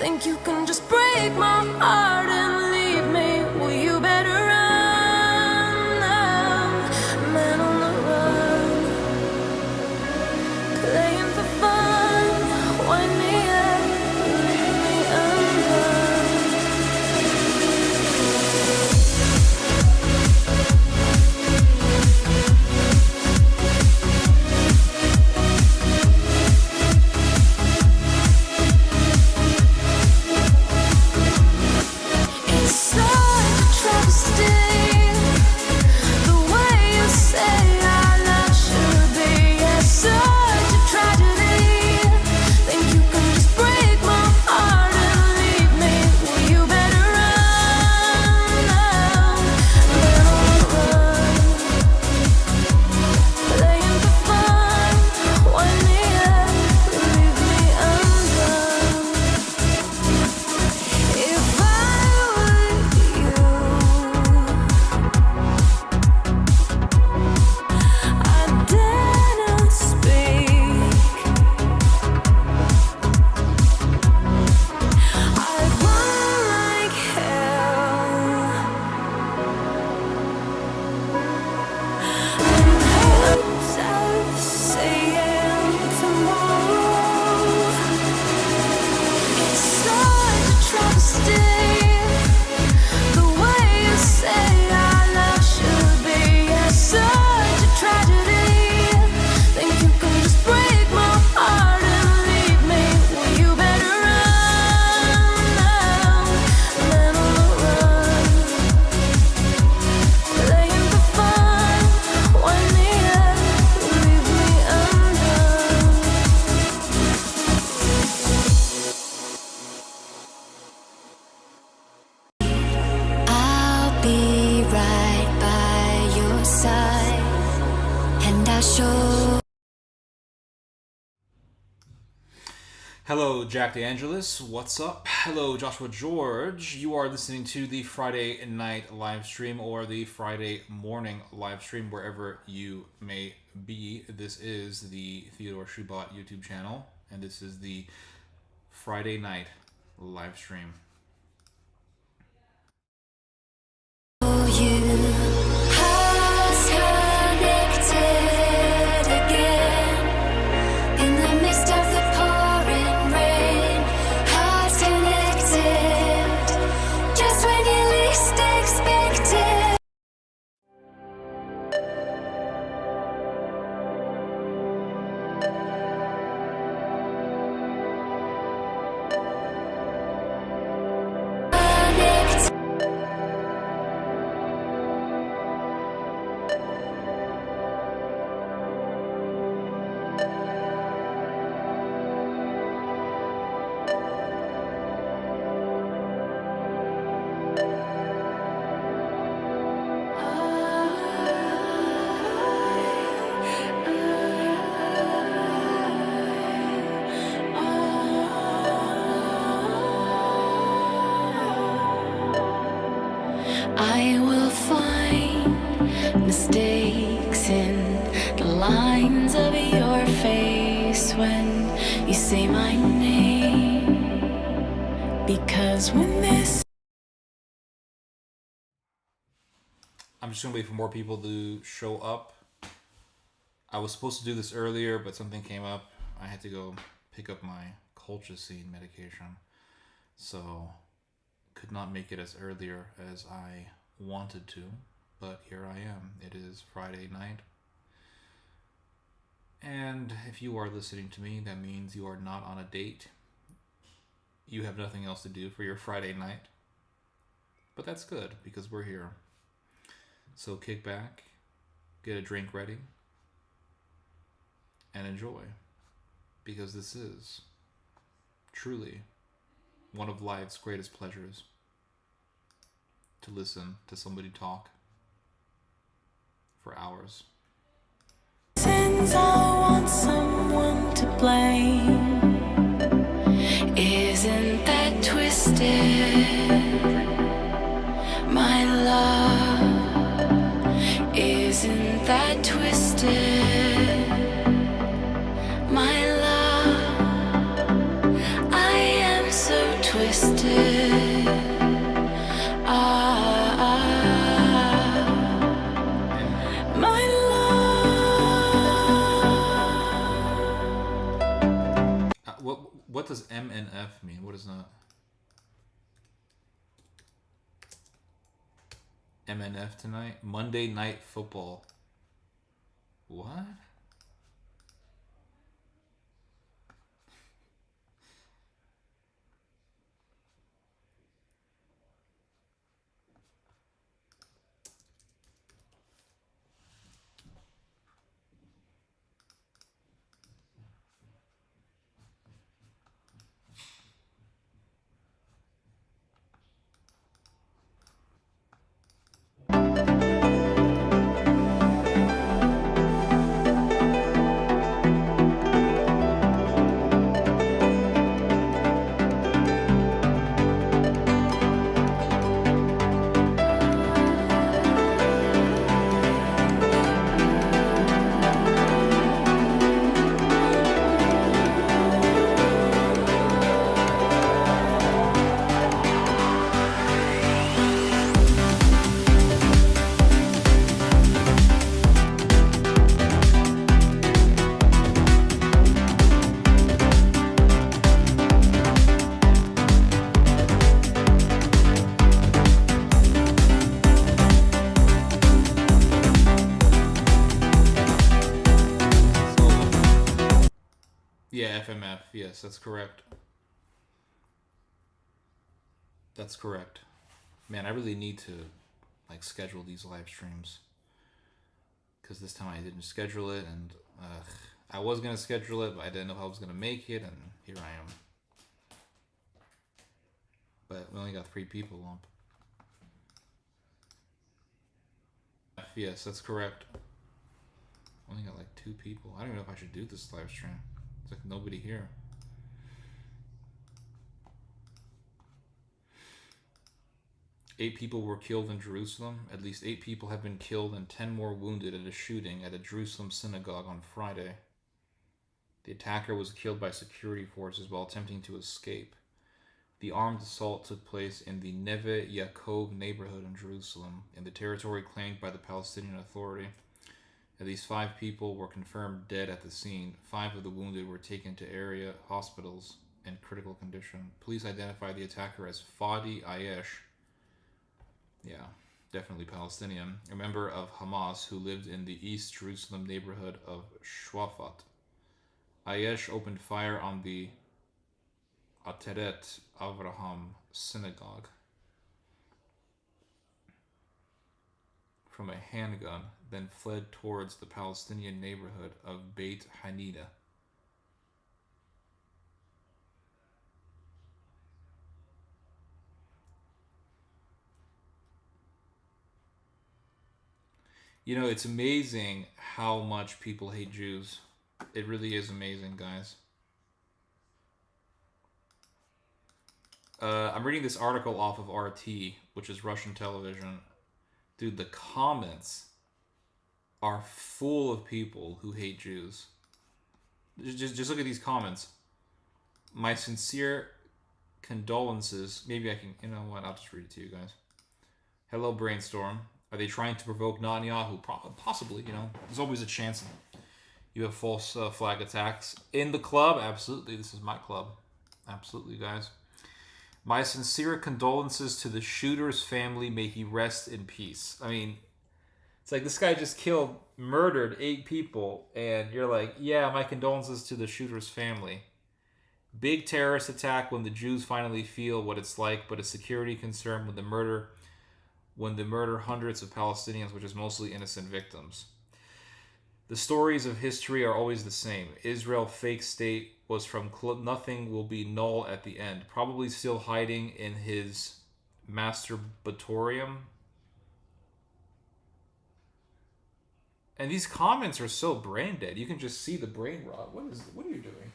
Think you can just break my heart and leave me? Well, you better run now, man on the run. Playing for fun, wind me up, leave me undone. It's such a travesty, the way you say our love should be. It's such a tragedy. Think you can just break my heart and leave me? Well, you better run now, man on the run. Playing for fun, wind me up, leave me undone. If I were you, I'd dare not speak. I'd run like hell in hopes of seeing tomorrow. It's such a travesty, the way you say our love should be. It's such a tragedy. Think you can just break my heart and leave me? Well, you better run now, man on the run. Playing for fun, wind me up, leave me undone. I'll be right by your side, and I'll show. Hello, Jack DeAngelis. What's up? Hello, Joshua George. You are listening to the Friday night live stream or the Friday morning live stream, wherever you may be. This is the Theodore Schubot YouTube channel, and this is the Friday night live stream. You hearts connected again in the midst of the pouring rain. Hearts connected just when you least expect it. Connected. I will find mistakes in the lines of your face when you say my name. Because when this I'm just gonna wait for more people to show up. I was supposed to do this earlier, but something came up. I had to go pick up my colchicine medication, so could not make it as earlier as I wanted to. But here I am. It is Friday night, and if you are listening to me, that means you are not on a date. You have nothing else to do for your Friday night, but that's good because we're here. So kick back, get a drink ready, and enjoy, because this is truly one of life's greatest pleasures, to listen to somebody talk for hours. since I want someone to blame, isn't that twisted? My love, isn't that twisted? My love, I am so twisted. twisted. My love. What does MNF mean? What is that? MNF tonight? Monday Night Football. What? Yeah, FMF. Yes, that's correct. That's correct. Man, I really need to schedule these live streams because this time I didn't schedule it, and I was gonna schedule it, but I didn't know how I was gonna make it, and here I am. But we only got 3 people on. Yes, that's correct. Only got 2 people. I don't even know if I should do this live stream. It's nobody here. Eight people were killed in Jerusalem. At least 8 people have been killed and 10 more wounded at a shooting at a Jerusalem synagogue on Friday. The attacker was killed by security forces while attempting to escape. The armed assault took place in the Neve Yaakov neighborhood in Jerusalem, in the territory claimed by the Palestinian Authority. At least 5 people were confirmed dead at the scene. 5 of the wounded were taken to area hospitals in critical condition. Police identified the attacker as Fadi Ayesh. Yeah, definitely Palestinian. A member of Hamas who lived in the East Jerusalem neighborhood of Shwafat. Ayesh opened fire on the Ateret Avraham synagogue from a handgun, then fled towards the Palestinian neighborhood of Beit Hanida. You know, it's amazing how much people hate Jews. It really is amazing, guys. I'm reading this article off of RT, which is Russian television. Dude, the comments are full of people who hate Jews. Just look at these comments. My sincere condolences. Maybe I can, you know what? I'll just read it to you guys. Hello, Brainstorm. Are they trying to provoke Netanyahu? Possibly, you know. There's always a chance you have false flag attacks. In the club? Absolutely. This is my club. Absolutely, guys. My sincere condolences to the shooter's family. May he rest in peace. I mean, it's like this guy just murdered 8 people, and you're like, yeah, my condolences to the shooter's family. Big terrorist attack when the Jews finally feel what it's like, but a security concern when they murder hundreds of Palestinians, which is mostly innocent victims. The stories of history are always the same. Israel fake state was from nothing will be null at the end. Probably still hiding in his masturbatorium. And these comments are so brain dead. You can just see the brain rot. What are you doing?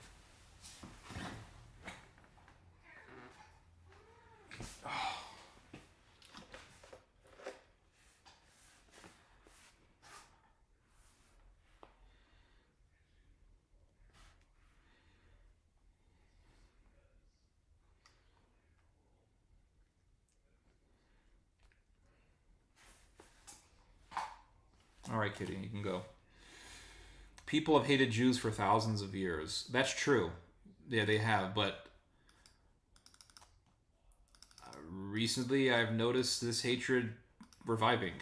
right, Kitty, you can go. People have hated Jews for thousands of years. That's true. Yeah, they have, but recently I've noticed this hatred reviving.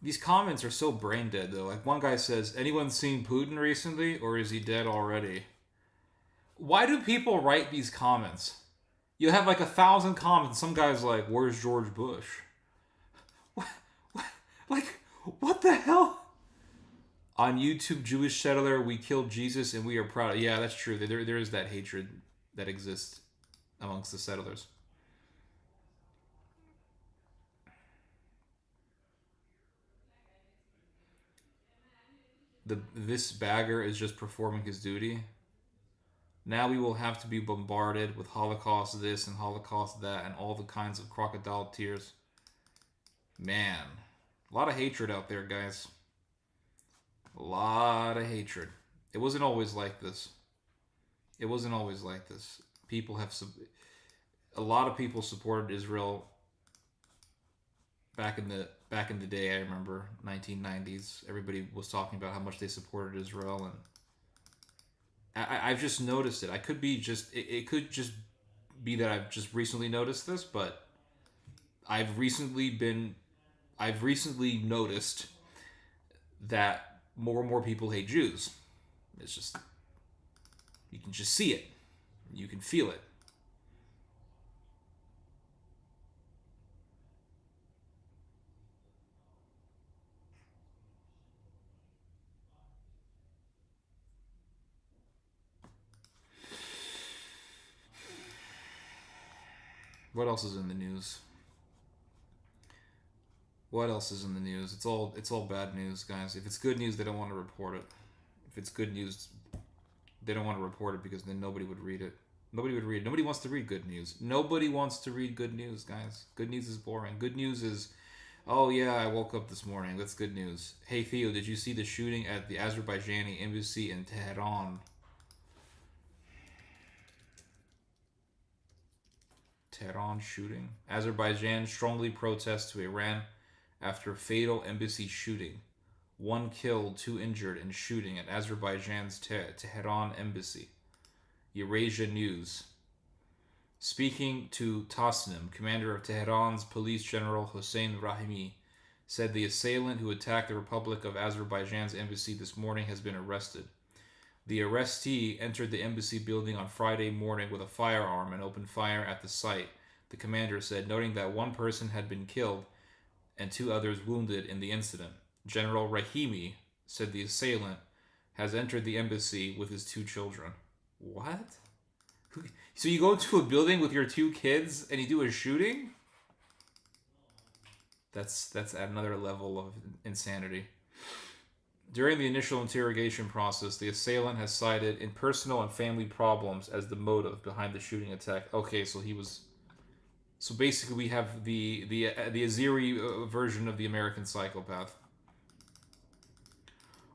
These comments are so brain dead, though. Like, one guy says, anyone seen Putin recently, or is he dead already? Why do people write these comments? You have like 1,000 comments. Some guy's like, where's George Bush? What? Like, what the hell? On YouTube, Jewish settler, we killed Jesus and we are proud. Yeah, that's true. There is that hatred that exists amongst the settlers. This bagger is just performing his duty. Now we will have to be bombarded with Holocaust this and Holocaust that and all the kinds of crocodile tears. Man, a lot of hatred out there, guys. A lot of hatred. It wasn't always like this. It wasn't always like this. A lot of people supported Israel back in the day. I remember 1990s. Everybody was talking about how much they supported Israel, and I've just noticed it. I could be just it could just be that I've just recently noticed this, but I've recently noticed that more and more people hate Jews. It's just, you can just see it. You can feel it. What else is in the news? What else is in the news? It's all bad news, guys. If it's good news, they don't want to report it. If it's good news, they don't want to report it because then nobody would read it. Nobody would read it. Nobody wants to read good news. Nobody wants to read good news, guys. Good news is boring. Good news is, oh yeah, I woke up this morning. That's good news. Hey Theo, did you see the shooting at the Azerbaijani embassy in Tehran? Tehran shooting. Azerbaijan strongly protests to Iran after fatal embassy shooting. 1 killed, 2 injured in shooting at Azerbaijan's Tehran embassy. Eurasia News. Speaking to Tasnim, commander of Tehran's police general Hossein Rahimi said the assailant who attacked the Republic of Azerbaijan's embassy this morning has been arrested. The arrestee entered the embassy building on Friday morning with a firearm and opened fire at the site, the commander said, noting that 1 person had been killed and 2 others wounded in the incident. General Rahimi said the assailant has entered the embassy with his 2 children. What? So you go into a building with your 2 kids and you do a shooting? That's at another level of insanity. During the initial interrogation process, the assailant has cited personal and family problems as the motive behind the shooting attack. Okay, so he was. So basically, we have the Azeri version of the American psychopath.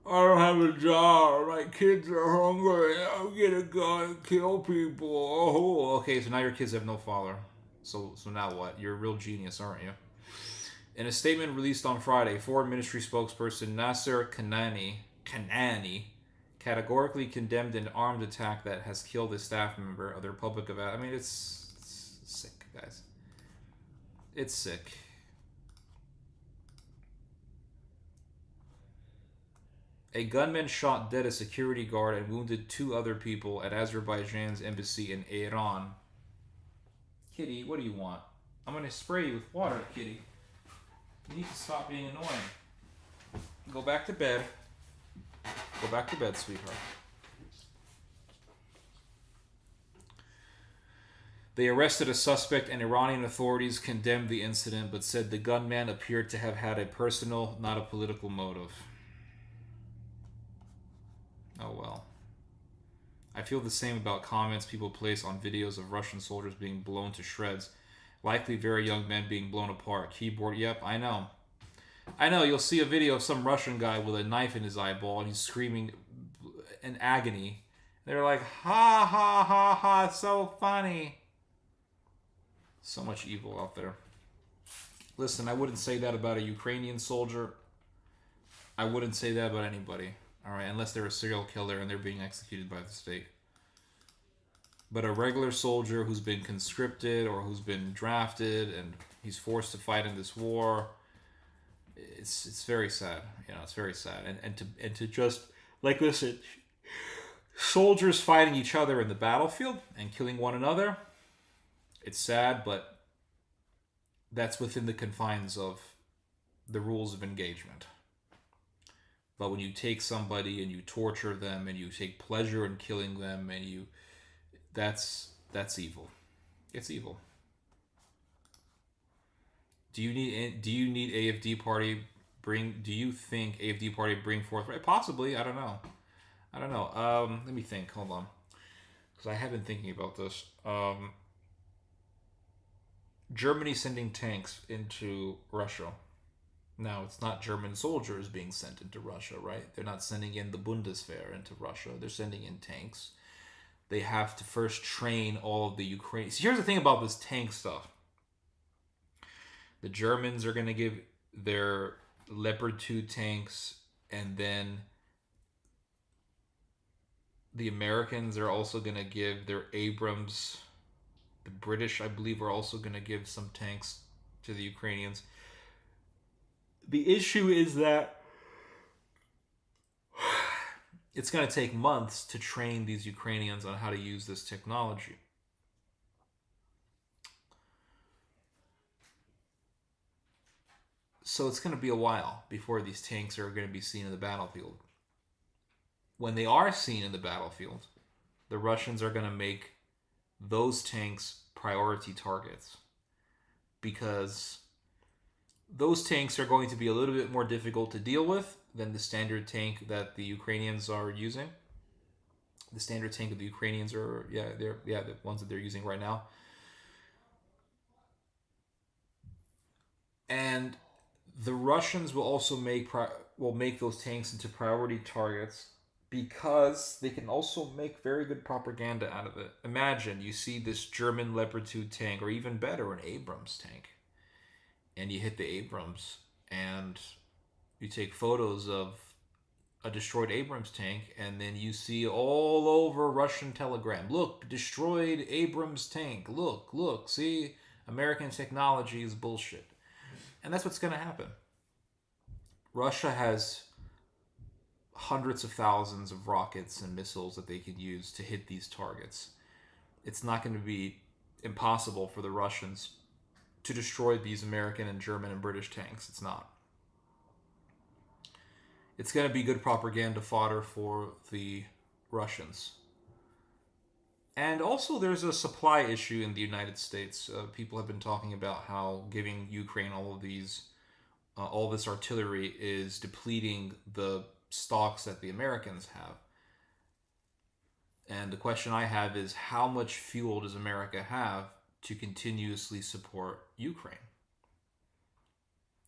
I don't have a job. My kids are hungry. I'm gonna go and kill people. Oh, okay. So now your kids have no father. So now what? You're a real genius, aren't you? In a statement released on Friday, Foreign Ministry spokesperson Nasser Kanani categorically condemned an armed attack that has killed a staff member of the Republic of. I mean, it's sick, guys. It's sick. A gunman shot dead a security guard and wounded 2 other people at Azerbaijan's embassy in Iran. Kitty, what do you want? I'm gonna spray you with water, Kitty. You need to stop being annoying. Go back to bed. Go back to bed, sweetheart. They arrested a suspect and Iranian authorities condemned the incident but said the gunman appeared to have had a personal, not a political motive. Oh well. I feel the same about comments people place on videos of Russian soldiers being blown to shreds. Likely very young men being blown apart. Keyboard, yep, I know. I know, you'll see a video of some Russian guy with a knife in his eyeball and he's screaming in agony. They're like, ha ha ha ha, so funny. So much evil out there. Listen, I wouldn't say that about a Ukrainian soldier. I wouldn't say that about anybody. All right, unless they're a serial killer and they're being executed by the state. But a regular soldier who's been conscripted or who's been drafted and he's forced to fight in this war, it's very sad. You know, it's very sad. And to just like listen, soldiers fighting each other in the battlefield and killing one another, it's sad, but that's within the confines of the rules of engagement. But when you take somebody and you torture them and you take pleasure in killing them and you that's evil. It's evil. Do you need AFD party do you think AFD party bring forth possibly? I don't know. Let me think. Hold on. Cuz I have been thinking about this. Germany sending tanks into Russia. Now, it's not German soldiers being sent into Russia, right? They're not sending in the Bundeswehr into Russia. They're sending in tanks. They have to first train all of the Ukrainians. Here's the thing about this tank stuff. The Germans are going to give their Leopard 2 tanks, and then the Americans are also going to give their Abrams. The British, I believe, are also going to give some tanks to the Ukrainians. The issue is that it's going to take months to train these Ukrainians on how to use this technology. So it's going to be a while before these tanks are going to be seen in the battlefield. When they are seen in the battlefield, the Russians are going to make those tanks priority targets because those tanks are going to be a little bit more difficult to deal with than the standard tank that the Ukrainians are using. The standard tank of the Ukrainians are, the ones that they're using right now. And the Russians will also make those tanks into priority targets because they can also make very good propaganda out of it. Imagine you see this German Leopard 2 tank, or even better, an Abrams tank. And you hit the Abrams and you take photos of a destroyed Abrams tank, and then you see all over Russian Telegram, look, destroyed Abrams tank, look, see, American technology is bullshit. And that's what's going to happen. Russia has hundreds of thousands of rockets and missiles that they can use to hit these targets. It's not going to be impossible for the Russians to destroy these American and German and British tanks. It's not. It's going to be good propaganda fodder for the Russians. And also there's a supply issue in the United States. People have been talking about how giving Ukraine all this artillery is depleting the stocks that the Americans have. And the question I have is, how much fuel does America have to continuously support Ukraine?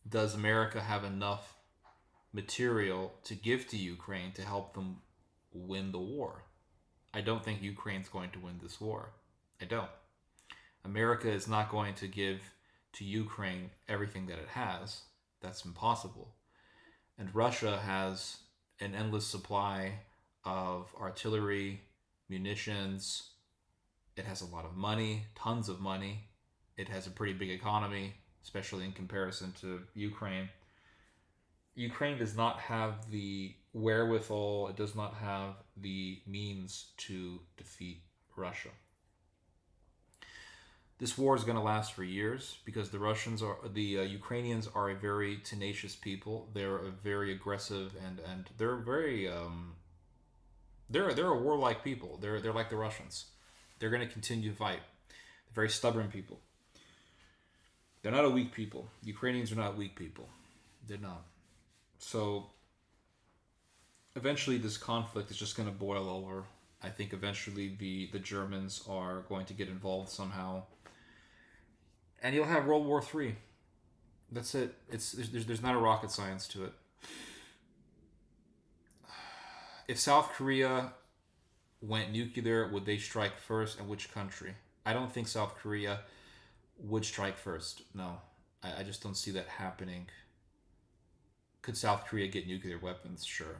Does America have enough material to give to Ukraine to help them win the war? I don't think Ukraine's going to win this war. I don't. America is not going to give to Ukraine everything that it has. That's impossible. And Russia has an endless supply of artillery, munitions. It has a lot of money, tons of money. It has a pretty big economy, especially in comparison to Ukraine. Ukraine does not have the wherewithal, it does not have the means to defeat Russia. This war is going to last for years because the Ukrainians are a very tenacious people. They're a very aggressive and they're very they're a warlike people. They're like the Russians. They're going to continue to fight. They're very stubborn people. They're not a weak people. Ukrainians are not weak people. They're not. So eventually this conflict is just going to boil over. I think eventually the Germans are going to get involved somehow. And you'll have World War III. That's it. There's not a rocket science to it. If South Korea went nuclear, would they strike first, and which country? I don't think South Korea would strike first. No, I just don't see that happening. Could South Korea get nuclear weapons? Sure.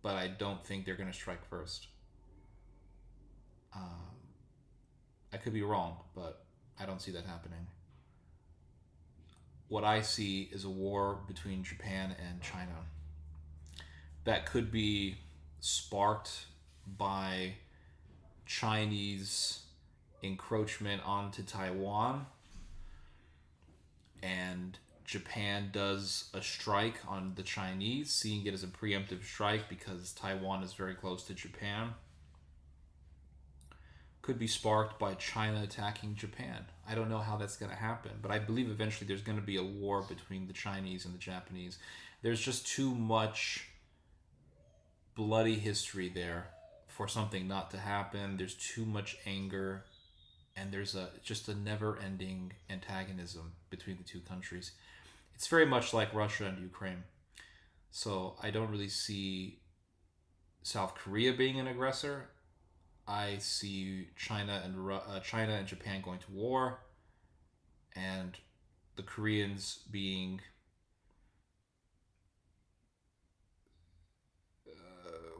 But I don't think they're going to strike first. I could be wrong, but I don't see that happening. What I see is a war between Japan and China that could be sparked by Chinese encroachment onto Taiwan, and Japan does a strike on the Chinese, seeing it as a preemptive strike because Taiwan is very close to Japan. Could be sparked by China attacking Japan. I don't know how that's going to happen, but I believe eventually there's going to be a war between the Chinese and the Japanese. There's just too much bloody history there for something not to happen. There's too much anger, and there's just a never-ending antagonism between the two countries. It's very much like Russia and Ukraine. So I don't really see South Korea being an aggressor. I see China and Japan going to war, and the Koreans being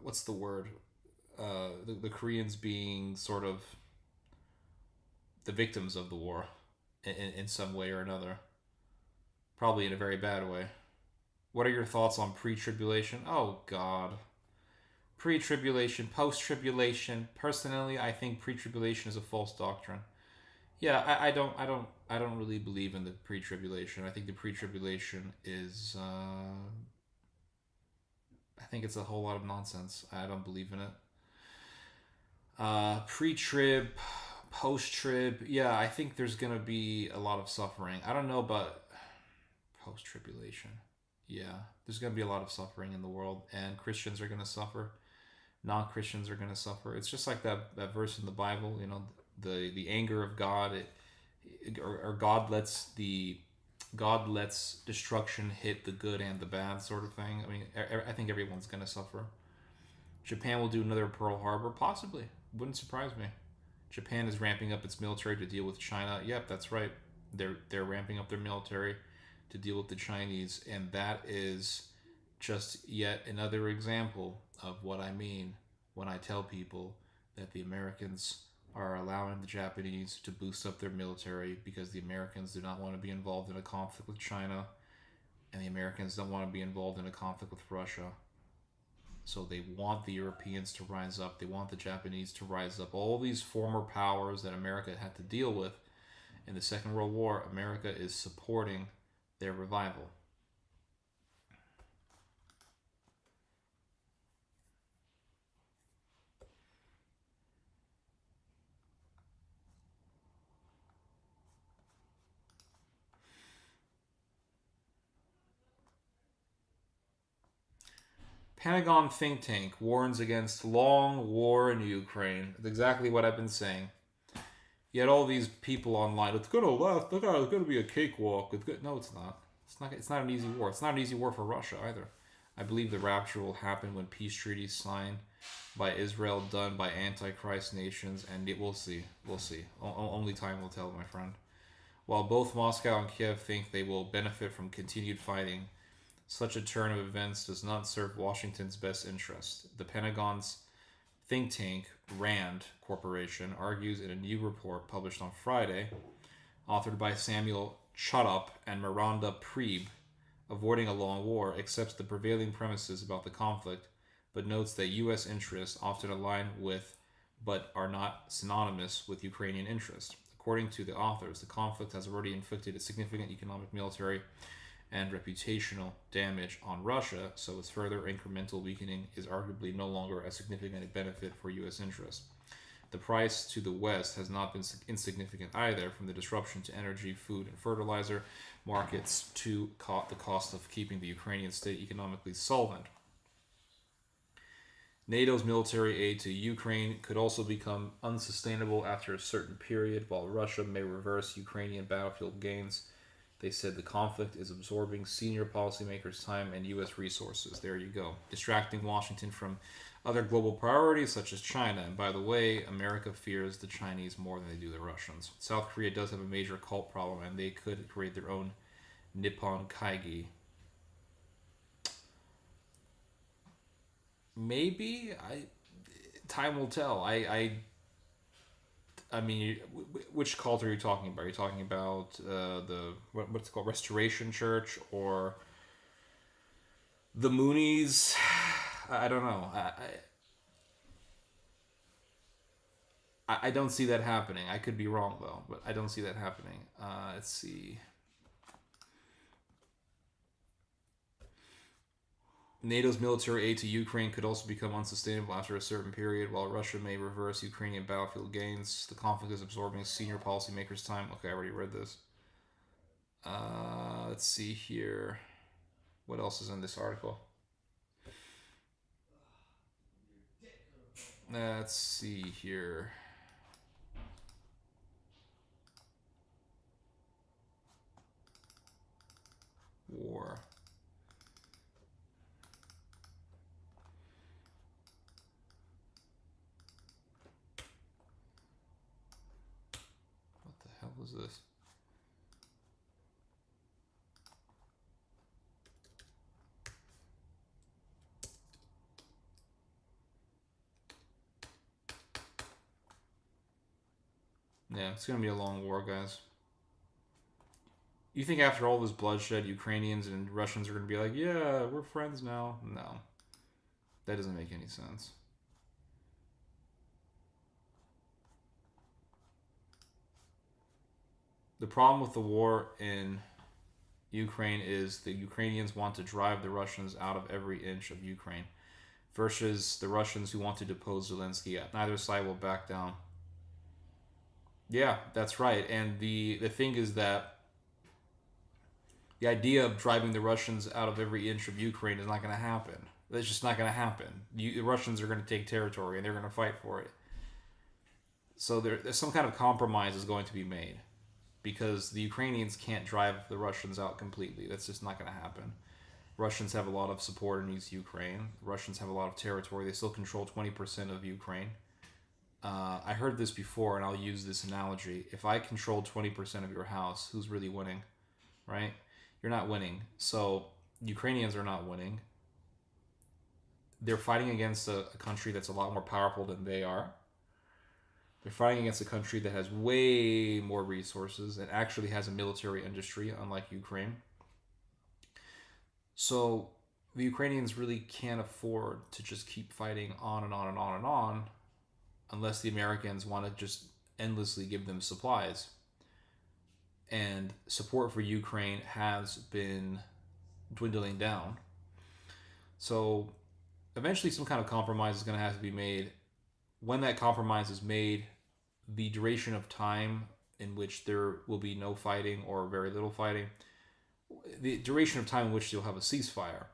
what's the word? The Koreans being sort of the victims of the war in some way or another. Probably in a very bad way. What are your thoughts on pre-tribulation? Oh God. Pre-tribulation, post-tribulation. Personally, I think pre-tribulation is a false doctrine. Yeah, I don't really believe in the pre-tribulation. I think the pre-tribulation is I think it's a whole lot of nonsense. I don't believe in it. Pre-trib, post-trib, yeah, I think there's gonna be a lot of suffering. I don't know about post-tribulation. Yeah, there's gonna be a lot of suffering in the world, and Christians are gonna suffer. Non-Christians are gonna suffer. It's just like that verse in the Bible, the anger of God, or God lets destruction hit the good and the bad, sort of thing. I mean, I think everyone's gonna suffer. Japan will do another Pearl Harbor, possibly. Wouldn't surprise me. Japan is ramping up its military to deal with China. Yep, that's right. They're ramping up their military to deal with the Chinese, and that is just yet another example of what I mean when I tell people that the Americans are allowing the Japanese to boost up their military because the Americans do not want to be involved in a conflict with China, and the Americans don't want to be involved in a conflict with Russia. So they want the Europeans to rise up. They want the Japanese to rise up. All these former powers that America had to deal with in the Second World War, America is supporting their revival. Pentagon think tank warns against long war in Ukraine. That's exactly what I've been saying. Yet all these people online, it's gonna last. It's gonna be a cakewalk. No, it's not. It's not. It's not an easy war. It's not an easy war for Russia either. I believe the rapture will happen when peace treaties signed by Israel, done by Antichrist nations, and we'll see. We'll see. Only time will tell, my friend. While both Moscow and Kiev think they will benefit from continued fighting, such a turn of events does not serve Washington's best interest. The Pentagon's think tank, RAND Corporation, argues in a new report published on Friday, authored by Samuel Chutup and Miranda Preeb, avoiding a long war, accepts the prevailing premises about the conflict, but notes that U.S. interests often align with, but are not synonymous with, Ukrainian interests. According to the authors, the conflict has already inflicted a significant economic, military, and reputational damage on Russia, so its further incremental weakening is arguably no longer a significant benefit for U.S. interests. The price to the West has not been insignificant either, from the disruption to energy, food, and fertilizer markets to the cost of keeping the Ukrainian state economically solvent. NATO's military aid to Ukraine could also become unsustainable after a certain period, while Russia may reverse Ukrainian battlefield gains. They said the conflict is absorbing senior policymakers' time and U.S. resources. There you go. Distracting Washington from other global priorities such as China. And by the way, America fears the Chinese more than they do the Russians. South Korea does have a major cult problem, and they could create their own Nippon Kaigi. Maybe time will tell. I mean, which cult are you talking about? Are you talking about what's it called, Restoration Church, or the Moonies? I don't know. I don't see that happening. I could be wrong though, but I don't see that happening. Let's see. NATO's military aid to Ukraine could also become unsustainable after a certain period. While Russia may reverse Ukrainian battlefield gains, the conflict is absorbing senior policymakers' time. Okay, I already read this. Let's see here. What else is in this article? Let's see here. War. What the hell was this? Yeah, it's gonna be a long war, guys. You think after all this bloodshed, Ukrainians and Russians are gonna be like, yeah, we're friends now? No. That doesn't make any sense. The problem with the war in Ukraine is the Ukrainians want to drive the Russians out of every inch of Ukraine versus the Russians who want to depose Zelensky. Neither side will back down. Yeah, that's right. And the thing is that the idea of driving the Russians out of every inch of Ukraine is not going to happen. That's just not going to happen. The Russians are going to take territory and they're going to fight for it. So there's some kind of compromise is going to be made because the Ukrainians can't drive the Russians out completely. That's just not going to happen. Russians have a lot of support in East Ukraine. Russians have a lot of territory. They still control 20% of Ukraine. I heard this before, and I'll use this analogy. If I control 20% of your house, who's really winning, right? You're not winning. So Ukrainians are not winning. They're fighting against a country that's a lot more powerful than they are. They're fighting against a country that has way more resources and actually has a military industry, unlike Ukraine. So the Ukrainians really can't afford to just keep fighting on and on and on and on unless the Americans want to just endlessly give them supplies. And support for Ukraine has been dwindling down. So eventually some kind of compromise is going to have to be made. When that compromise is made, the duration of time in which there will be no fighting or very little fighting, the duration of time in which you'll have a ceasefire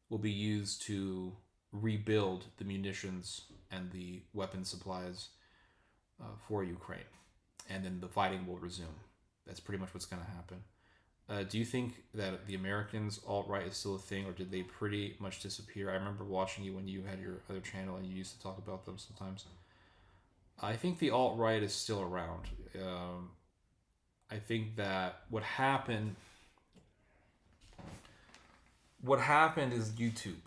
will be used to rebuild the munitions and the weapon supplies for Ukraine. And then the fighting will resume. That's pretty much what's going to happen. Do you think that the Americans alt-right is still a thing, or did they pretty much disappear? I remember watching you when you had your other channel and you used to talk about them sometimes. I think the alt-right is still around. I think that what happened is YouTube.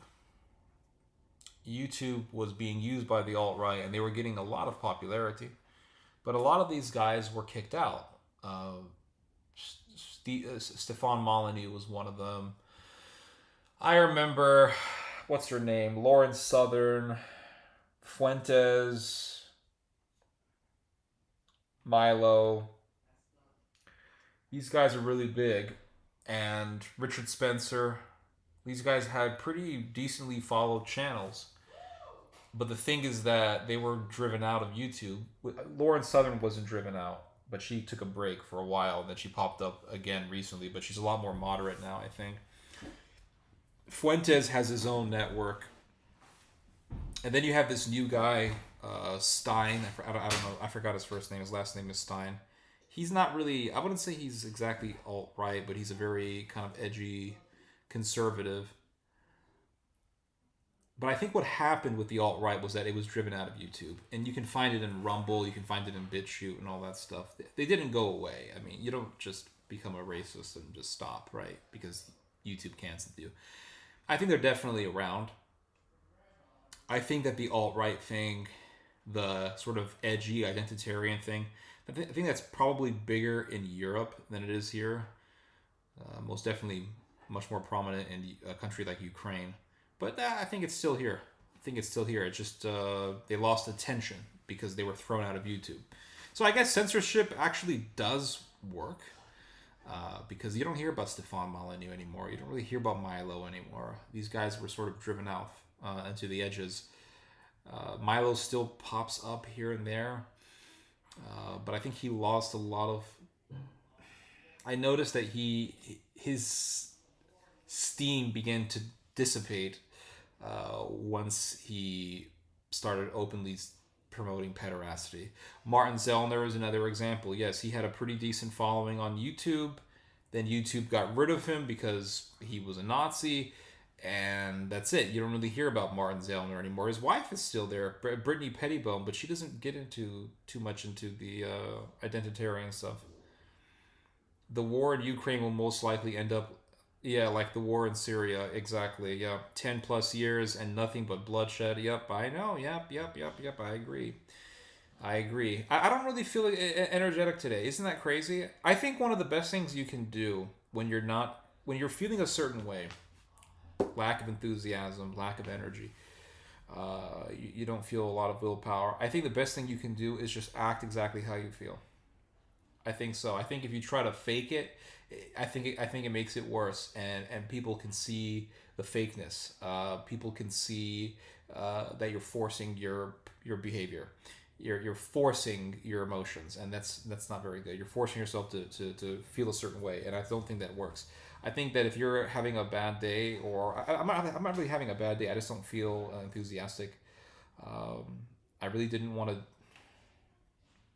YouTube was being used by the alt-right and they were getting a lot of popularity. But a lot of these guys were kicked out. Stefan Molyneux was one of them. I remember, what's her name? Lauren Southern, Fuentes, Milo. These guys are really big. And Richard Spencer. These guys had pretty decently followed channels. But the thing is that they were driven out of YouTube. Lauren Southern wasn't driven out, but she took a break for a while, and then she popped up again recently, but she's a lot more moderate now, I think. Fuentes has his own network. And then you have this new guy, Stein. I don't know. I forgot his first name. His last name is Stein. He's not really, I wouldn't say he's exactly alt-right, but he's a very kind of edgy conservative. But I think what happened with the alt right was that it was driven out of YouTube, and you can find it in Rumble, you can find it in BitChute, and all that stuff. They didn't go away. I mean, you don't just become a racist and just stop, right? Because YouTube cancels you. I think they're definitely around. I think that the alt right thing, the sort of edgy identitarian thing, I think that's probably bigger in Europe than it is here. Most definitely much more prominent in a country like Ukraine. But I think it's still here. I think it's still here. It's just they lost attention because they were thrown out of YouTube. So I guess censorship actually does work because you don't hear about Stefan Molyneux anymore. You don't really hear about Milo anymore. These guys were sort of driven out into the edges. Milo still pops up here and there, but I think he lost a lot of. I noticed that his steam began to dissipate once he started openly promoting pederasty. Martin Zellner is another example. Yes, he had a pretty decent following on YouTube. Then YouTube got rid of him because he was a Nazi, and that's it. You don't really hear about Martin Zellner anymore. His wife is still there, Brittany Pettibone, but she doesn't get into too much into the identitarian stuff. The war in Ukraine will most likely end up, yeah, like the war in Syria, exactly. Yeah, 10 plus years and nothing but bloodshed. Yep, I know. Yep. I agree. I don't really feel energetic today. Isn't that crazy? I think one of the best things you can do when you're feeling a certain way, lack of enthusiasm, lack of energy, you don't feel a lot of willpower. I think the best thing you can do is just act exactly how you feel. I think so. I think if you try to fake it, I think it makes it worse, and people can see the fakeness. People can see that you're forcing your behavior. You're forcing your emotions, and that's not very good. You're forcing yourself to feel a certain way, and I don't think that works. I think that if you're having a bad day, or I'm not really having a bad day. I just don't feel enthusiastic. I really didn't want to.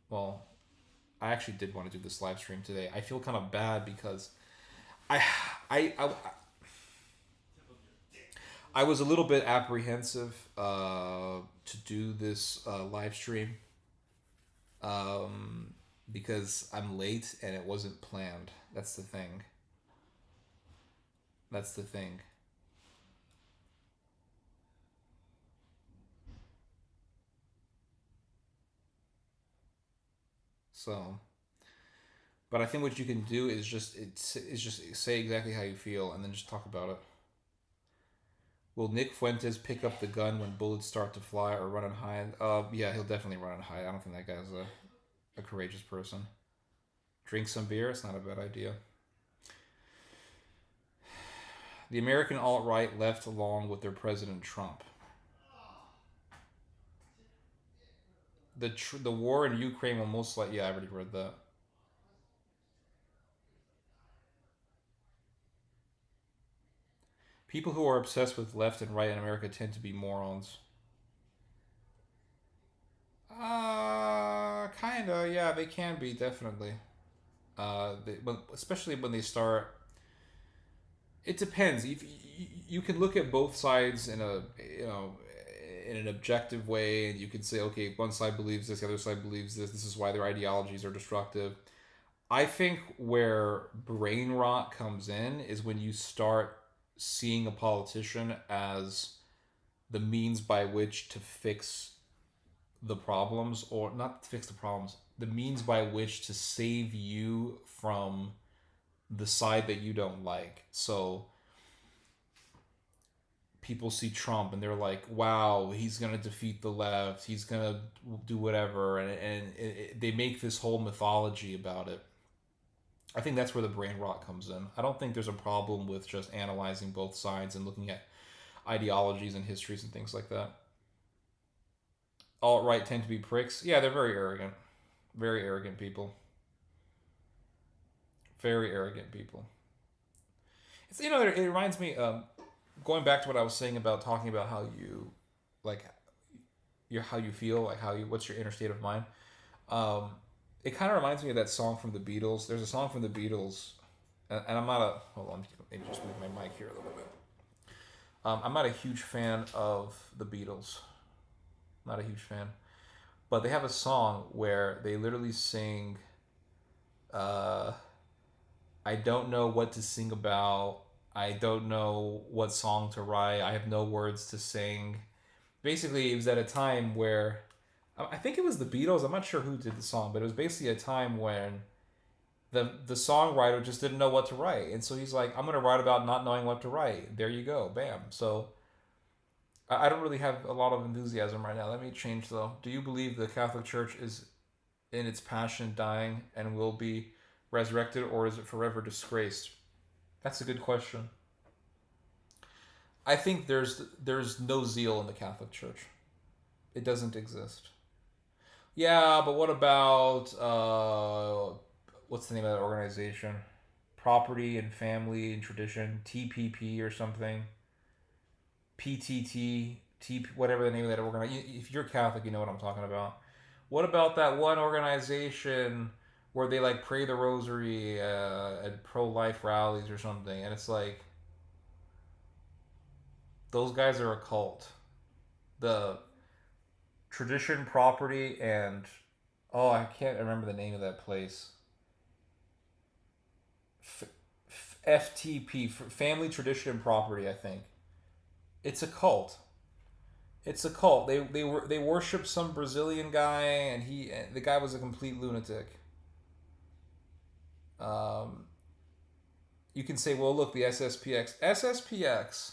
Well, I actually did want to do this live stream today. I feel kind of bad because I I I, I was a little bit apprehensive to do this live stream because I'm late and it wasn't planned. That's the thing. That's the thing. So, but I think what you can do is just say exactly how you feel and then just talk about it. Will Nick Fuentes pick up the gun when bullets start to fly or run and hide? Yeah, he'll definitely run and hide. I don't think that guy's a courageous person. Drink some beer. It's not a bad idea. The American alt-right left along with their President Trump. The war in Ukraine will most likely... Yeah, I already read that. People who are obsessed with left and right in America tend to be morons. Kinda, yeah, they can be, definitely. Especially when they start... It depends. You can look at both sides in in an objective way, and you can say, okay, one side believes this, the other side believes this. This is why their ideologies are destructive. I think where brain rot comes in is when you start seeing a politician as the means by which to fix the problems, or not fix the problems, the means by which to save you from the side that you don't like. So people see Trump and they're like, wow, he's going to defeat the left, he's going to do whatever, and they make this whole mythology about it. I think that's where the brain rot comes in. I don't think there's a problem with just analyzing both sides and looking at ideologies and histories and things like that. Alt-right tend to be pricks. Yeah, they're very arrogant. Very arrogant people. Very arrogant people. It's, it reminds me, going back to what I was saying about talking about how you, like, how you feel, like what's your inner state of mind. It kind of reminds me of that song from the Beatles. There's a song from the Beatles, and I'm not a. Hold on, maybe just move my mic here a little bit. I'm not a huge fan of the Beatles. Not a huge fan. But they have a song where they literally sing, uh, I don't know what to sing about. I don't know what song to write. I have no words to sing. Basically, it was at a time where I think it was the Beatles. I'm not sure who did the song, but it was basically a time when the songwriter just didn't know what to write, and so he's like, "I'm gonna write about not knowing what to write." There you go, bam. So I don't really have a lot of enthusiasm right now. Let me change though. Do you believe the Catholic Church is in its passion dying and will be resurrected, or is it forever disgraced? That's a good question. I think there's no zeal in the Catholic Church. It doesn't exist. Yeah, but what about what's the name of that organization? Property and Family and Tradition, TPP or something. PTT, whatever the name of that organization. If you're Catholic, you know what I'm talking about. What about that one organization where they like pray the rosary at pro-life rallies or something? And it's like those guys are a cult. The Tradition, Property, and oh, I can't remember the name of that place. FTP, Family, Tradition, and Property. I think it's a cult. It's a cult. They worship some Brazilian guy, and the guy was a complete lunatic. Um, you can say, well, look, the SSPX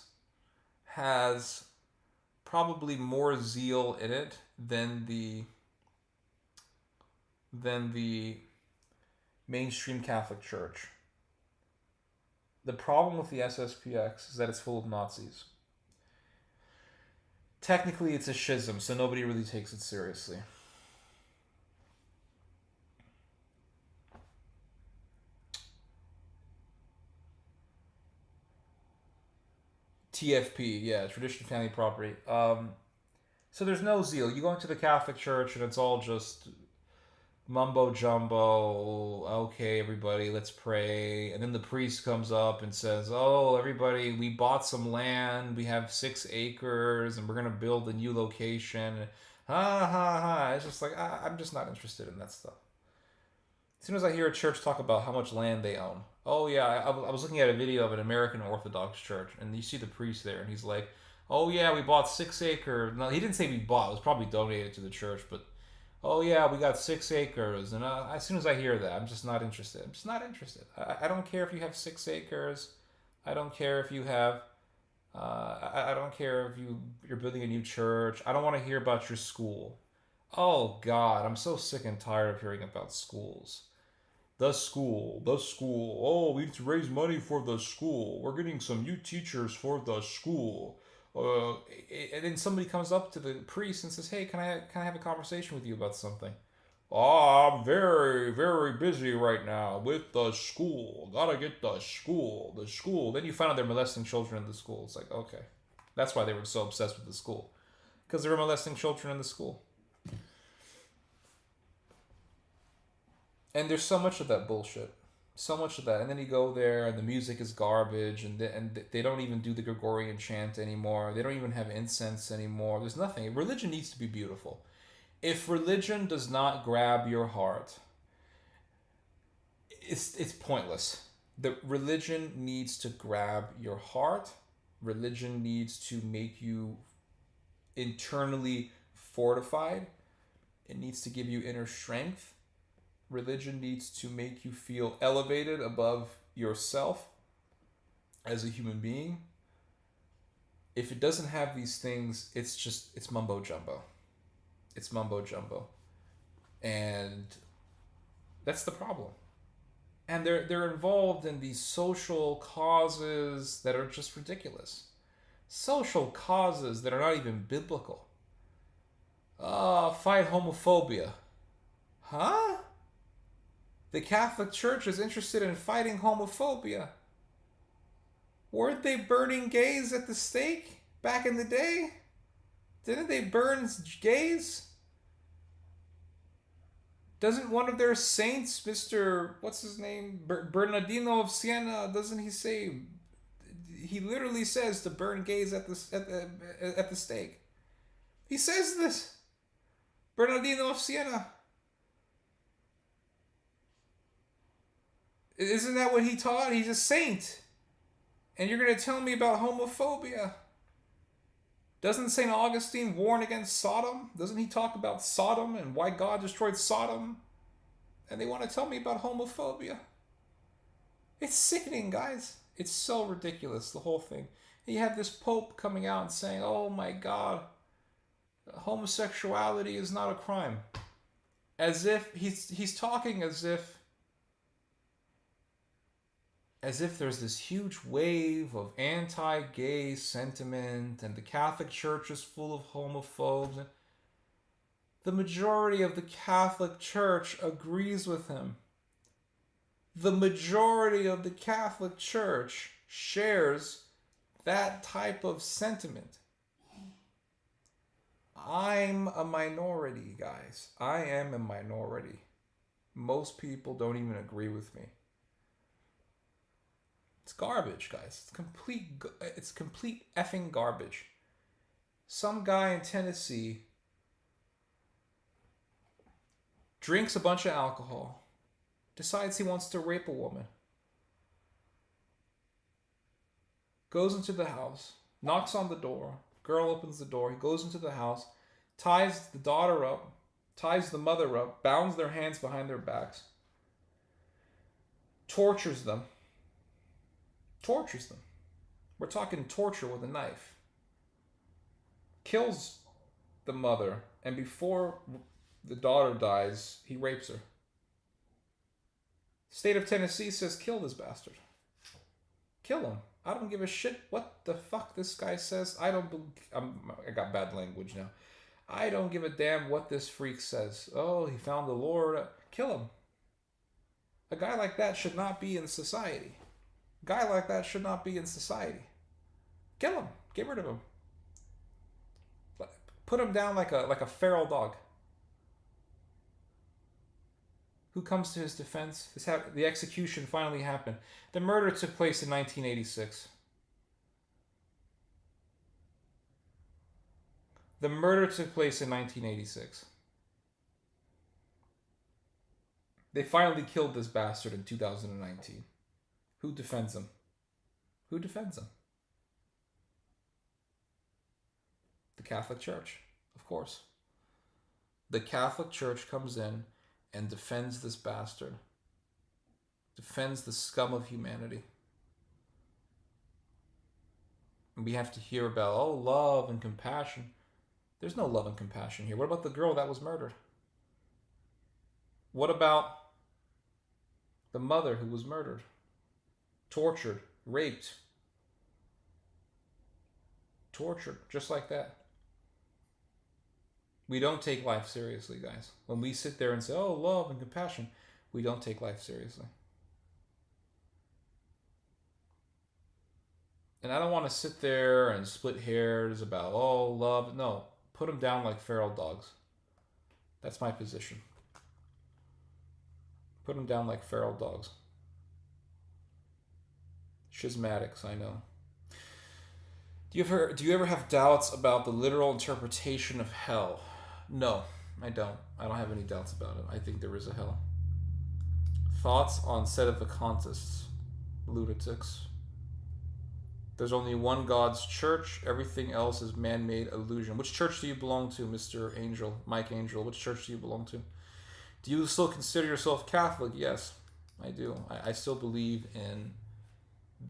has probably more zeal in it than the mainstream Catholic Church. The problem with the SSPX is that it's full of Nazis. Technically, it's a schism, so nobody really takes it seriously. TFP, yeah, Tradition, Family, Property. So there's no zeal. You go into the Catholic Church and it's all just mumbo jumbo. Okay, everybody, let's pray. And then the priest comes up and says, "Oh, everybody, we bought some land. We have 6 acres, and we're gonna build a new location." Ha ha ha! It's just like I'm just not interested in that stuff. As soon as I hear a church talk about how much land they own, oh yeah, I was looking at a video of an American Orthodox church, and you see the priest there, and he's like, "Oh yeah, we bought 6 acres." No, he didn't say we bought; it was probably donated to the church. But oh yeah, we got 6 acres, and as soon as I hear that, I'm just not interested. I'm just not interested. I don't care if you have 6 acres. I don't care if you have. I don't care if you're building a new church. I don't want to hear about your school. Oh God, I'm so sick and tired of hearing about schools. The school. Oh, we need to raise money for the school. We're getting some new teachers for the school. Uh, and then somebody comes up to the priest and says, "Hey, can I have a conversation with you about something?" Oh, I'm very very busy right now with the school. Gotta get the school. Then you find out they're molesting children in the school. It's like, okay, that's why they were so obsessed with the school, because they were molesting children in the school. And there's so much of that bullshit, so much of that. And then you go there, and the music is garbage, and they don't even do the Gregorian chant anymore. They don't even have incense anymore. There's nothing. Religion needs to be beautiful. If religion does not grab your heart, it's pointless. The religion needs to grab your heart. Religion needs to make you internally fortified. It needs to give you inner strength. Religion needs to make you feel elevated above yourself as a human being. If it doesn't have these things, it's mumbo jumbo. It's mumbo jumbo. And that's the problem. And they're involved in these social causes that are just ridiculous. Social causes that are not even biblical. Fight homophobia. Huh? The Catholic Church is interested in fighting homophobia. Weren't they burning gays at the stake back in the day? Didn't they burn gays? Doesn't one of their saints, Mr. What's his name? Bernardino of Siena, doesn't he say he literally says to burn gays at the stake. He says this. Bernardino of Siena. Isn't that what he taught? He's a saint. And you're going to tell me about homophobia? Doesn't St. Augustine warn against Sodom? Doesn't he talk about Sodom and why God destroyed Sodom? And they want to tell me about homophobia. It's sickening, guys. It's so ridiculous, the whole thing. And you have this Pope coming out and saying, oh my God, homosexuality is not a crime. As if he's talking as if there's this huge wave of anti-gay sentiment and the Catholic Church is full of homophobes. The majority of the Catholic Church agrees with him. The majority of the Catholic Church shares that type of sentiment. I'm a minority, guys. I am a minority. Most people don't even agree with me. It's garbage, guys. It's complete effing garbage. Some guy in Tennessee drinks a bunch of alcohol, decides he wants to rape a woman, goes into the house, knocks on the door, girl opens the door, he goes into the house, ties the daughter up, ties the mother up, bounds their hands behind their backs, tortures them. We're talking torture with a knife. Kills the mother, and before the daughter dies, he rapes her. State of Tennessee says, kill this bastard. Kill him. I don't give a shit what the fuck this guy says. I got bad language now. I don't give a damn what this freak says. Oh, he found the Lord. Kill him. A guy like that should not be in society. A guy like that should not be in society. Kill him. Get rid of him. Put him down like a feral dog. Who comes to his defense? The execution finally happened. The murder took place in 1986. The murder took place in 1986. They finally killed this bastard in 2019. Who defends him? Who defends him? The Catholic Church, of course. The Catholic Church comes in and defends this bastard. Defends the scum of humanity. And we have to hear about, love and compassion. There's no love and compassion here. What about the girl that was murdered? What about the mother who was murdered? Tortured, raped. Tortured, just like that. We don't take life seriously, guys. When we sit there and say, love and compassion, we don't take life seriously. And I don't want to sit there and split hairs about, love. No, put them down like feral dogs. That's my position. Put them down like feral dogs. Schismatics, I know. Do you ever have doubts about the literal interpretation of hell? No, I don't. I don't have any doubts about it. I think there is a hell. Thoughts on sedevacantists, lunatics. There's only one God's church. Everything else is man-made illusion. Which church do you belong to, Mr. Angel, Mike Angel? Which church do you belong to? Do you still consider yourself Catholic? Yes, I do. I still believe in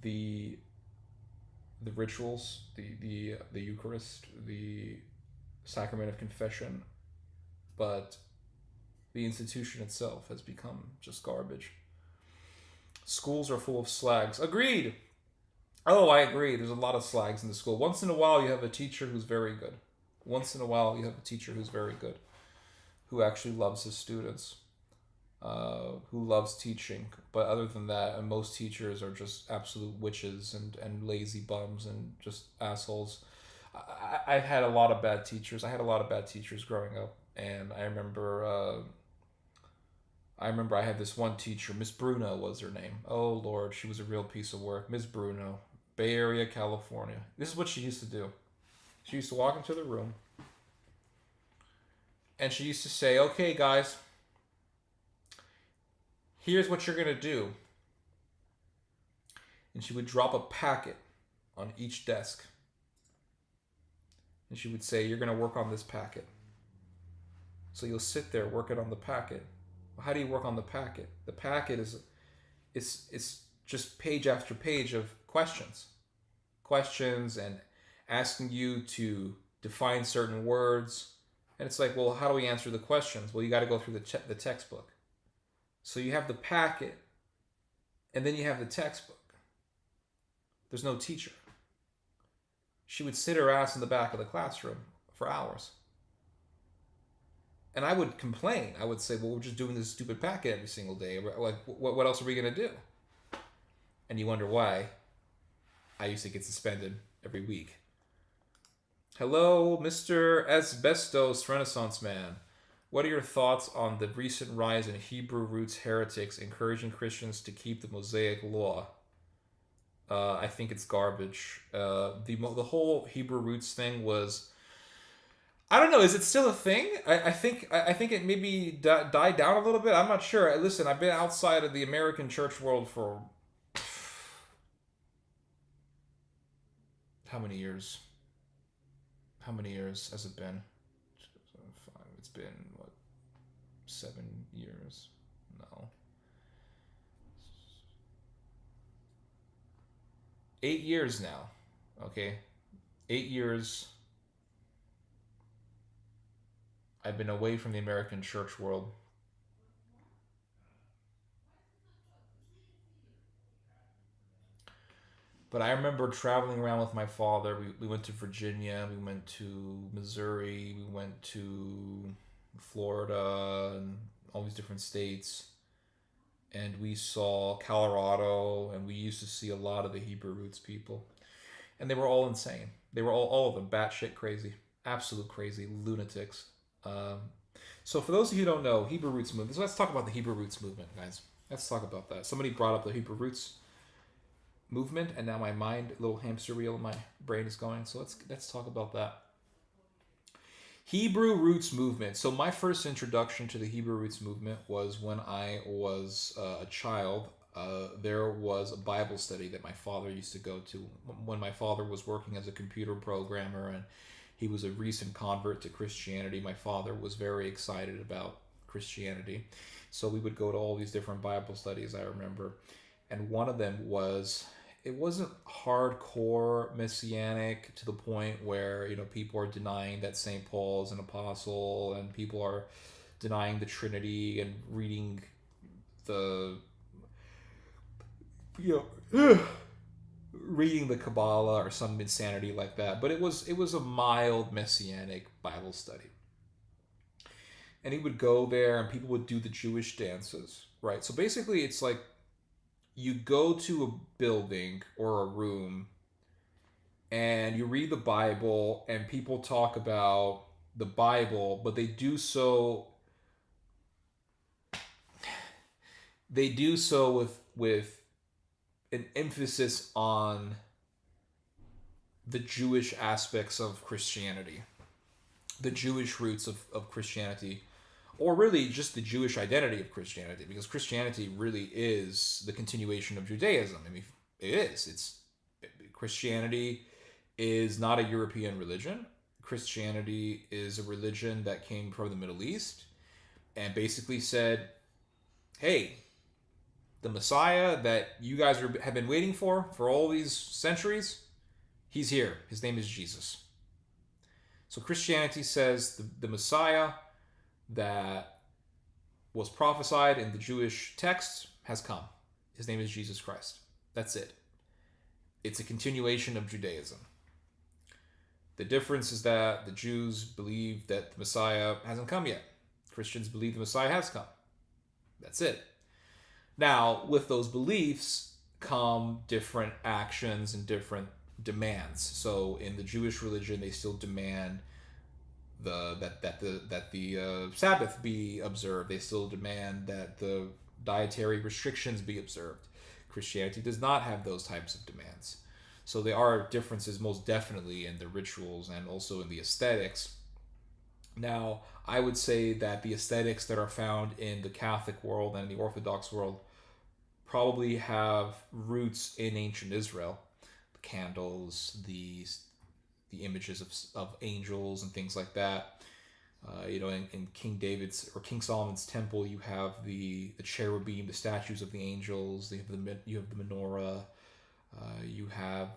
the rituals, the Eucharist, the sacrament of confession, but the institution itself has become just garbage. Schools are full of slags. Agreed. Oh, I agree. There's a lot of slags in the school. Once in a while, you have a teacher who's very good. Once in a while, you have a teacher who's very good, who actually loves his students, who loves teaching. But other than that, most teachers are just absolute witches and lazy bums and just assholes. I've had a lot of bad teachers. I had a lot of bad teachers growing up, and I remember I had this one teacher, Miss Bruno was her name. Oh Lord, she was a real piece of work. Miss Bruno. Bay Area, California. This is what she used to do. She used to walk into the room and she used to say, okay, guys, here's what you're going to do. And she would drop a packet on each desk. And she would say, you're going to work on this packet. So you'll sit there working on the packet. Well, how do you work on the packet? The packet is it's just page after page of questions. Questions and asking you to define certain words. And it's like, well, how do we answer the questions? Well, you got to go through the textbook. So you have the packet, and then you have the textbook. There's no teacher. She would sit her ass in the back of the classroom for hours. And I would complain. I would say, well, we're just doing this stupid packet every single day. Like, what else are we going to do? And you wonder why I used to get suspended every week. Hello, Mr. Asbestos Renaissance Man. What are your thoughts on the recent rise in Hebrew roots heretics encouraging Christians to keep the Mosaic law? I think it's garbage. The whole Hebrew roots thing was, I don't know. Is it still a thing? I think it maybe died down a little bit. I'm not sure. Listen, I've been outside of the American church world for how many years? How many years has it been? It's been, what, 7 years? No. 8 years now. Okay. 8 years. I've been away from the American church world. But I remember traveling around with my father. We went to Virginia, we went to Missouri, we went to Florida, and all these different states. And we saw Colorado, and we used to see a lot of the Hebrew roots people. And they were all insane. They were all of them batshit crazy. Absolute crazy, lunatics. So for those of you who don't know, Hebrew roots movement. So let's talk about the Hebrew roots movement, guys. Let's talk about that. Somebody brought up the Hebrew roots movement, and now my mind, little hamster wheel in my brain is going. So let's talk about that. Hebrew roots movement. So my first introduction to the Hebrew roots movement was when I was a child. There was a Bible study that my father used to go to when my father was working as a computer programmer, and he was a recent convert to Christianity. My father was very excited about Christianity. So we would go to all these different Bible studies, I remember. And one of them was, it wasn't hardcore messianic to the point where, people are denying that St. Paul is an apostle, and people are denying the Trinity and reading reading the Kabbalah or some insanity like that. But it was a mild messianic Bible study. And he would go there and people would do the Jewish dances, right? So basically it's like you go to a building or a room and you read the Bible and people talk about the Bible, but they do so with an emphasis on the Jewish aspects of Christianity, the Jewish roots of Christianity, or really just the Jewish identity of Christianity, because Christianity really is the continuation of Judaism. I mean, it is. Christianity is not a European religion. Christianity is a religion that came from the Middle East and basically said, hey, the Messiah that you guys have been waiting for all these centuries, he's here. His name is Jesus. So Christianity says the Messiah that was prophesied in the Jewish texts has come. His name is Jesus Christ. That's it. It's a continuation of Judaism. The difference is that the Jews believe that the Messiah hasn't come yet. Christians believe the Messiah has come. That's it. Now, with those beliefs come different actions and different demands. So in the Jewish religion, they still demand that the Sabbath be observed. They still demand that the dietary restrictions be observed. Christianity does not have those types of demands. So there are differences most definitely in the rituals and also in the aesthetics. Now, I would say that the aesthetics that are found in the Catholic world and the Orthodox world probably have roots in ancient Israel. The candles, the images of angels and things like that. In King David's or King Solomon's temple, you have the cherubim, the statues of the angels. You have the menorah. You have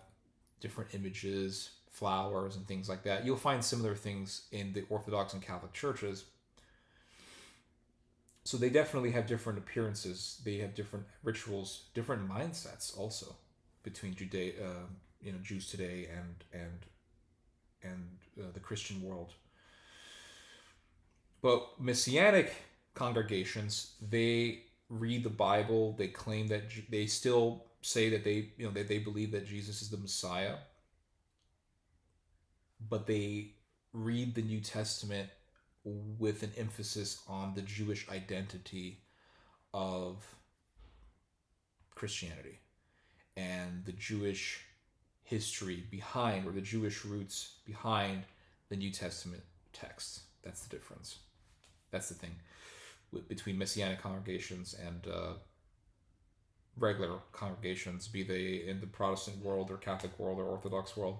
different images, flowers, and things like that. You'll find similar things in the Orthodox and Catholic churches. So they definitely have different appearances. They have different rituals, different mindsets also between Jews today and the Christian world. But Messianic congregations, they read the Bible. They claim that they still say that they believe that Jesus is the Messiah, but they read the New Testament with an emphasis on the Jewish identity of Christianity and the Jewish history behind, or the Jewish roots behind, the New Testament text. That's the difference. That's the thing between Messianic congregations and regular congregations, be they in the Protestant world or Catholic world or Orthodox world.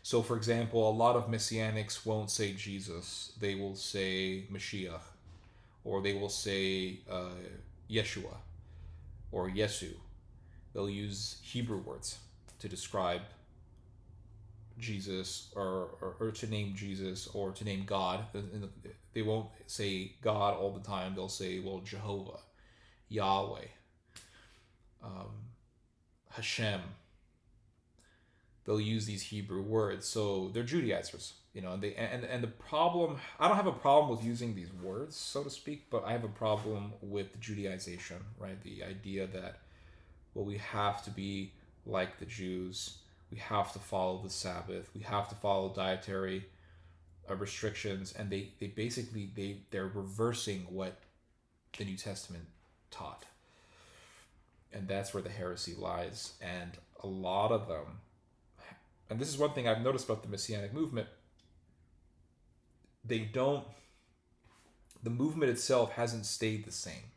So, for example, a lot of Messianics won't say Jesus. They will say Mashiach, or they will say Yeshua, or Yesu. They'll use Hebrew words to describe Jesus, or to name Jesus, or to name God. They won't say God all the time. They'll say, well, Jehovah, Yahweh, Hashem. They'll use these Hebrew words. So they're Judaizers, and the problem, I don't have a problem with using these words, so to speak, but I have a problem with the Judaization, right? The idea that, well, we have to be like the Jews. We have to follow the Sabbath. We have to follow dietary restrictions, and they're reversing what the New Testament taught, and that's where the heresy lies. And a lot of them, and this is one thing I've noticed about the Messianic movement, the movement itself hasn't stayed the same.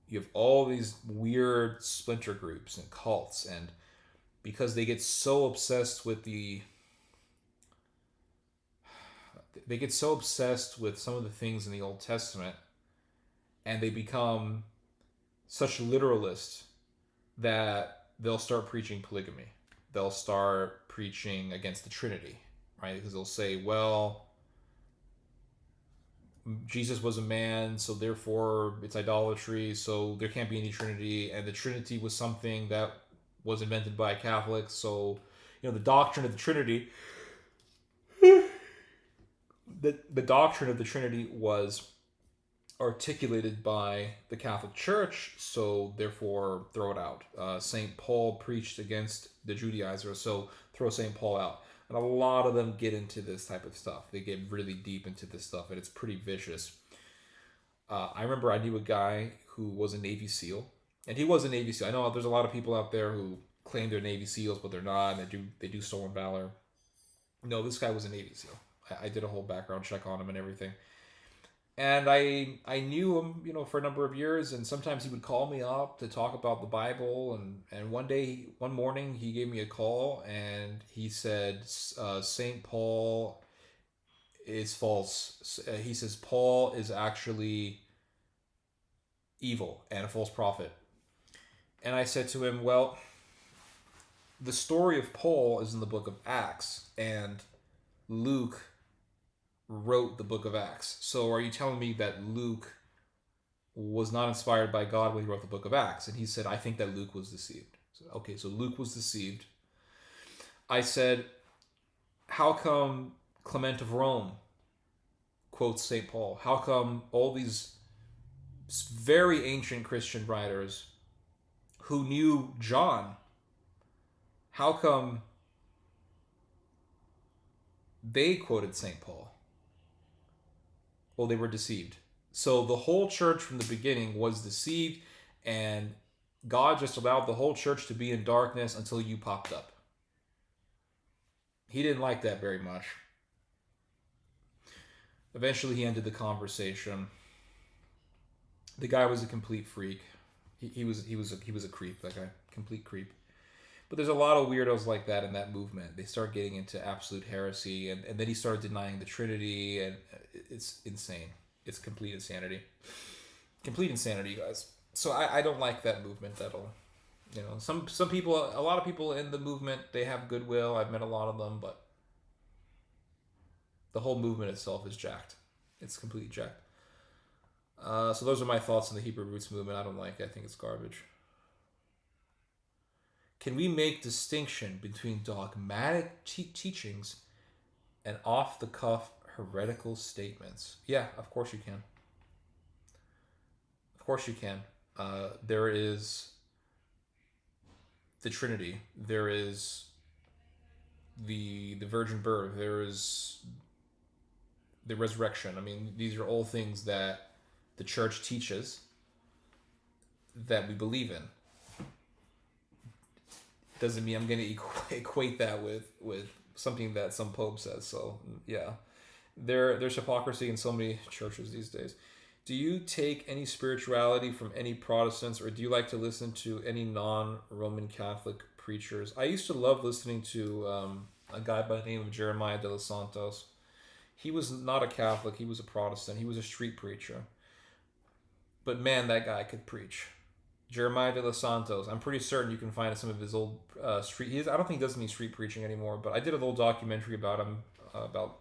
You have all these weird splinter groups and cults, and because they get so obsessed with some of the things in the Old Testament, and they become such literalists that they'll start preaching polygamy. They'll start preaching against the Trinity, right? Because they'll say, well, Jesus was a man, so therefore it's idolatry, so there can't be any Trinity, and the Trinity was something that was invented by Catholics, so the doctrine of the Trinity the doctrine of the Trinity was articulated by the Catholic Church, so therefore throw it out. St. Paul preached against the Judaizers, so throw St. Paul out. And a lot of them get into this type of stuff. They get really deep into this stuff, and it's pretty vicious. I remember I knew a guy who was a Navy SEAL, and he was a Navy SEAL. I know there's a lot of people out there who claim they're Navy SEALs, but they're not, and they do stolen valor. No, this guy was a Navy SEAL. I did a whole background check on him and everything. And I knew him, for a number of years, and sometimes he would call me up to talk about the Bible, and one morning, he gave me a call, and he said, St. Paul is false. He says, Paul is actually evil and a false prophet. And I said to him, well, the story of Paul is in the book of Acts, and Luke wrote the book of Acts. So are you telling me that Luke was not inspired by God when he wrote the book of Acts? And he said, I think that Luke was deceived. So, okay, so Luke was deceived. I said, how come Clement of Rome quotes St. Paul? How come all these very ancient Christian writers who knew John, how come they quoted St. Paul? Well, they were deceived. So the whole church from the beginning was deceived, and God just allowed the whole church to be in darkness until you popped up. He didn't like that very much. Eventually, he ended the conversation. The guy was a complete freak. He was a creep. That guy, complete creep. But there's a lot of weirdos like that in that movement. They start getting into absolute heresy, and then he started denying the Trinity, and it's insane. It's complete insanity. Complete insanity, guys. So I don't like that movement at all. You know, some people, a lot of people in the movement, they have goodwill. I've met a lot of them, but the whole movement itself is jacked. It's completely jacked. So those are my thoughts on the Hebrew Roots movement. I don't like it. I think it's garbage. Can we make distinction between dogmatic teachings and off-the-cuff heretical statements? Yeah, of course you can. Of course you can. There is the Trinity. There is the virgin birth. There is the resurrection. I mean, these are all things that the church teaches that we believe in. Doesn't mean I'm going to equate that with something that some pope says. So yeah, there's hypocrisy in so many churches these days. Do you take any spirituality from any Protestants, or do you like to listen to any non-Roman Catholic preachers? I used to love listening to a guy by the name of Jeremiah de los Santos. He was not a Catholic. He was a Protestant. He was a street preacher. But man, that guy could preach. Jeremiah de los Santos. I'm pretty certain you can find some of his old street. I don't think he does any street preaching anymore, but I did a little documentary about him about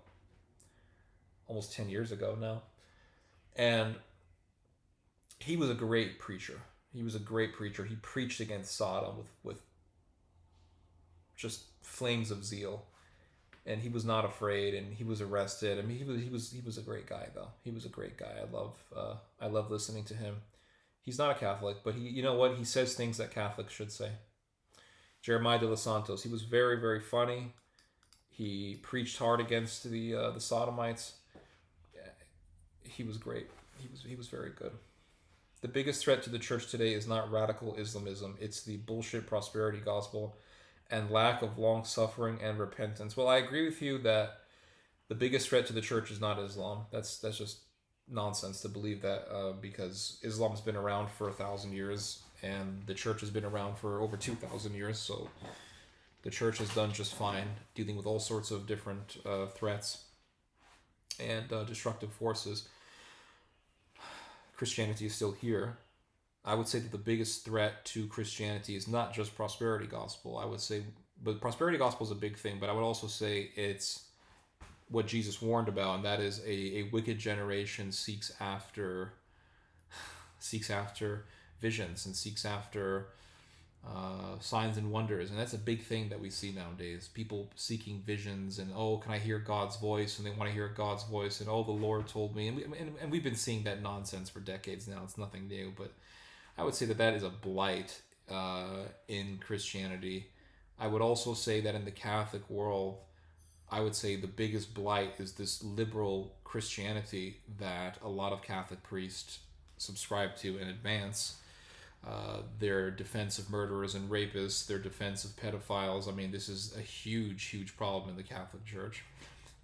almost 10 years ago now. And he was a great preacher. He was a great preacher. He preached against Sodom with just flames of zeal. And he was not afraid, and he was arrested. I mean, he was a great guy, though. He was a great guy. I love listening to him. He's not a Catholic, but you know what? He says things that Catholics should say. Jeremiah de los Santos. He was very, very funny. He preached hard against the Sodomites. He was great. He was very good. The biggest threat to the church today is not radical Islamism. It's the bullshit prosperity gospel and lack of long suffering and repentance. Well, I agree with you that the biggest threat to the church is not Islam. That's just nonsense to believe that, because Islam's been around for 1,000 years and the church has been around for over 2,000 years. So the church has done just fine dealing with all sorts of different threats and destructive forces. Christianity is still here. I would say that the biggest threat to Christianity is not just prosperity gospel. I would say, but prosperity gospel is a big thing, but I would also say it's what Jesus warned about, and that is a wicked generation seeks after visions and seeks after signs and wonders. And that's a big thing that we see nowadays. People seeking visions and, oh, can I hear God's voice? And they want to hear God's voice, and, oh, the Lord told me. And we've been seeing that nonsense for decades now. It's nothing new, but I would say that is a blight in Christianity. I would also say that in the Catholic world, I would say the biggest blight is this liberal Christianity that a lot of Catholic priests subscribe to and advance. Their defense of murderers and rapists, their defense of pedophiles. I mean, this is a huge, huge problem in the Catholic Church.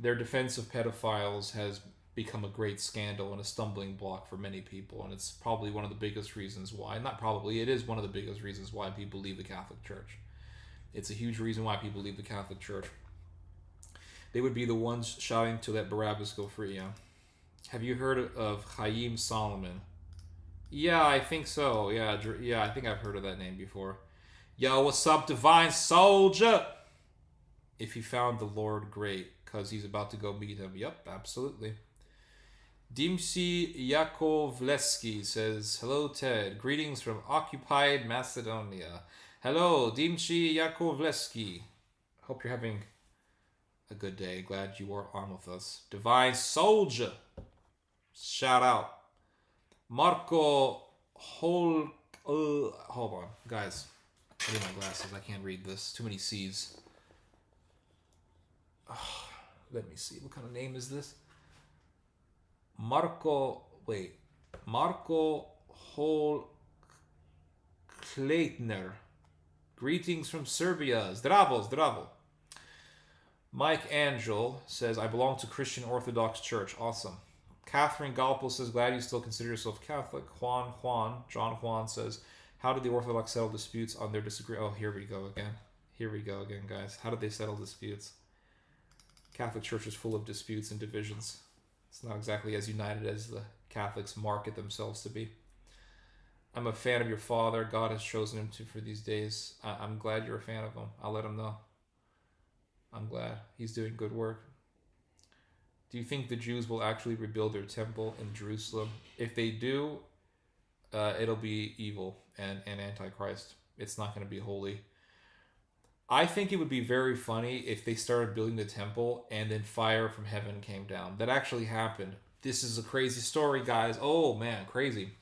Their defense of pedophiles has become a great scandal and a stumbling block for many people, and it's probably one of the biggest reasons why, not probably, it is one of the biggest reasons why people leave the Catholic Church. It's a huge reason why people leave the Catholic Church. They would be the ones shouting to let Barabbas go free, yeah. Have you heard of Chaim Solomon? Yeah, I think so. Yeah, I think I've heard of that name before. Yo, what's up, divine soldier? If he found the Lord, great, because he's about to go meet him. Yep, absolutely. Dimsi Yakovleski says, hello, Ted. Greetings from occupied Macedonia. Hello, Dimsi Yakovleski. Hope you're having a good day. Glad you are on with us. Divine Soldier. Shout out. Marco Hold on, guys. I need my glasses. I can't read this. Too many C's. Oh, let me see. What kind of name is this? Marco Hol Kleitner. Greetings from Serbia. Zdravo, zdravo. Mike Angel says, I belong to Christian Orthodox Church. Awesome. Catherine Galpo says, glad you still consider yourself Catholic. John Juan says, how did the Orthodox settle disputes on their disagreement? Oh, here we go again. Here we go again, guys. How did they settle disputes? Catholic Church is full of disputes and divisions. It's not exactly as united as the Catholics market themselves to be. I'm a fan of your father. God has chosen him for these days. I'm glad you're a fan of him. I'll let him know. I'm glad. He's doing good work. Do you think the Jews will actually rebuild their temple in Jerusalem? If they do, it'll be evil and antichrist. It's not going to be holy. I think it would be very funny if they started building the temple and then fire from heaven came down. That actually happened. This is a crazy story, guys. Oh, man, crazy.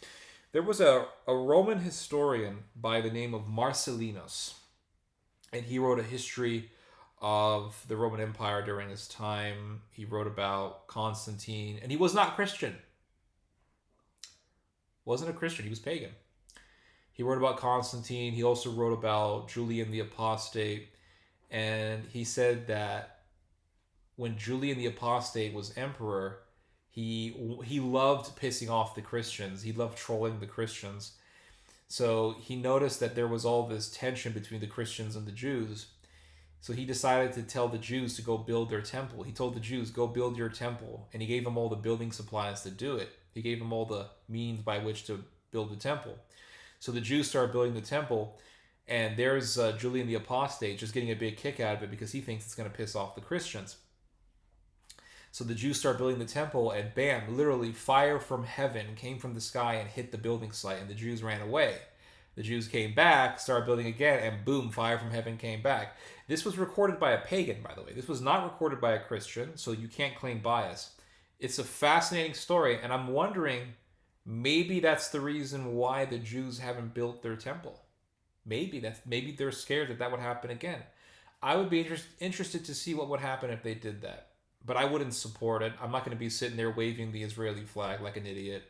There was a Roman historian by the name of Marcellinus, and he wrote a history of the Roman Empire during his time. He wrote about Constantine, and he was not Christian. Wasn't a Christian, he was pagan. He wrote about Constantine. He also wrote about Julian the Apostate, and he said that when Julian the Apostate was emperor, he loved pissing off the Christians. He loved trolling the Christians. So he noticed that there was all this tension between the Christians and the Jews. So he decided to tell the Jews to go build their temple. He told the Jews, go build your temple. And he gave them all the building supplies to do it. He gave them all the means by which to build the temple. So the Jews started building the temple. And there's Julian the Apostate just getting a big kick out of it because he thinks it's going to piss off the Christians. So the Jews start building the temple, and bam, literally fire from heaven came from the sky and hit the building site, and the Jews ran away. The Jews came back, started building again, and boom, fire from heaven came back. This was recorded by a pagan, by the way. This was not recorded by a Christian, so you can't claim bias. It's a fascinating story, and I'm wondering, maybe that's the reason why the Jews haven't built their temple. Maybe they're scared that would happen again. I would be interested to see what would happen if they did that. But I wouldn't support it. I'm not going to be sitting there waving the Israeli flag like an idiot.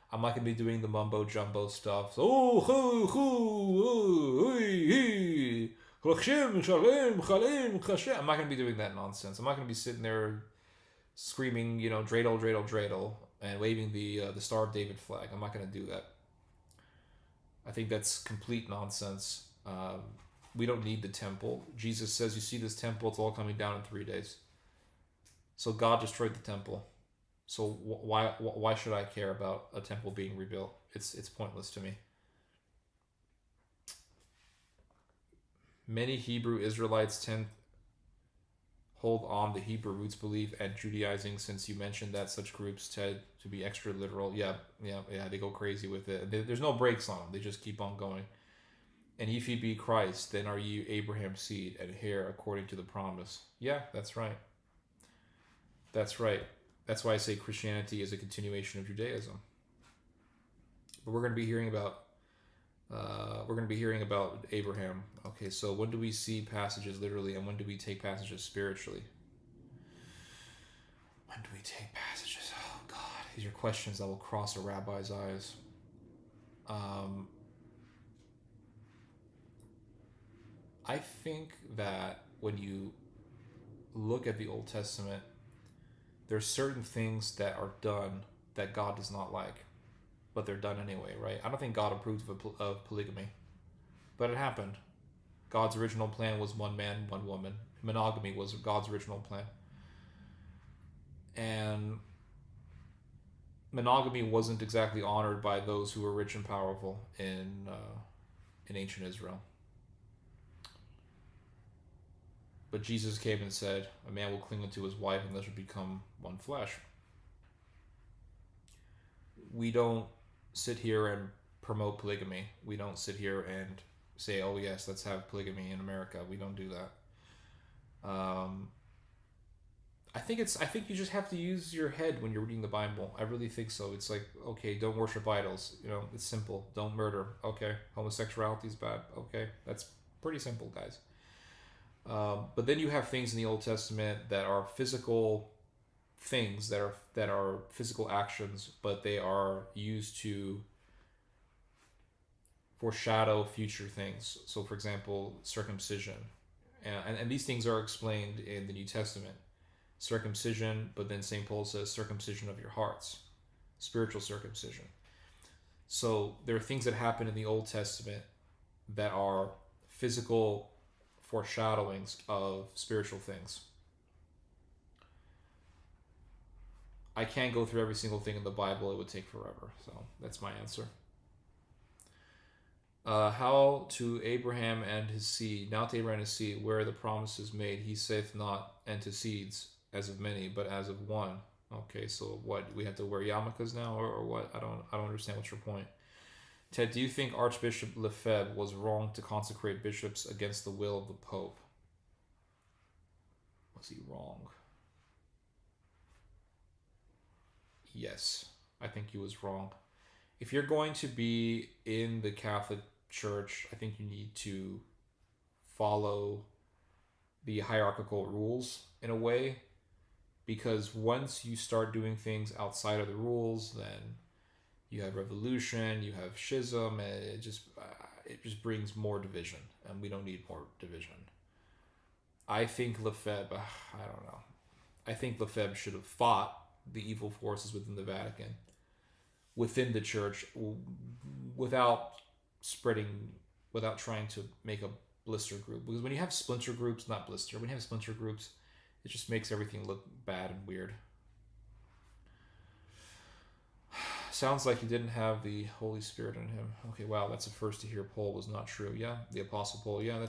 I'm not going to be doing the mumbo jumbo stuff. Oh, ho, ho, Hashem, shalem, Hashem. I'm not going to be doing that nonsense. I'm not going to be sitting there screaming, dreidel, dreidel, dreidel, and waving the Star of David flag. I'm not going to do that. I think that's complete nonsense. We don't need the temple. Jesus says, you see this temple, it's all coming down in 3 days. So God destroyed the temple. So why should I care about a temple being rebuilt? It's pointless to me. Many Hebrew Israelites hold on the Hebrew roots belief and Judaizing. Since you mentioned that such groups tend to be extra literal. Yeah, they go crazy with it. There's no brakes on them. They just keep on going. And if you be Christ, then are you Abraham's seed and heir according to the promise? Yeah, that's right. That's right. That's why I say Christianity is a continuation of Judaism. But we're going to be hearing about Abraham. Okay, so when do we see passages literally, and when do we take passages spiritually? When do we take passages? Oh God, these are questions that will cross a rabbi's eyes. I think that when you look at the Old Testament, there's certain things that are done that God does not like, but they're done anyway, right? I don't think God approved of polygamy, but it happened. God's original plan was one man, one woman. Monogamy was God's original plan. And monogamy wasn't exactly honored by those who were rich and powerful in ancient Israel. But Jesus came and said, a man will cling unto his wife and they shall become one flesh. We don't sit here and promote polygamy. We don't sit here and say, oh yes, let's have polygamy in America. We don't do that. I think you just have to use your head when you're reading the Bible. I really think so. It's like, okay, don't worship idols. It's simple. Don't murder. Okay. Homosexuality is bad. Okay. That's pretty simple, guys. But then you have things in the Old Testament that are physical things, that are physical actions, but they are used foreshadow future things. So, for example, circumcision. And these things are explained in the New Testament. Circumcision, but then St. Paul says circumcision of your hearts, spiritual circumcision. So there are things that happen in the Old Testament that are physical foreshadowings of spiritual things. I can't go through every single thing in the Bible. It would take forever. So that's my answer. How to Abraham and his seed, now to Abraham and his seed, where the promises made, he saith not, and to seeds, as of many, but as of one. Okay, so what, we have to wear yarmulkes now, or what? I don't understand what's your point. Ted, do you think Archbishop Lefebvre was wrong to consecrate bishops against the will of the Pope? Was he wrong? Yes, I think he was wrong. If you're going to be in the Catholic Church, I think you need to follow the hierarchical rules in a way, because once you start doing things outside of the rules, then you have revolution, you have schism, and it just brings more division, and we don't need more division. I think Lefebvre, I don't know. I think Lefebvre should have fought the evil forces within the Vatican, within the church, without trying to make a blister group. Because when you have splinter groups, not blister, when you have splinter groups, it just makes everything look bad and weird. Sounds like he didn't have the Holy Spirit in him. Okay, wow, that's the first to hear Paul was not true. Yeah, the Apostle Paul. Yeah, that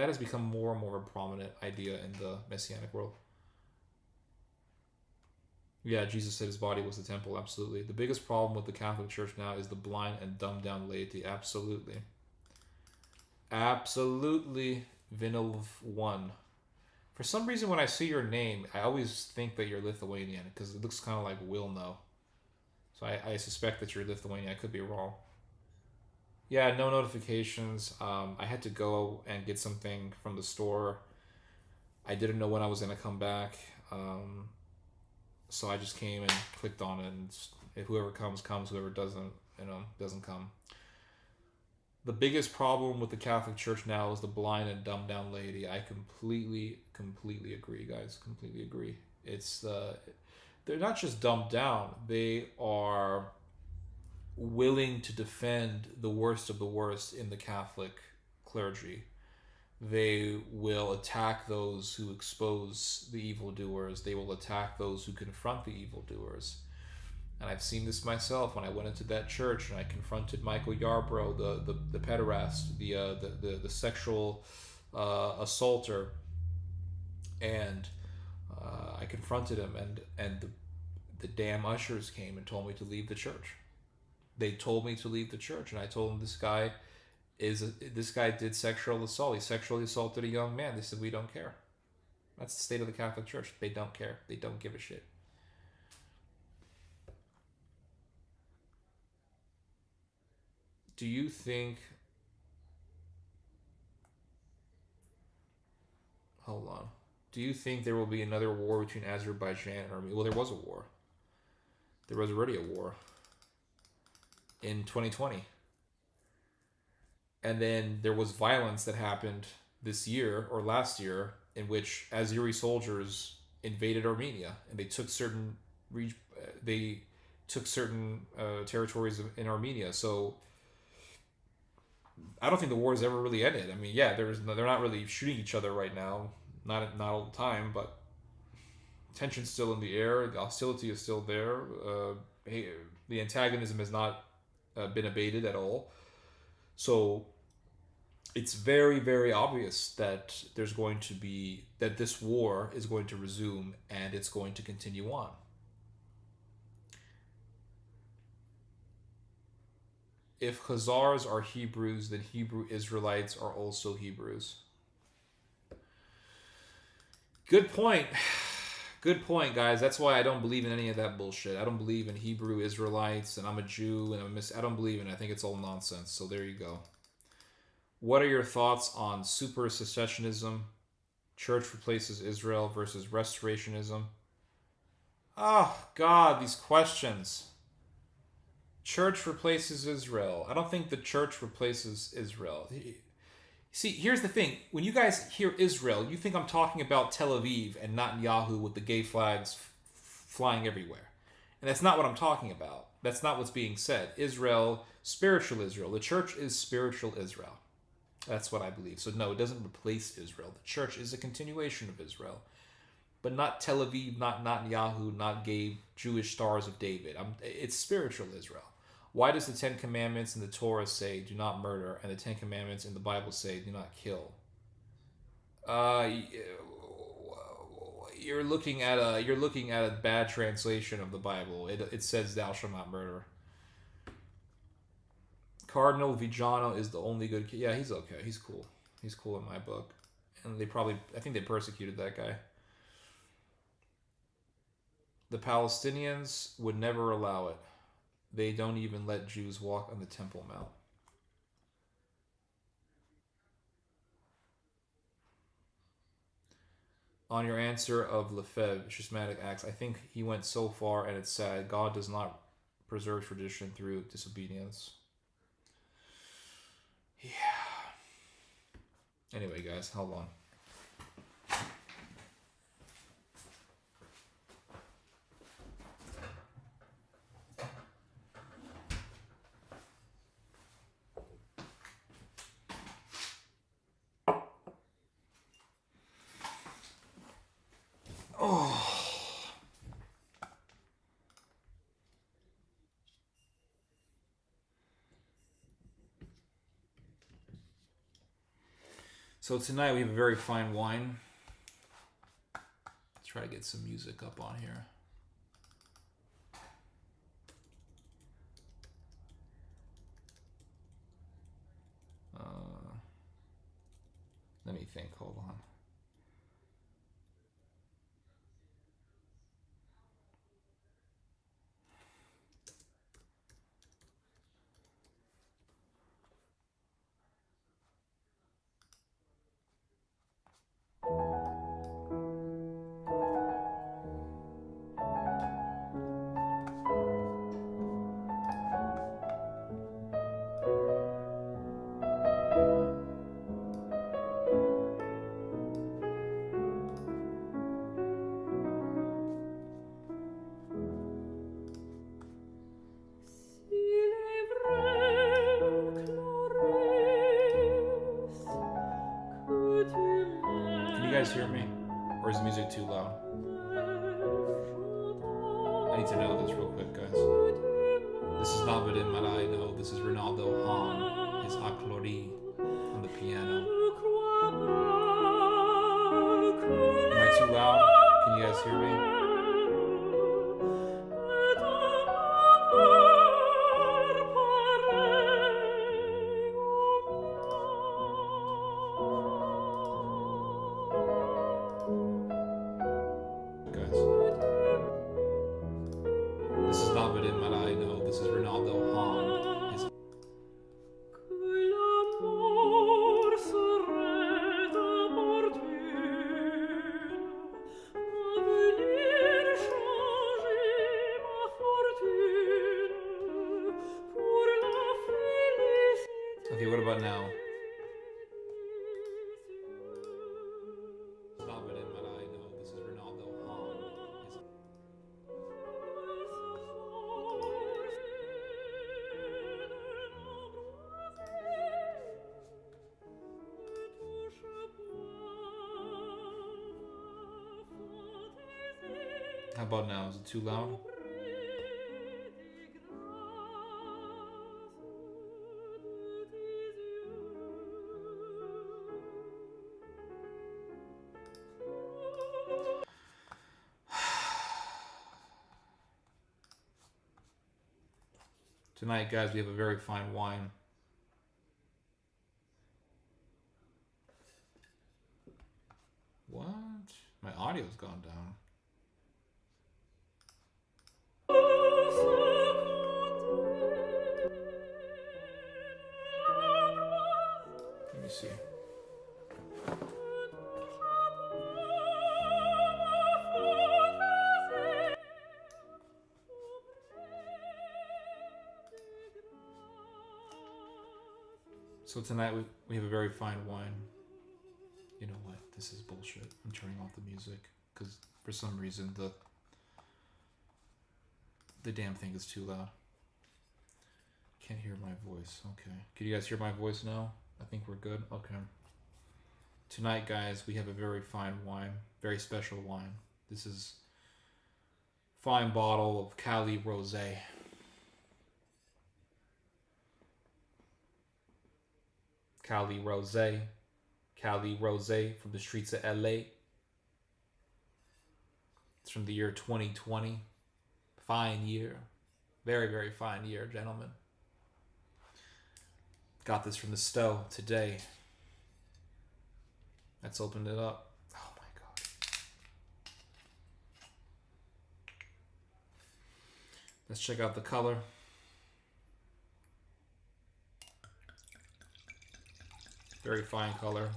has become more and more a prominent idea in the Messianic world. Yeah, Jesus said his body was the temple. Absolutely. The biggest problem with the Catholic Church now is the blind and dumbed down laity. Absolutely. Absolutely. Vinilv 1. For some reason, when I see your name, I always think that you're Lithuanian, because it looks kind of like Wilno. So I suspect that you're Lithuanian. I could be wrong. Yeah, no notifications. I had to go and get something from the store. I didn't know when I was going to come back. So I just came and clicked on it, and if whoever comes, whoever doesn't, doesn't come. The biggest problem with the Catholic Church now is the blind and dumbed down laity. I completely agree, guys. Completely agree. They're not just dumbed down. They are willing to defend the worst of the worst in the Catholic clergy. They will attack those who expose the evildoers. They will attack those who confront the evildoers. And I've seen this myself when I went into that church and I confronted Michael Yarbrough, the pederast, the sexual assaulter, and I confronted him, and the damn ushers came and told me to leave the church. They told me to leave the church, and I told them this guy did sexual assault. He sexually assaulted a young man. They said, we don't care. That's the state of the Catholic Church. They don't care. They don't give a shit. Do you think... Hold on. Do you think there will be another war between Azerbaijan and Armenia? Well, there was a war. There was already a war in 2020. And then there was violence that happened this year or last year in which Azeri soldiers invaded Armenia, and they took certain territories in Armenia. So I don't think the war has ever really ended. I mean, yeah, they're not really shooting each other right now, not all the time, but tension's still in the air. The hostility is still there. The antagonism has not been abated at all. So it's very, very obvious that this war is going to resume, and it's going to continue on. If Khazars are Hebrews, then Hebrew Israelites are also Hebrews. Good point. Good point, guys. That's why I don't believe in any of that bullshit. I don't believe in Hebrew Israelites, and I'm a Jew, and I don't believe in it. I think it's all nonsense. So there you go. What are your thoughts on super-secessionism? Church replaces Israel versus restorationism. Oh, God, these questions. Church replaces Israel. I don't think the church replaces Israel. See, here's the thing. When you guys hear Israel, you think I'm talking about Tel Aviv and Netanyahu with the gay flags flying everywhere. And that's not what I'm talking about. That's not what's being said. Israel, spiritual Israel. The church is spiritual Israel. That's what I believe. So no, it doesn't replace Israel. The church is a continuation of Israel. But not Tel Aviv, not Netanyahu, not gay Jewish stars of David. It's spiritual Israel. Why does the Ten Commandments in the Torah say do not murder, and the Ten Commandments in the Bible say do not kill? You're looking at a bad translation of the Bible. It says thou shalt not murder. Cardinal Vigiano is the only good kid. Yeah, he's okay. He's cool. He's cool in my book. And I think they persecuted that guy. The Palestinians would never allow it. They don't even let Jews walk on the Temple Mount. On your answer of Lefebvre, schismatic acts, I think he went so far, and it's sad. God does not preserve tradition through disobedience. Yeah. Anyway, guys, hold on. So tonight we have a very fine wine. Let's try to get some music up on here. Let me think. Hold on. Can you guys hear me? Or is the music too loud? I need to know this real quick, guys. This is not Vadim Marai, no. This is Ronaldo Hahn, his Aklori on the piano. Am I too loud? Can you guys hear me? Okay, what about now? Stop it in my eye. No, this is Ronaldo Hahn. How about now? Is it too loud? Tonight, guys, we have a very fine wine. What? My audio's gone down. Let me see. So tonight we have a very fine wine. You know what? This is bullshit. I'm turning off the music because for some reason the damn thing is too loud. Can't hear my voice. Okay. Can you guys hear my voice now? I think we're good. Okay. Tonight, guys, we have a very fine wine, very special wine. This is fine bottle of Cali Rosé. Cali Rosé. Cali Rosé from the streets of LA. It's from the year 2020. Fine year. Very, very fine year, gentlemen. Got this from the stove today. Let's open it up. Oh my God. Let's check out the color. Very fine color.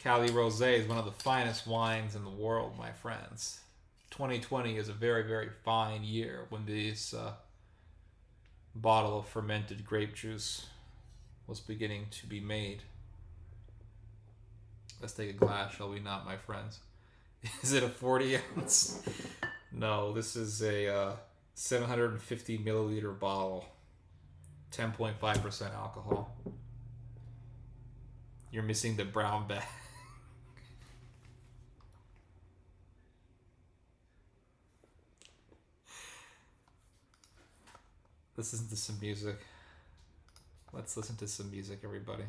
Cali Rosé is one of the finest wines in the world, my friends. 2020 is a very, very fine year when this bottle of fermented grape juice was beginning to be made. Let's take a glass, shall we not, my friends? Is it a 40 ounce? No, this is a 750 milliliter bottle. 10.5% alcohol. You're missing the brown bag. Let's listen to some music. Let's listen to some music, everybody.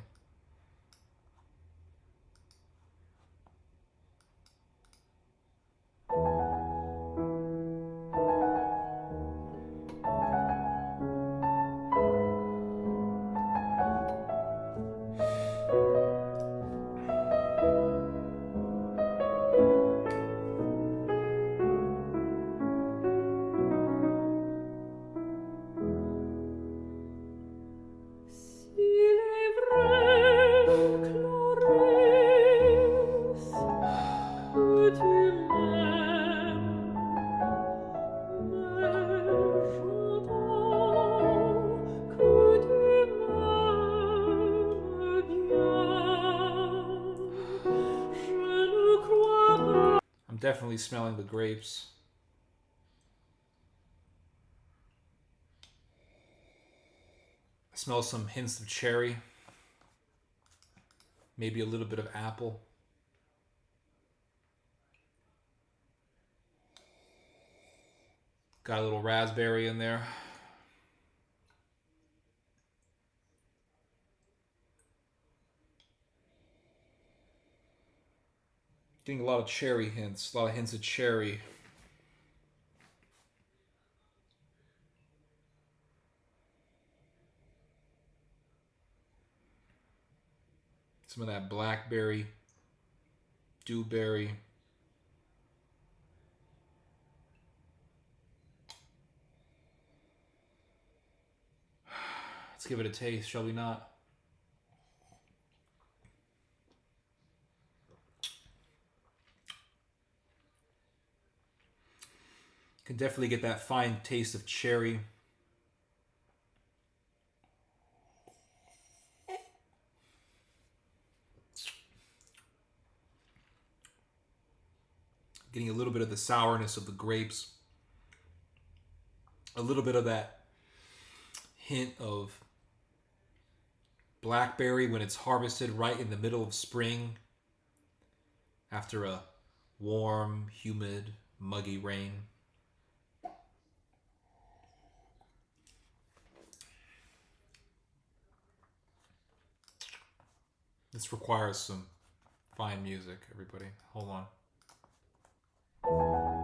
I'm definitely smelling the grapes. I smell some hints of cherry. Maybe a little bit of apple. Got a little raspberry in there. Getting a lot of cherry hints, a lot of hints of cherry. Some of that blackberry, dewberry. Let's give it a taste, shall we not? Can definitely get that fine taste of cherry. Getting a little bit of the sourness of the grapes. A little bit of that hint of blackberry when it's harvested right in the middle of spring after a warm, humid, muggy rain. This requires some fine music, everybody. Hold on. Come on.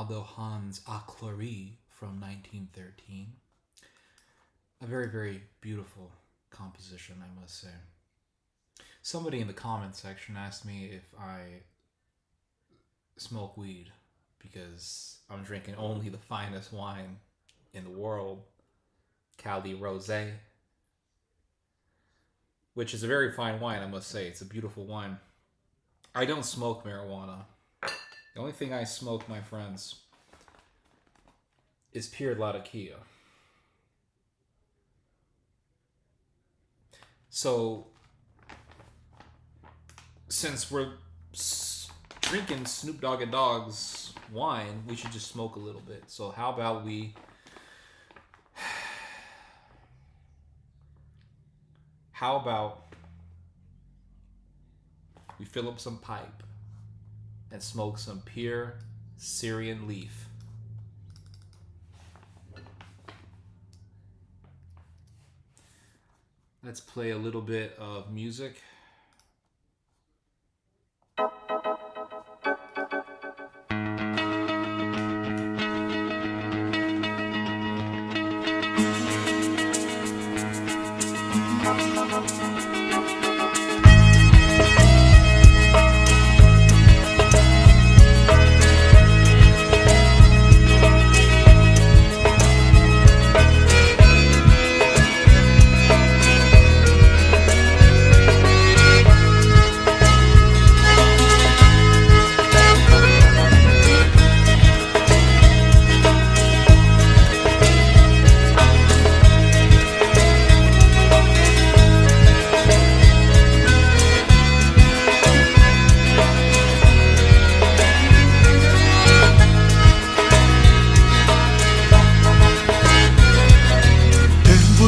Aldo Hans A Clary from 1913. A very, very beautiful composition, I must say. Somebody in the comment section asked me if I smoke weed because I'm drinking only the finest wine in the world, Cali Rosé, which is a very fine wine, I must say. It's a beautiful wine. I don't smoke marijuana. The only thing I smoke, my friends, is pure Latakia. So, since we're drinking Snoop Dogg and Dogg's wine, we should just smoke a little bit. So how about we... How about we fill up some pipe and smoke some pure Syrian leaf. Let's play a little bit of music.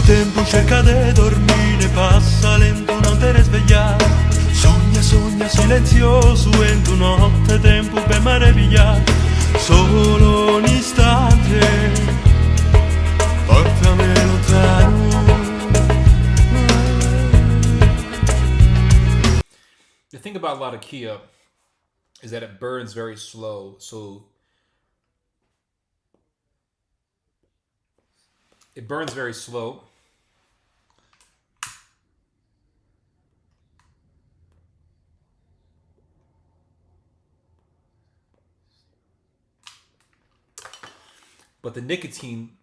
Tempo cerca de dormir, passa lento, non te risvegliare. Sogna, sogna silenzioso in tu notte, tempo per meravigliare. Solo un istante, portami lontano. The thing about Latakia is that it burns very slow, so it burns very slow. But the nicotine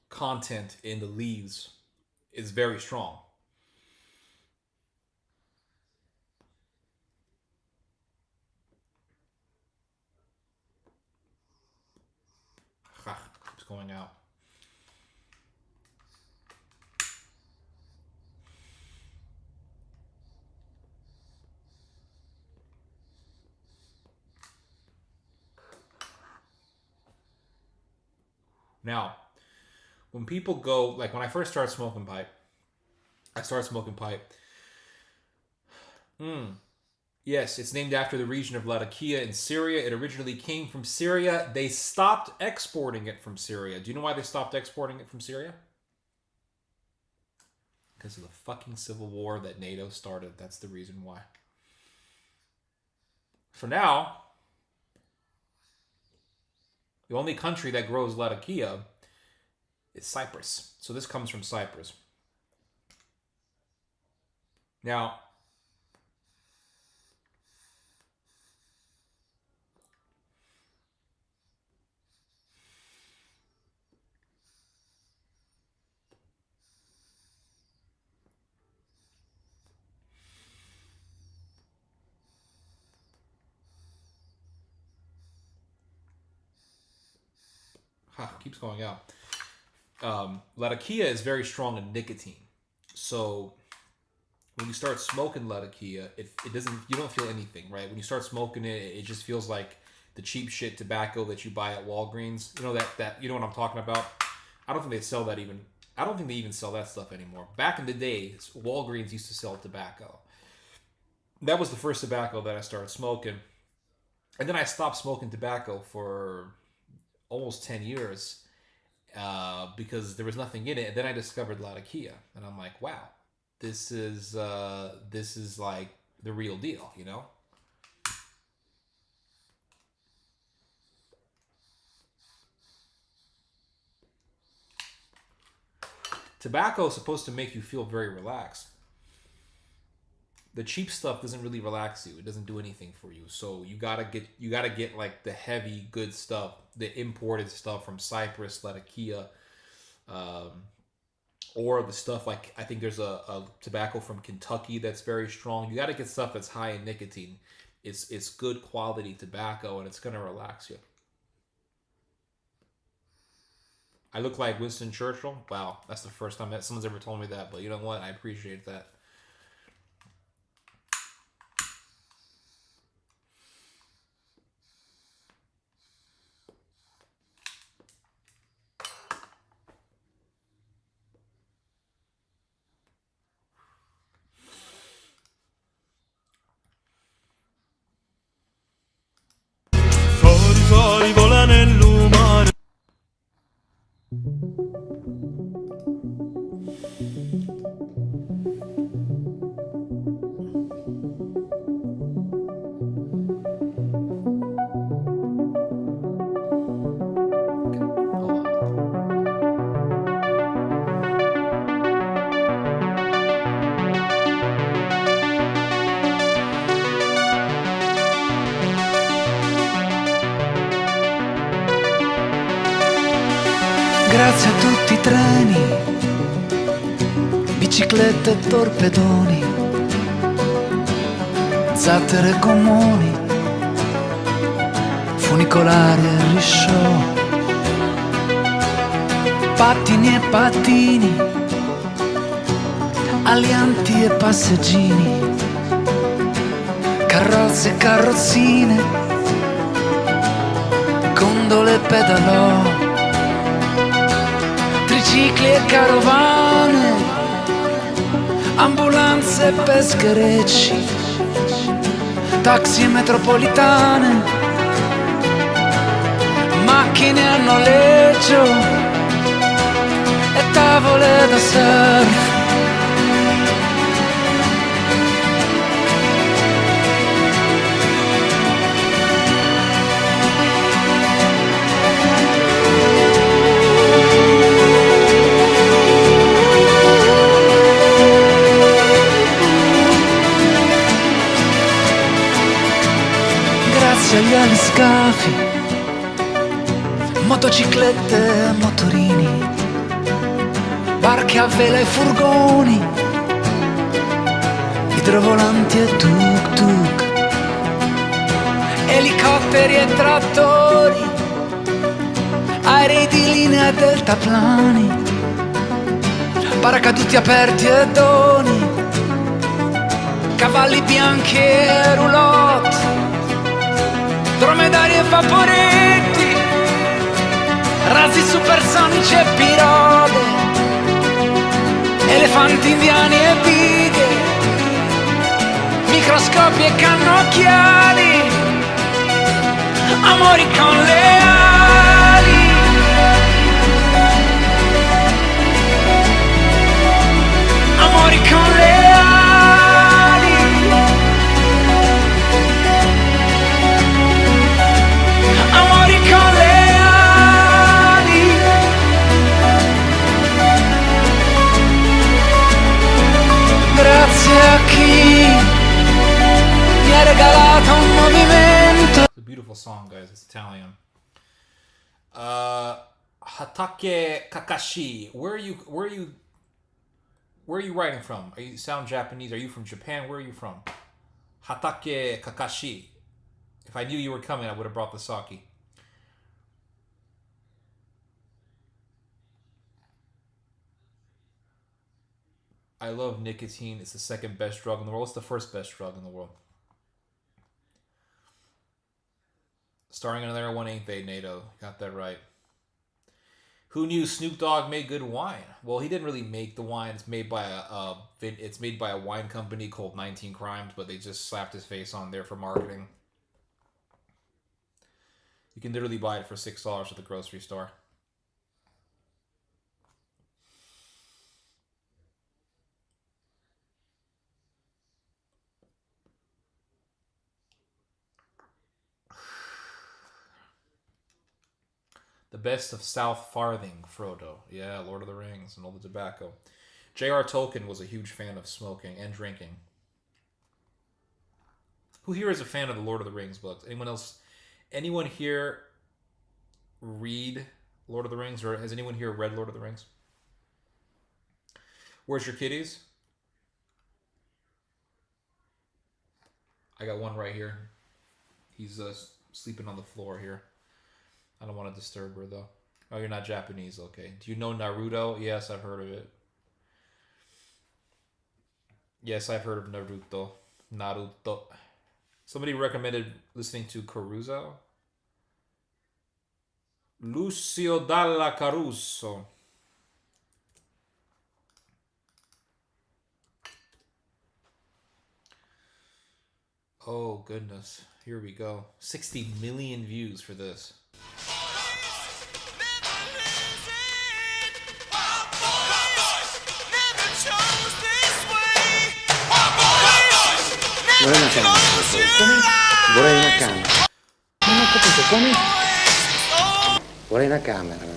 content in the leaves is very strong. It's going out. Now, when people go, like when I first started smoking pipe, Yes, it's named after the region of Latakia in Syria. It originally came from Syria. They stopped exporting it from Syria. Do you know why they stopped exporting it from Syria? Because of the fucking civil war that NATO started. That's the reason why. For now, the only country that grows Latakia is Cyprus. So this comes from Cyprus. Now, keeps going out. Latakia is very strong in nicotine. So when you start smoking Latakia, it doesn't, you don't feel anything, right? When you start smoking it, it just feels like the cheap shit tobacco that you buy at Walgreens. You know that you know what I'm talking about? I don't think they sell that even. I don't think they even sell that stuff anymore. Back in the day, Walgreens used to sell tobacco. That was the first tobacco that I started smoking. And then I stopped smoking tobacco for almost 10 years because there was nothing in it. And then I discovered Latakia, and I'm like, wow, this is like the real deal, you know? Tobacco is supposed to make you feel very relaxed. The cheap stuff doesn't really relax you. It doesn't do anything for you. So you gotta get like the heavy good stuff, the imported stuff from Cyprus, Latakia, or the stuff like I think there's a tobacco from Kentucky that's very strong. You gotta get stuff that's high in nicotine. It's good quality tobacco and it's gonna relax you. I look like Winston Churchill. Wow, that's the first time that someone's ever told me that. But you know what? I appreciate that. Fuori vola nell'umore. Hold on. Grazie a tutti i treni, biciclette e torpedoni, zattere comuni, funicolari e risciò, pattini e pattini, alianti e passeggini, carrozze e carrozzine, gondole e pedalò, tricicli e carovane, ambulanze e pescherecci, taxi e metropolitane, macchine a noleggio e tavole da surf. Grazie agli aliscafi, motociclette e motorini, barche a vela e furgoni, idrovolanti e tuk-tuk, elicotteri e trattori, aerei di linea e deltaplani, paracaduti aperti e doni, cavalli bianchi e roulotte, dromedari e vaporetti, razzi supersonici e piroghe, elefanti indiani e bighe, microscopi e cannocchiali, amori con le ali, amori con le ali. Amori con le ali. Grazie a chi mi ha regalato un movimento. It's a beautiful song, guys. It's Italian. Hatake Kakashi. Where are you writing from? You sound Japanese. Are you from Japan? Where are you from? Hatake Kakashi. If I knew you were coming, I would have brought the sake. I love nicotine. It's the second best drug in the world. What's the first best drug in the world? Starring another one, ain't they, NATO? Got that right. Who knew Snoop Dogg made good wine? Well, he didn't really make the wine. It's made by a wine company called 19 Crimes, but they just slapped his face on there for marketing. You can literally buy it for $6 at the grocery store. The Best of South Farthing, Frodo. Yeah, Lord of the Rings and all the tobacco. J.R. Tolkien was a huge fan of smoking and drinking. Who here is a fan of the Lord of the Rings books? Anyone else? Anyone here read Lord of the Rings, or has anyone here read Lord of the Rings? Where's your kitties? I got one right here. He's sleeping on the floor here. I don't want to disturb her though. Oh, you're not Japanese, okay. Do you know Naruto? Yes, I've heard of it. Yes, I've heard of Naruto. Naruto. Somebody recommended listening to Caruso. Lucio Dalla Caruso. Oh, goodness. Here we go. 60 million views for this. Vorrei una camera. Come? Vorrei una camera. Non ho capito come? Vorrei una camera.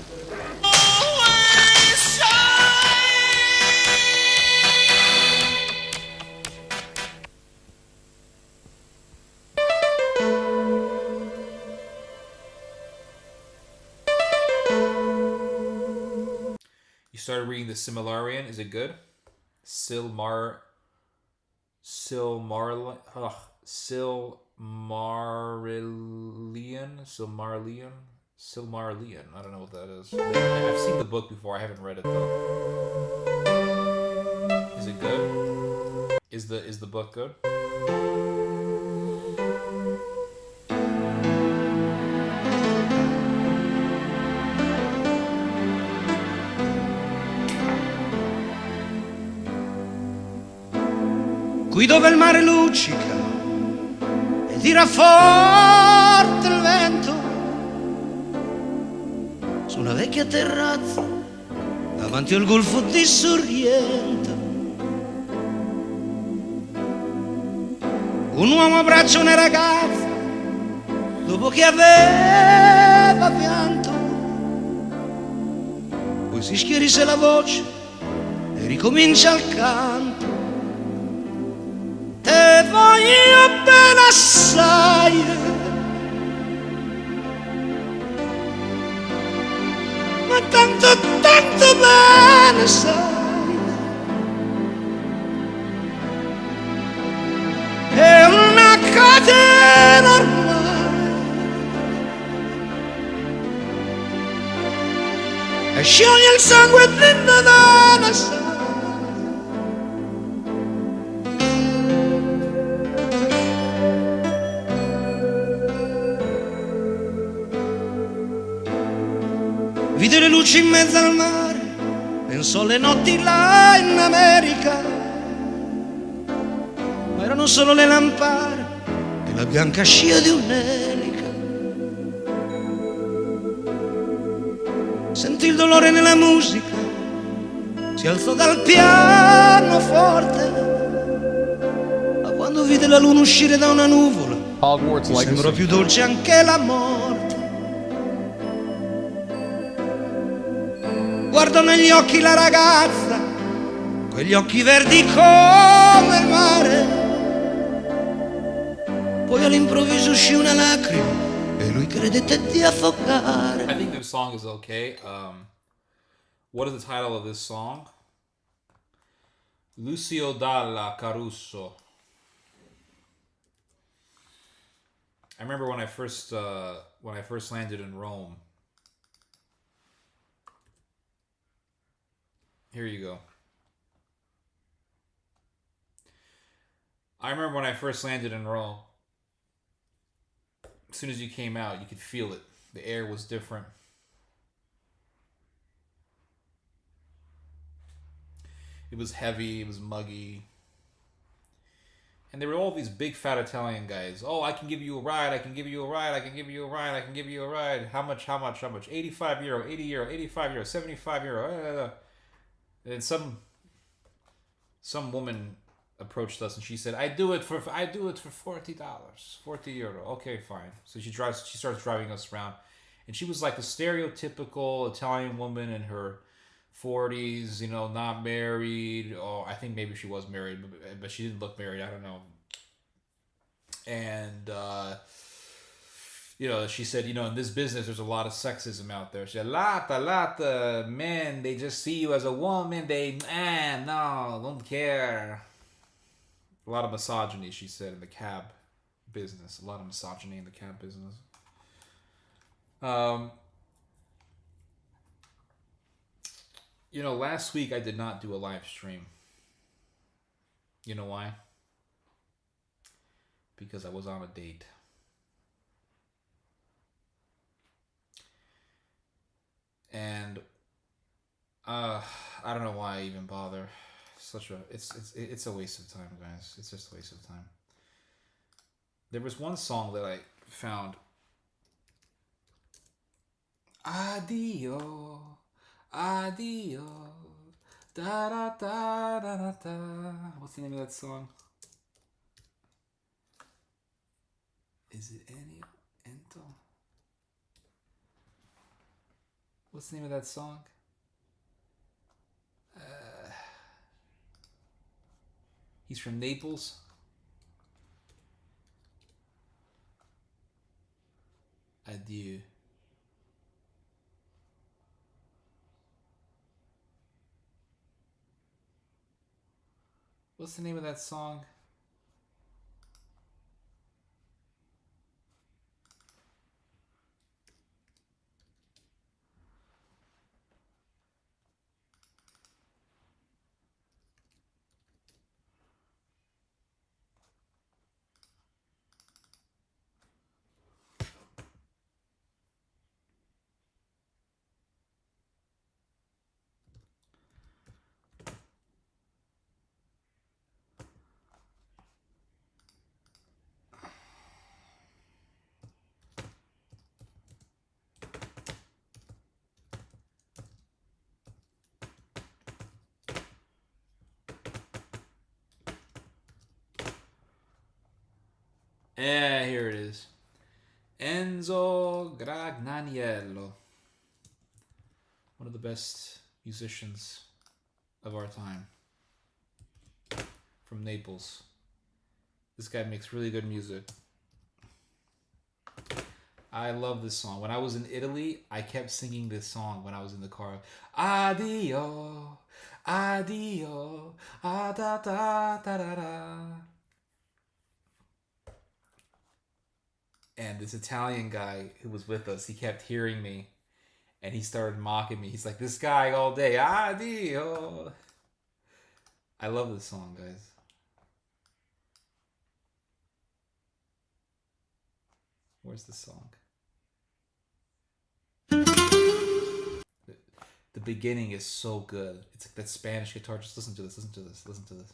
You started reading the Silmarillion. Is it good? Silmarillion. I don't know what that is. I've seen the book before. I haven't read it though. Is it good? Is the book good? Qui dove il mare luccica e tira forte il vento, su una vecchia terrazza davanti al golfo di Sorrento, un uomo abbraccia una ragazza dopo che aveva pianto, poi si schierisce la voce e ricomincia il canto. Te voglio bene assai, ma tanto, tanto bene sai, è una catena ormai, e scioglie il sangue dentro da una sai. Vide le luci in mezzo al mare, pensò alle notti là in America, ma erano solo le lampare e la bianca scia di un'elica. Sentì il dolore nella musica, si alzò dal pianoforte, ma quando vide la luna uscire da una nuvola, Hogwarts mi sembrò più dolce anche la morte. Guardò negli occhi la ragazza, quegli occhi verdi come il mare, poi all'improvviso uscì una lacrima e lui credette di affogare. I think this song is okay. What is the title of this song? Lucio Dalla Caruso. I remember when I first landed in Rome. Here you go. I remember when I first landed in Rome. As soon as you came out, you could feel it. The air was different. It was heavy, it was muggy. And there were all these big fat Italian guys. Oh, I can give you a ride, I can give you a ride, I can give you a ride, I can give you a ride. How much? 85 euro, 80 euro, 85 euro, 75 euro. And some woman approached us and she said, I do it for $40, €40. Okay, fine. So she starts driving us around. And she was like the stereotypical Italian woman in her 40s, you know, not married. Or I think maybe she was married, but she didn't look married. I don't know. And, you know, she said, you know, in this business, there's a lot of sexism out there. She said, a lot of men, they just see you as a woman. They, no, don't care. A lot of misogyny, she said, in the cab business. A lot of misogyny in the cab business. You know, last week I did not do a live stream. You know why? Because I was on a date. And I don't know why I even bother. It's a waste of time, guys. It's just a waste of time. There was one song that I found. Addio, addio, da da da da da da. What's the name of that song? Is it Ento? What's the name of that song? He's from Naples. Adieu. What's the name of that song? Here it is. Enzo Gragnaniello. One of the best musicians of our time. From Naples. This guy makes really good music. I love this song. When I was in Italy, I kept singing this song when I was in the car. Addio, addio, da da da da da. And this Italian guy who was with us, he kept hearing me, and he started mocking me. He's like, this guy all day, addio. I love this song, guys. Where's the song? The beginning is so good. It's like that Spanish guitar. Just listen to this, listen to this, listen to this.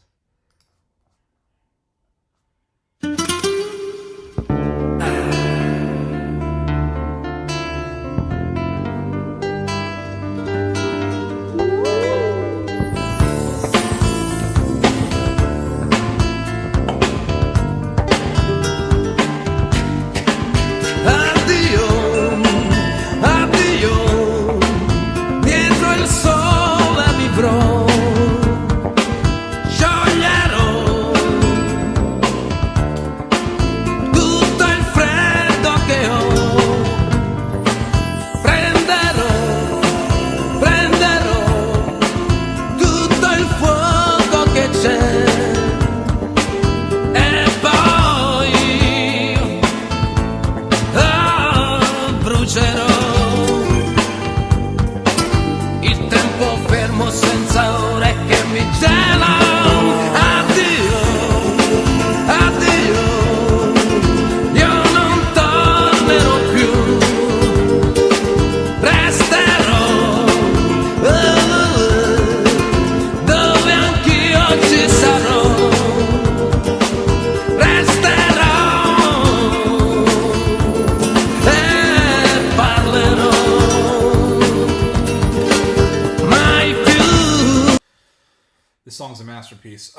This song's a masterpiece.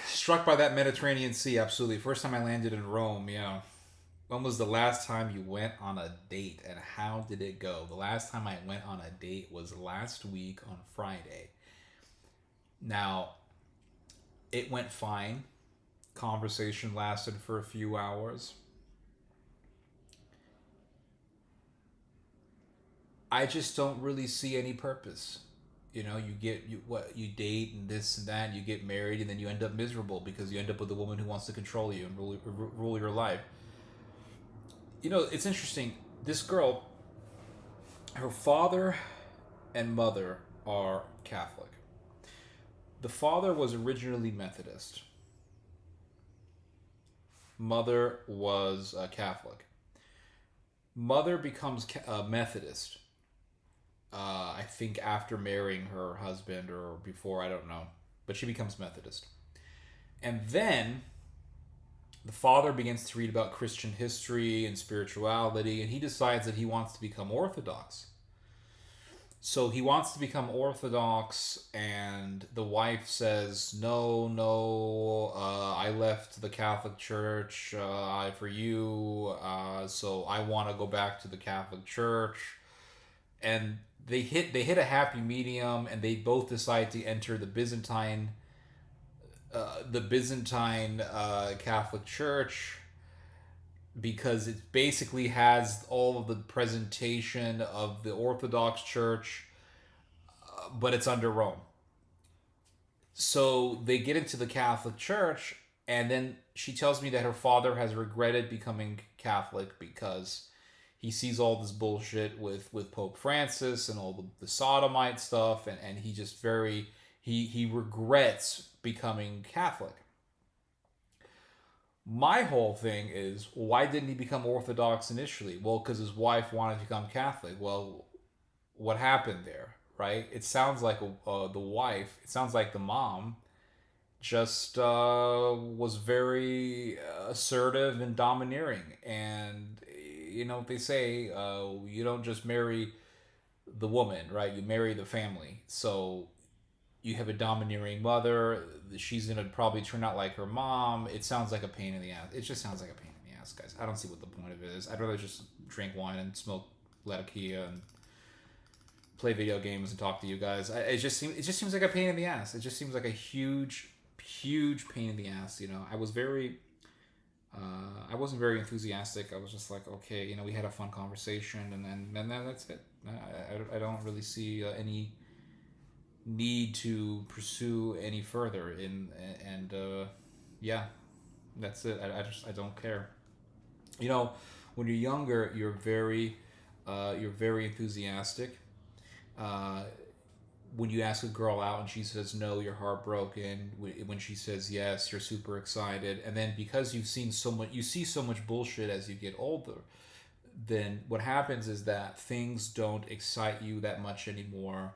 Struck by that Mediterranean Sea, absolutely. First time I landed in Rome, yeah. When was the last time you went on a date, and how did it go? The last time I went on a date was last week on Friday. Now, it went fine. Conversation lasted for a few hours. I just don't really see any purpose. You know, you date and this and that, and you get married, and then you end up miserable because you end up with a woman who wants to control you and rule your life. You know, it's interesting. This girl, her father and mother are Catholic. The father was originally Methodist. Mother was Catholic. Mother becomes Methodist. I think after marrying her husband or before, I don't know. But she becomes Methodist. And then the father begins to read about Christian history and spirituality, and he decides that he wants to become Orthodox. So he wants to become Orthodox, and the wife says, no, I left the Catholic Church for you, so I want to go back to the Catholic Church. And they hit a happy medium, and they both decide to enter the Byzantine Catholic Church, because it basically has all of the presentation of the Orthodox Church, but it's under Rome. So they get into the Catholic Church, and then she tells me that her father has regretted becoming Catholic because he sees all this bullshit with Pope Francis and all the sodomite stuff, and he just he regrets becoming Catholic. My whole thing is, why didn't he become Orthodox initially? Well, because his wife wanted to become Catholic. Well, what happened there, right? It sounds like the wife, it sounds like the mom just was very assertive and domineering. And, you know what they say, you don't just marry the woman, right? You marry the family. So you have a domineering mother. She's going to probably turn out like her mom. It sounds like a pain in the ass. It just sounds like a pain in the ass, guys. I don't see what the point of it is. I'd rather just drink wine and smoke Latakia and play video games and talk to you guys. It just seems like a pain in the ass. It just seems like a huge pain in the ass. You know, I wasn't very enthusiastic. I was just like, okay, you know, we had a fun conversation, and then that's it. I don't really see any need to pursue any further yeah, that's it. I don't care. You know, when you're younger, you're very enthusiastic. When you ask a girl out and she says no, you're heartbroken. When she says yes, you're super excited. And then because you see so much bullshit as you get older, then what happens is that things don't excite you that much anymore.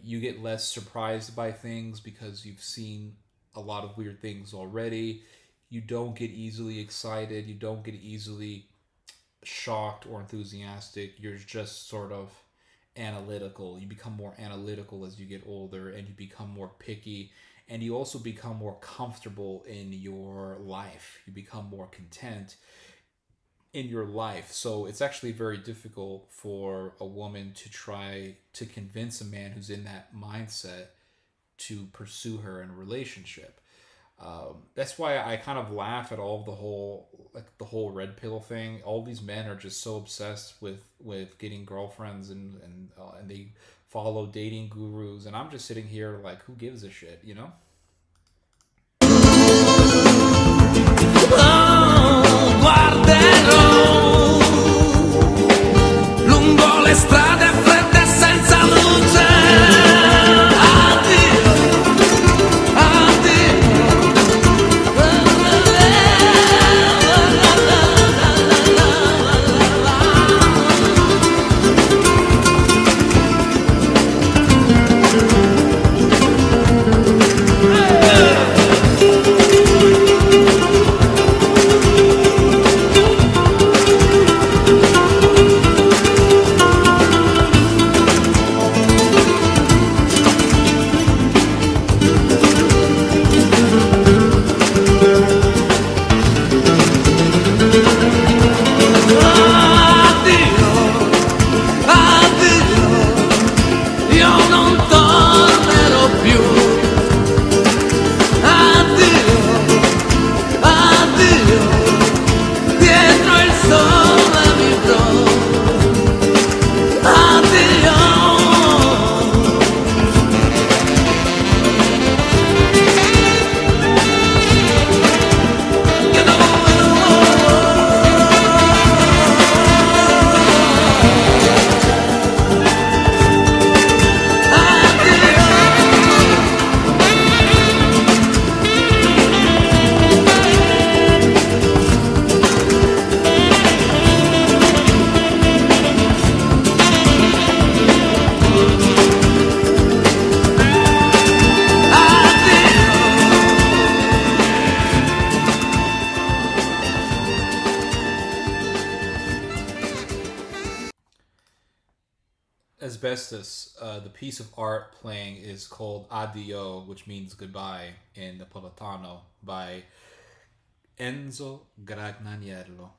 You get less surprised by things because you've seen a lot of weird things already. You don't get easily excited. You don't get easily shocked or enthusiastic. You're just sort of analytical. You become more analytical as you get older, and you become more picky, and you also become more comfortable in your life. You become more content in your life. So it's actually very difficult for a woman to try to convince a man who's in that mindset to pursue her in a relationship. That's why I kind of laugh at all the whole red pill thing. All these men are just so obsessed with getting girlfriends and they follow dating gurus, and I'm just sitting here like, who gives a shit, you know? Guarderò lungo le strade fredde senza luce. Addio, addio. Asbestos, the piece of art playing is called Addio, which means goodbye in Napoletano, by Enzo Gragnaniello.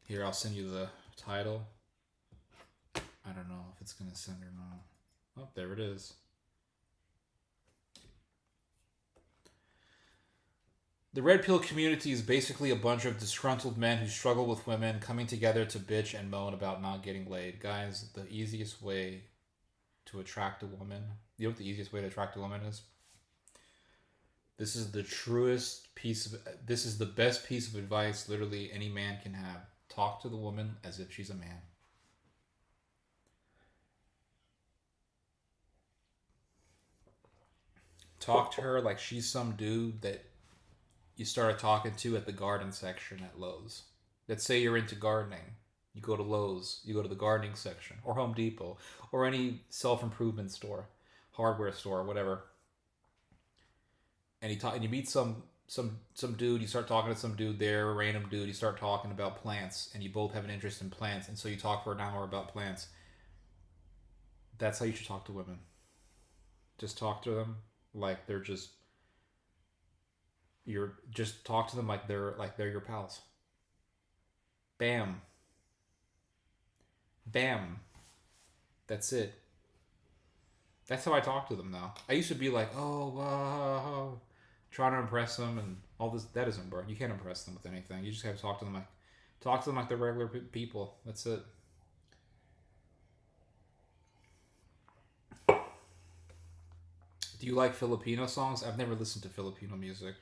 Here, I'll send you the title. I don't know if it's going to send or not. Oh, there it is. The Red Pill community is basically a bunch of disgruntled men who struggle with women coming together to bitch and moan about not getting laid. Guys, the easiest way to attract a woman, you know what the easiest way to attract a woman is? This is the this is the best piece of advice literally any man can have. Talk to the woman as if she's a man. Talk to her like she's some dude that you started talking to at the garden section at Lowe's. Let's say you're into gardening. You go to Lowe's, you go to the gardening section, or Home Depot, or any self-improvement store, hardware store, whatever. And you meet some dude, you start talking to some dude there, a random dude, you start talking about plants, and you both have an interest in plants, and so you talk for an hour about plants. That's how you should talk to women. Just talk to them like they're just talk to them like they're your pals. Bam. Bam. That's it. That's how I talk to them now. I used to be like, trying to impress them and all this. That doesn't work. You can't impress them with anything. You just have to talk to them like they're regular people. That's it. Do you like Filipino songs? I've never listened to Filipino music.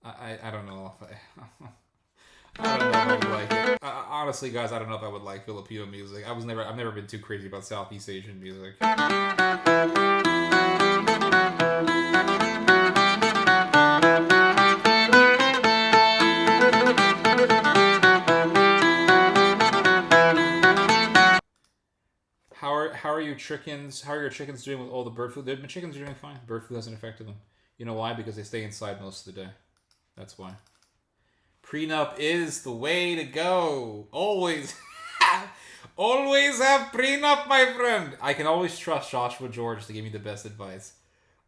I don't know if I don't know if I would like it. Honestly, guys, I don't know if I would like Filipino music. I've never been too crazy about Southeast Asian music. How are your chickens? How are your chickens doing with all the bird flu? My chickens are doing fine. Bird flu hasn't affected them. You know why? Because they stay inside most of the day. That's why. Prenup is the way to go. Always. Always have prenup, my friend. I can always trust Joshua George to give me the best advice.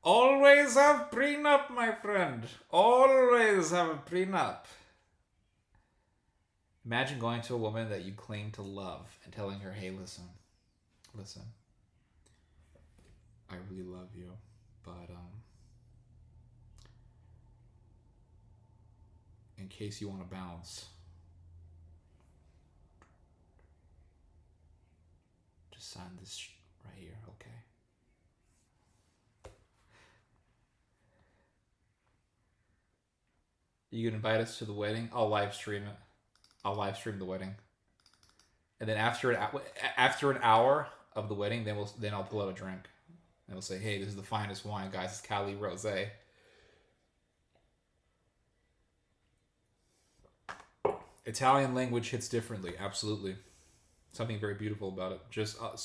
Always have prenup, my friend. Always have a prenup. Imagine going to a woman that you claim to love and telling her, hey, listen, I really love you, but in case you want to bounce, just sign this right here, okay? You can invite us to the wedding. I'll live stream it. I'll live stream the wedding, and then after an hour of the wedding, then I'll pull out a drink, and we'll say, hey, this is the finest wine, guys. It's Cali Rosé. Italian language hits differently, absolutely. Something very beautiful about it. Just I'll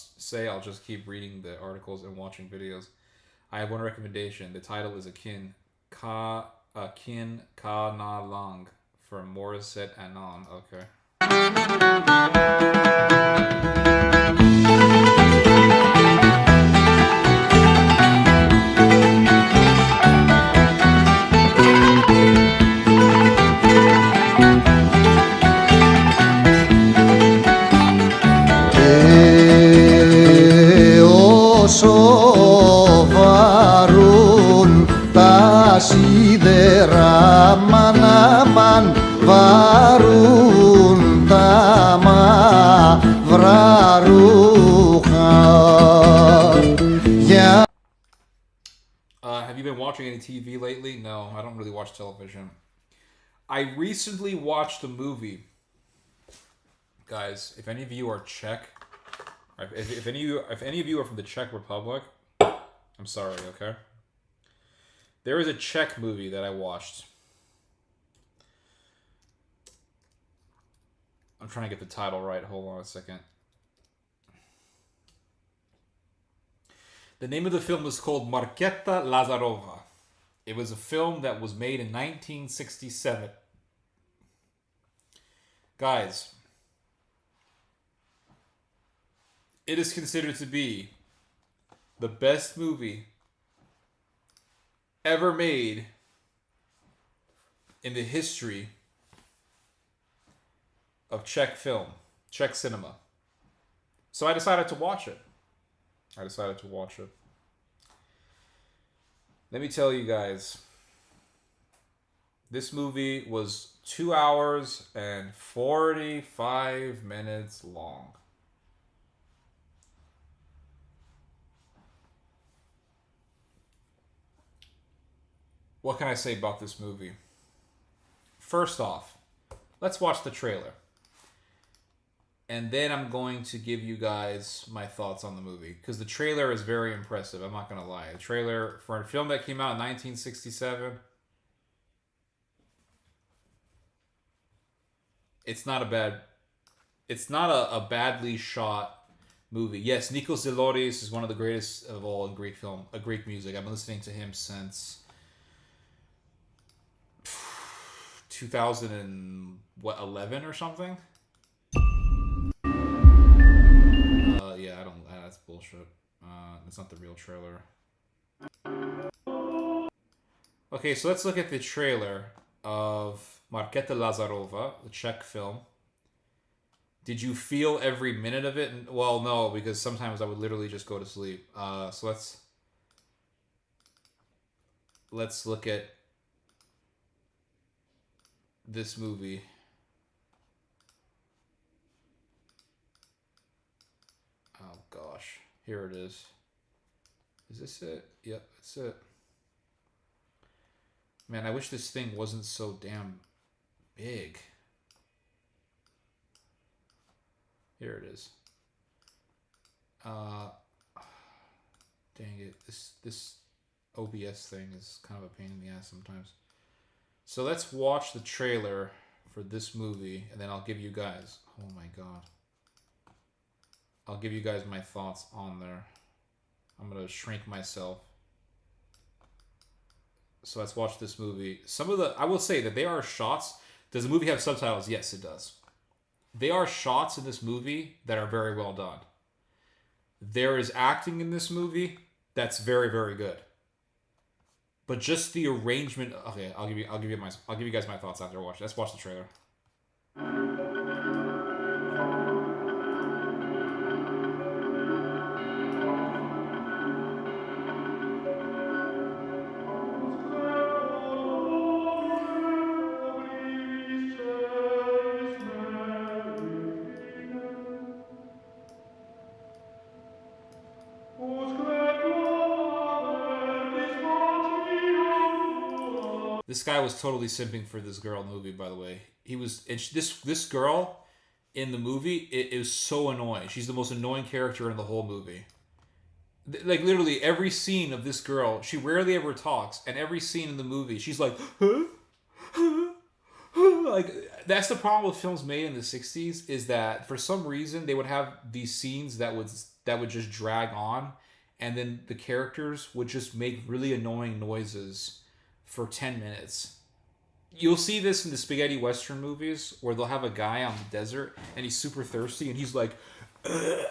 just keep reading the articles and watching videos. I have one recommendation. The title is Akin Ka Na Lang from Morissette Anon. Okay. Βαρούν τα σίδερα μανάμαν, βαρούν τα μαύρα ρούχα. Have you been watching any TV lately? No, I don't really watch television. I recently watched a movie. Guys, if any of you are Czech, if any of you are from the Czech Republic, I'm sorry, okay? There is a Czech movie that I watched. I'm trying to get the title right. Hold on a second. The name of the film was called Markéta Lazarova. It was a film that was made in 1967. Guys, It is considered to be the best movie ever made in the history of Czech film, Czech cinema. So I decided to watch it. Let me tell you guys, this movie was 2 hours and 45 minutes long. What can I say about this movie? First off, let's watch the trailer. And then I'm going to give you guys my thoughts on the movie. Because the trailer is very impressive, I'm not going to lie. The trailer for a film that came out in 1967, it's not a badly shot movie. Yes, Nikos Zoloris is one of the greatest of all in Greek music. I've been listening to him since 2011 or something. That's bullshit. It's not the real trailer. Okay, so let's look at the trailer of Markéta Lazarova, the Czech film. Did you feel every minute of it? Well, no, because sometimes I would literally just go to sleep. So let's look at this movie. Oh gosh, here it is. Is this it? Yep, that's it. Man, I wish this thing wasn't so damn big. Here it is. Dang it, this OBS thing is kind of a pain in the ass sometimes. So let's watch the trailer for this movie, and then I'll give you guys, oh my god, I'll give you guys my thoughts on there. I'm gonna shrink myself. So let's watch this movie. I will say that there are shots. Does the movie have subtitles? Yes, it does. There are shots in this movie that are very well done. There is acting in this movie that's very, very good. But just the arrangement. Okay, I'll give you guys my thoughts after watching. Let's watch the trailer. This guy was totally simping for this girl in the movie, by the way. He was, and this girl in the movie, it was so annoying. She's the most annoying character in the whole movie. Like literally every scene of this girl, she rarely ever talks, and every scene in the movie, she's like, huh? Huh? Huh? Like that's the problem with films made in the 60s, is that for some reason they would have these scenes that would just drag on, and then the characters would just make really annoying noises for 10 minutes. You'll see this in the spaghetti western movies where they'll have a guy on the desert and he's super thirsty and he's like and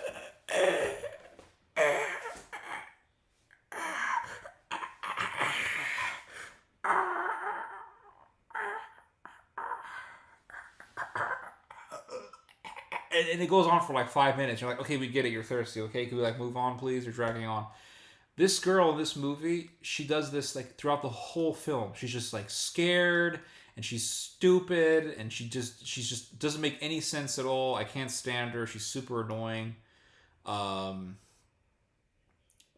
it goes on for like 5 minutes. You're like, okay, we get it, you're thirsty. Okay, can we like move on, please? You're dragging on. This girl in this movie, she does this like throughout the whole film. She's just like scared and she's stupid and she just doesn't make any sense at all. I can't stand her. She's super annoying. What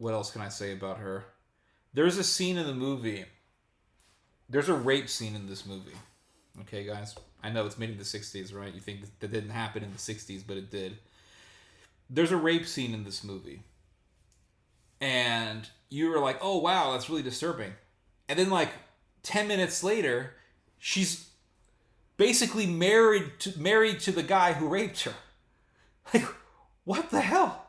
else can I say about her? There's a scene in the movie. There's a rape scene in this movie. Okay, guys? I know it's made in the 60s, right? You think that didn't happen in the 60s, but it did. There's a rape scene in this movie. And you were like, oh, wow, that's really disturbing. And then like 10 minutes later, she's basically married to the guy who raped her. Like, what the hell?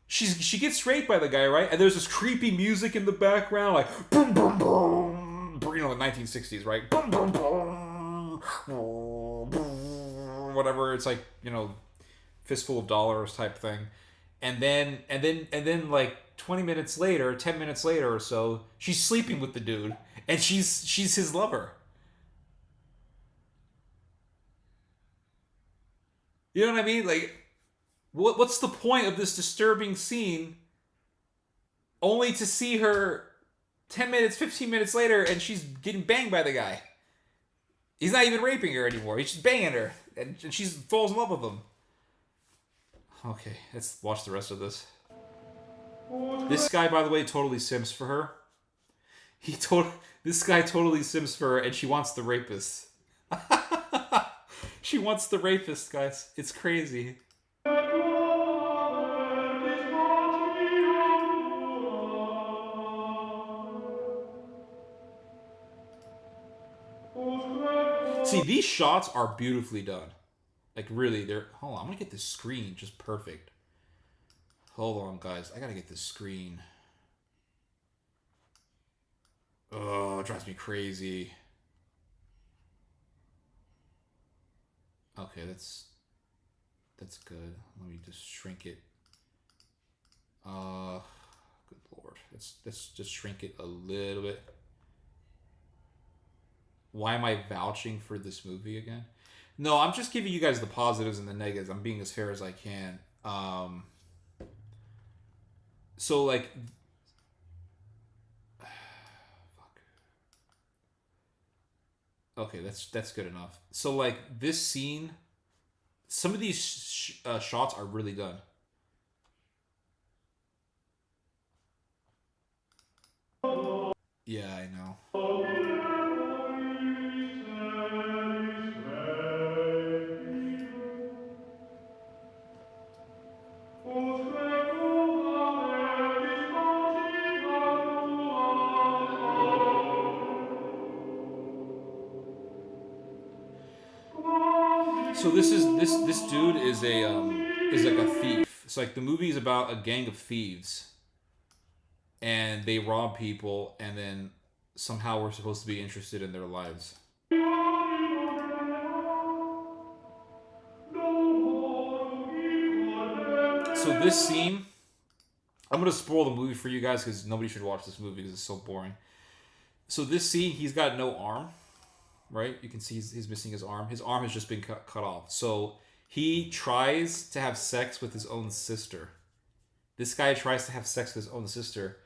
She gets raped by the guy, right? And there's this creepy music in the background, like boom, boom, boom. You know, the 1960s, right? Boom, boom, boom. Whatever. It's like, you know, fistful of dollars type thing. and then like 20 minutes later, 10 minutes later or so, she's sleeping with the dude, and she's his lover. You know what I mean? Like, what's the point of this disturbing scene only to see her 10 minutes, 15 minutes later, and she's getting banged by the guy? He's not even raping her anymore. He's just banging her, and she falls in love with him. Okay, let's watch the rest of this. This guy, by the way, totally simps for her. This guy totally simps for her, and she wants the rapist. She wants the rapist, guys. It's crazy. See, these shots are beautifully done. Like, really, they're... Hold on, I'm gonna get this screen just perfect. Hold on, guys. I gotta get this screen. Oh, it drives me crazy. Okay, that's good. Let me just shrink it. Good lord. Let's just shrink it a little bit. Why am I vouching for this movie again? No, I'm just giving you guys the positives and the negatives. I'm being as fair as I can. So like, fuck. Okay, that's good enough. So like this scene, some of these shots are really done. Yeah, I know. So this dude is like a thief. It's like the movie is about a gang of thieves, and they rob people, and then somehow we're supposed to be interested in their lives. So this scene, I'm gonna spoil the movie for you guys because nobody should watch this movie because it's so boring. So this scene, he's got no arm. Right? You can see he's missing his arm. His arm has just been cut off. So he tries to have sex with his own sister. This guy tries to have sex with his own sister.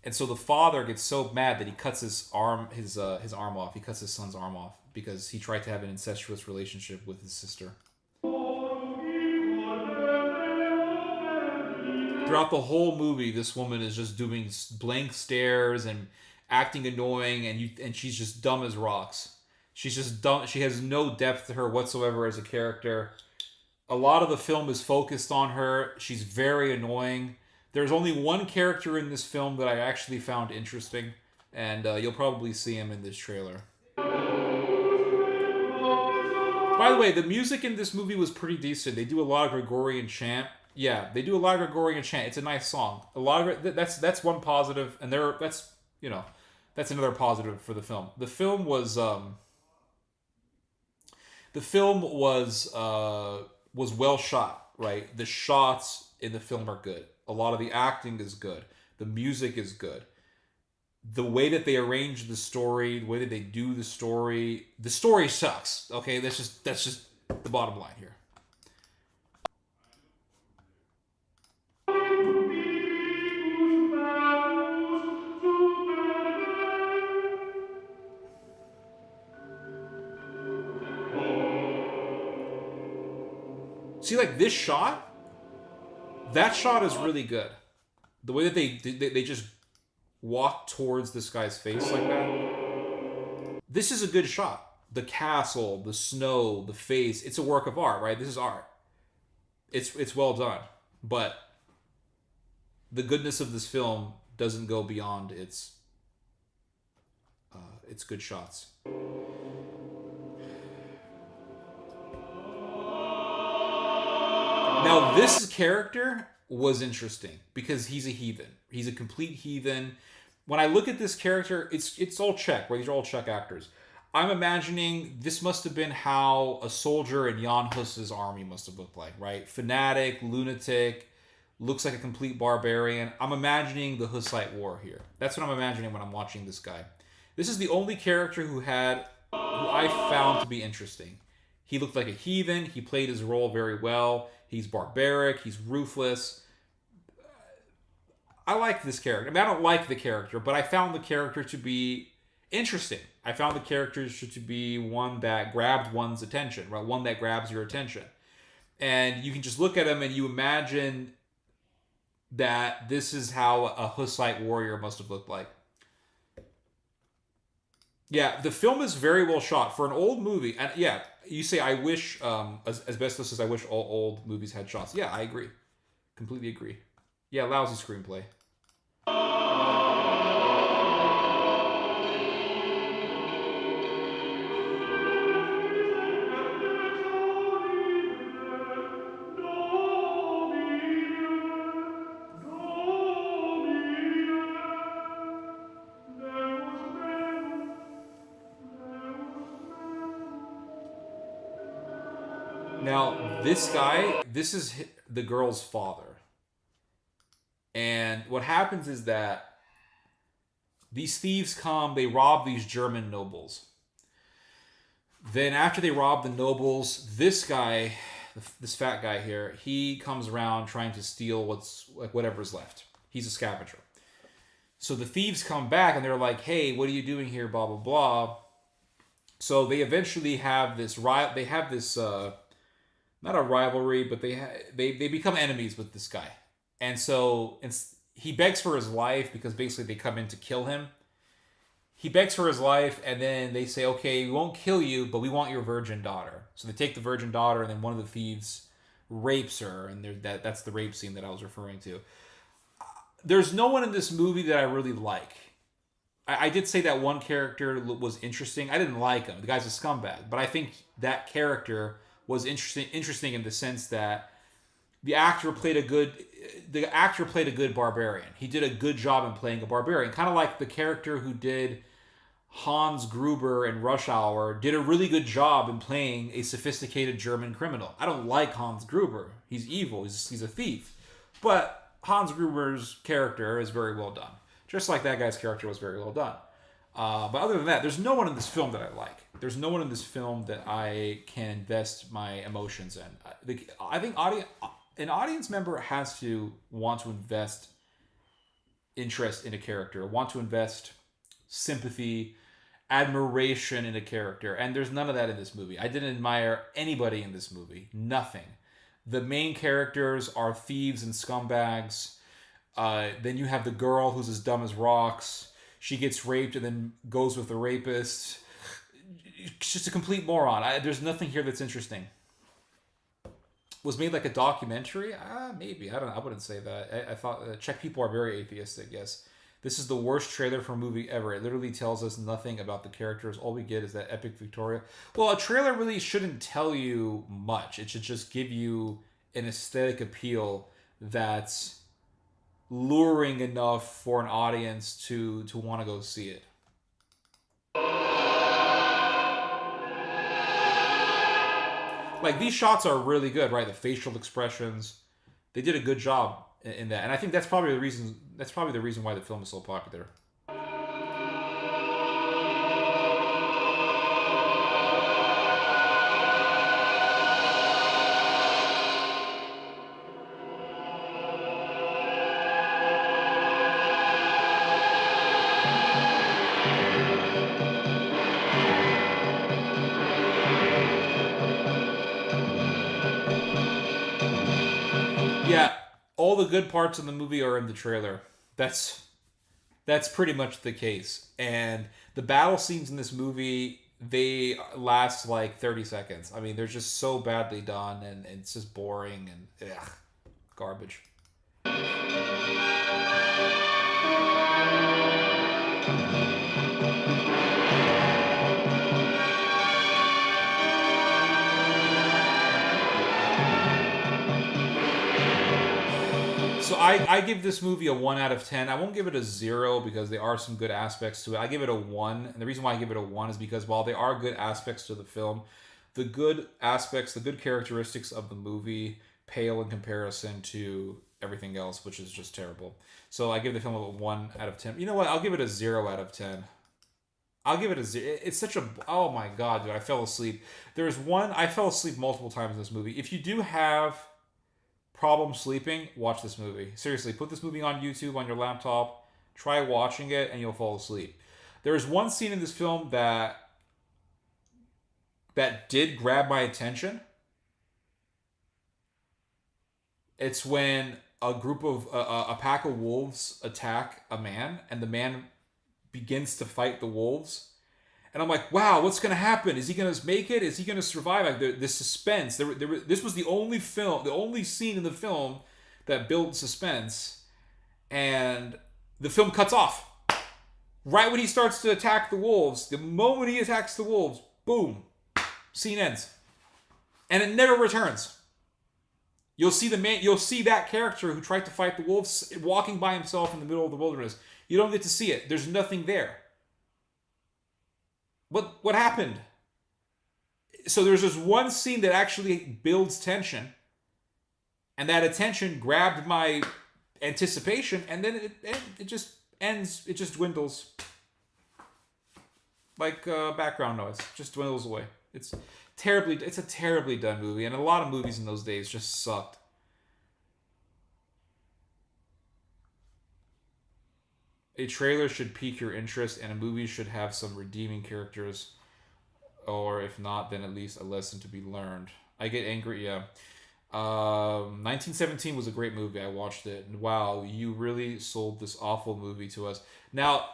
And so the father gets so mad that he cuts his arm off. He cuts his son's arm off because he tried to have an incestuous relationship with his sister. Throughout the whole movie, this woman is just doing blank stares and acting annoying, and she's just dumb as rocks. She's just dumb. She has no depth to her whatsoever as a character. A lot of the film is focused on her. She's very annoying. There's only one character in this film that I actually found interesting, and you'll probably see him in this trailer. By the way, the music in this movie was pretty decent. They do a lot of Gregorian chant. Yeah, they do a lot of Gregorian chant. It's a nice song. A lot of it. That's one positive, and that's another positive for the film. The film was well shot, right? The shots in the film are good. A lot of the acting is good. The music is good. The way that they arrange the story, the way that they do the story sucks. Okay, that's just the bottom line here. See, like this shot, that shot is really good. The way that they just walk towards this guy's face like that. This is a good shot. The castle, the snow, the face, it's a work of art, right? This is art. It's well done. But the goodness of this film doesn't go beyond its good shots. Now, this character was interesting because he's a heathen. He's a complete heathen. When I look at this character, it's all Czech, right? These are all Czech actors. I'm imagining this must have been how a soldier in Jan Hus's army must have looked like, right? Fanatic, lunatic, looks like a complete barbarian. I'm imagining the Hussite War here. That's what I'm imagining when I'm watching this guy. This is the only character who I found to be interesting. He looked like a heathen. He played his role very well. He's barbaric. He's ruthless. I like this character. I mean, I don't like the character, but I found the character to be interesting. I found the character to be one that grabbed one's attention, right? One that grabs your attention. And you can just look at him and you imagine that this is how a Hussite warrior must have looked like. Yeah, the film is very well shot for an old movie. And yeah, you say, I wish, Asbestos says, I wish all old movies had shots. Yeah, I agree. Completely agree. Yeah, lousy screenplay. Now, this guy, this is the girl's father. And what happens is that these thieves come, they rob these German nobles. Then after they rob the nobles, this guy, this fat guy here, he comes around trying to steal whatever's left. He's a scavenger. So the thieves come back and they're like, hey, what are you doing here, blah, blah, blah. So they eventually have this not a rivalry, but they become enemies with this guy. And so he begs for his life because basically they come in to kill him. He begs for his life, and then they say, okay, we won't kill you, but we want your virgin daughter. So they take the virgin daughter, and then one of the thieves rapes her, and that's the rape scene that I was referring to. There's no one in this movie that I really like. I did say that one character was interesting. I didn't like him. The guy's a scumbag. But I think that character was interesting in the sense that the actor played a good barbarian. He did a good job in playing a barbarian. Kind of like the character who did Hans Gruber in Rush Hour did a really good job in playing a sophisticated German criminal. I don't like Hans Gruber. He's evil. He's a thief. But Hans Gruber's character is very well done. Just like that guy's character was very well done. But other than that, there's no one in this film that I like. There's no one in this film that I can invest my emotions in. I think an audience member has to want to invest interest in a character, want to invest sympathy, admiration in a character. And there's none of that in this movie. I didn't admire anybody in this movie. Nothing. The main characters are thieves and scumbags. Then you have the girl who's as dumb as rocks. She gets raped and then goes with the rapist. It's just a complete moron. There's nothing here that's interesting. Was made like a documentary? Maybe. I don't know. I wouldn't say that. I thought Czech people are very atheistic, yes. This is the worst trailer for a movie ever. It literally tells us nothing about the characters. All we get is that epic Victoria. Well, a trailer really shouldn't tell you much. It should just give you an aesthetic appeal that's luring enough for an audience to want to go see it. Like, these shots are really good, right? The facial expressions, they did a good job in that, and I think that's probably the reason. That's probably the reason why the film is so popular. Yeah, all the good parts of the movie are in the trailer. That's pretty much the case. And the battle scenes in this movie, they last like 30 seconds. I mean, they're just so badly done, and it's just boring and garbage. So I give this movie a 1 out of 10. I won't give it a 0 because there are some good aspects to it. I give it a 1. And the reason why I give it a 1 is because while there are good aspects to the film, the good aspects, the good characteristics of the movie pale in comparison to everything else, which is just terrible. So I give the film a 1 out of 10. You know what? I'll give it a 0 out of 10. I'll give it a 0. It's such a... Oh my god, dude. I fell asleep. I fell asleep multiple times in this movie. If you do have problem sleeping, watch this movie. Seriously, put this movie on YouTube, on your laptop. Try watching it, and you'll fall asleep. There is one scene in this film that did grab my attention. It's when a pack of wolves attack a man, and the man begins to fight the wolves. And I'm like, wow, what's going to happen? Is he going to make it? Is he going to survive? Like the suspense. This was the only scene in the film that built suspense, and the film cuts off right when he starts to attack the wolves. The moment he attacks the wolves, boom, scene ends, and it never returns. You'll see that character who tried to fight the wolves walking by himself in the middle of the wilderness. You don't get to see it. There's nothing there. What happened? So there's this one scene that actually builds tension, and that attention grabbed my anticipation, and then it just ends. It just dwindles like background noise. It just dwindles away. It's a terribly done movie, and a lot of movies in those days just sucked. A trailer should pique your interest, and a movie should have some redeeming characters, or if not, then at least a lesson to be learned. I get angry, yeah. 1917 was a great movie. I watched it, and wow, you really sold this awful movie to us. Now,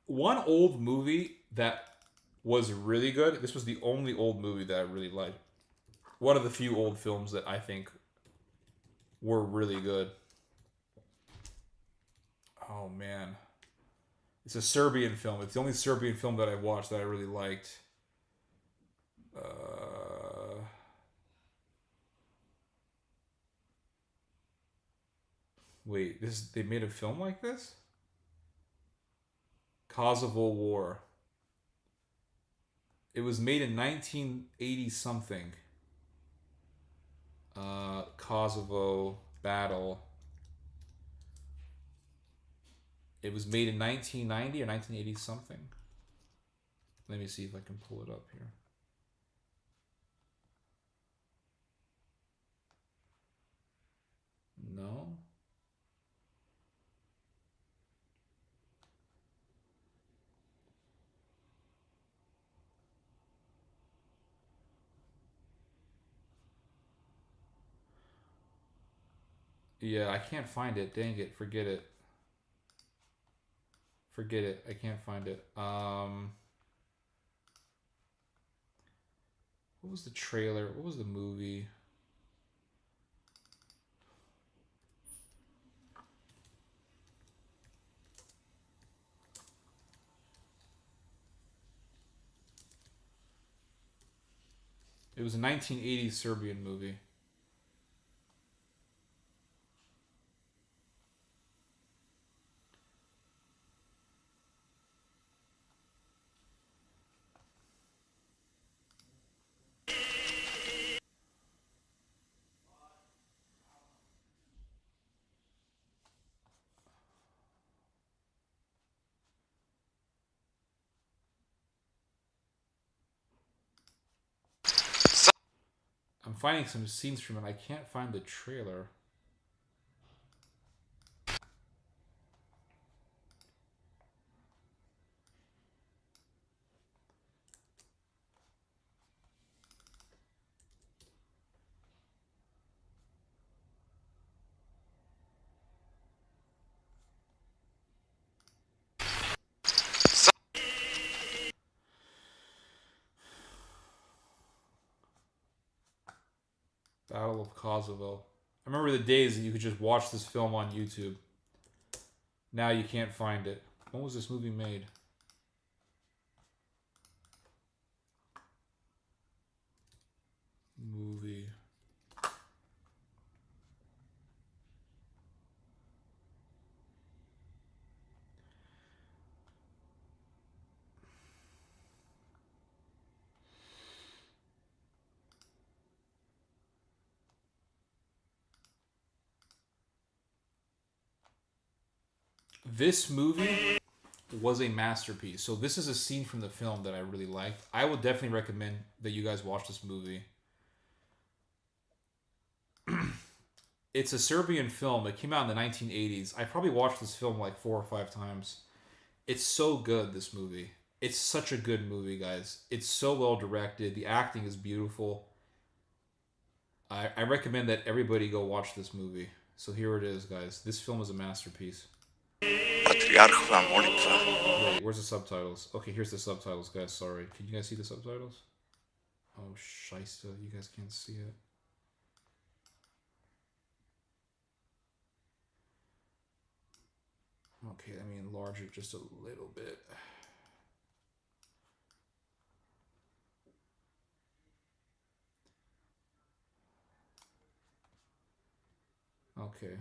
one old movie that was really good, this was the only old movie that I really liked. One of the few old films that I think were really good. Oh, man. It's a Serbian film. It's the only Serbian film that I watched that I really liked. Wait, they made a film like this? Kosovo War. It was made in 1980 something. Kosovo Battle. It was made in 1990 or 1980 something. Let me see if I can pull it up here. No. Yeah, I can't find it. Dang it. Forget it. Forget it. I can't find it. What was the trailer? What was the movie? It was a 1980s Serbian movie. I'm finding some scenes from it. I can't find the trailer. Battle of Kosovo. I remember the days that you could just watch this film on YouTube. Now you can't find it. When was this movie made? Movie. This movie was a masterpiece. So this is a scene from the film that I really liked. I would definitely recommend that you guys watch this movie. It's a Serbian film. It came out in the 1980s. I probably watched this film like 4 or 5 times. It's so good, this movie. It's such a good movie, guys. It's so well directed. The acting is beautiful. I recommend that everybody go watch this movie. So here it is, guys. This film is a masterpiece. Patriarhova molitva. Wait, where's the subtitles? Okay, here's the subtitles, guys. Sorry. Can you guys see the subtitles? Oh, scheisse. You guys can't see it. Okay, let me enlarge it just a little bit. Okay.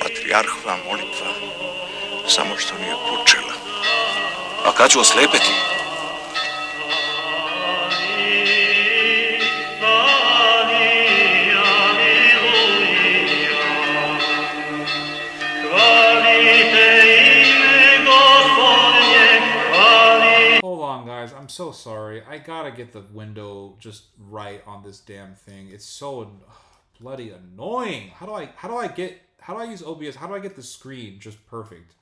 Patriarhova molitva. Samo što nije počela. A kad ću oslepeti? Hold on, guys. I'm so sorry. I gotta get the window just right on this damn thing. It's so bloody annoying. How do I use OBS? How do I get the screen just perfect?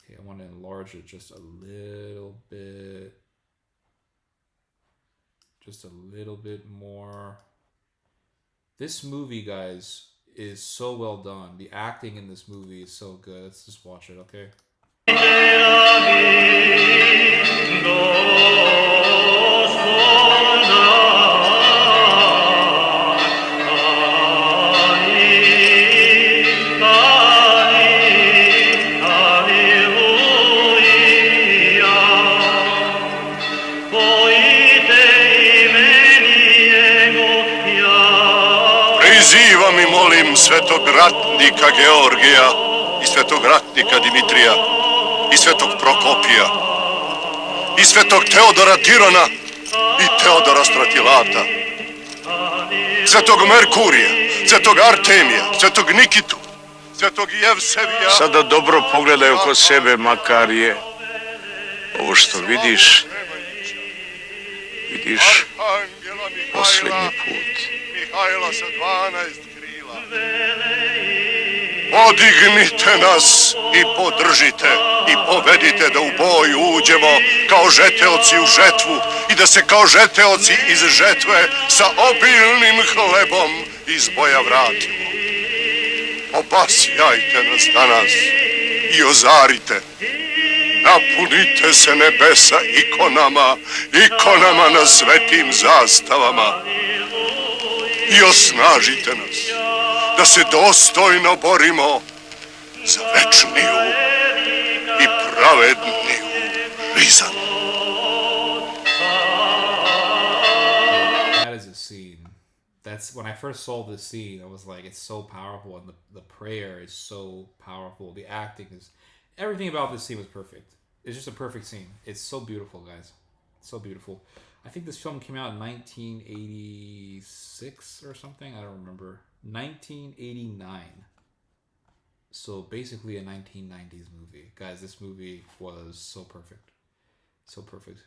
Okay, I want to enlarge it just a little bit. Just a little bit more. This movie, guys, is so well done. The acting in this movie is so good. Let's just watch it, okay? Prizivam i molim svetog ratnika Georgija i svetog ratnika Dimitrija i svetog Prokopija i svetog Teodora Tirona i Teodora Stratilata, svetog Merkurija, svetog Artemija, svetog Nikitu, svetog Jevsevija. Sada dobro pogledaj oko sebe, Makarije. Ovo što vidiš posljednji put. Mihajla sa 12 krila. Podignite nas i podržite i povedite da u boj uđemo kao žeteoci u žetvu i da se kao žeteoci iz žetve sa obilnim hlebom iz boja vratimo. Obasjajte nas danas i ozarite. Napunite se nebesa ikonama na svetim zastavama. I osnažite nas da se dostojno borimo za večniju i pravedniju prizam. That is a scene. That's when I first saw this scene, I was like, it's so powerful, and the prayer is so powerful. The acting is, everything about this scene was perfect. It's just a perfect scene. It's so beautiful, guys. So beautiful. I think this film came out in 1986 or something. I don't remember. 1989. So basically a 1990s movie. Guys, this movie was so perfect. So perfect.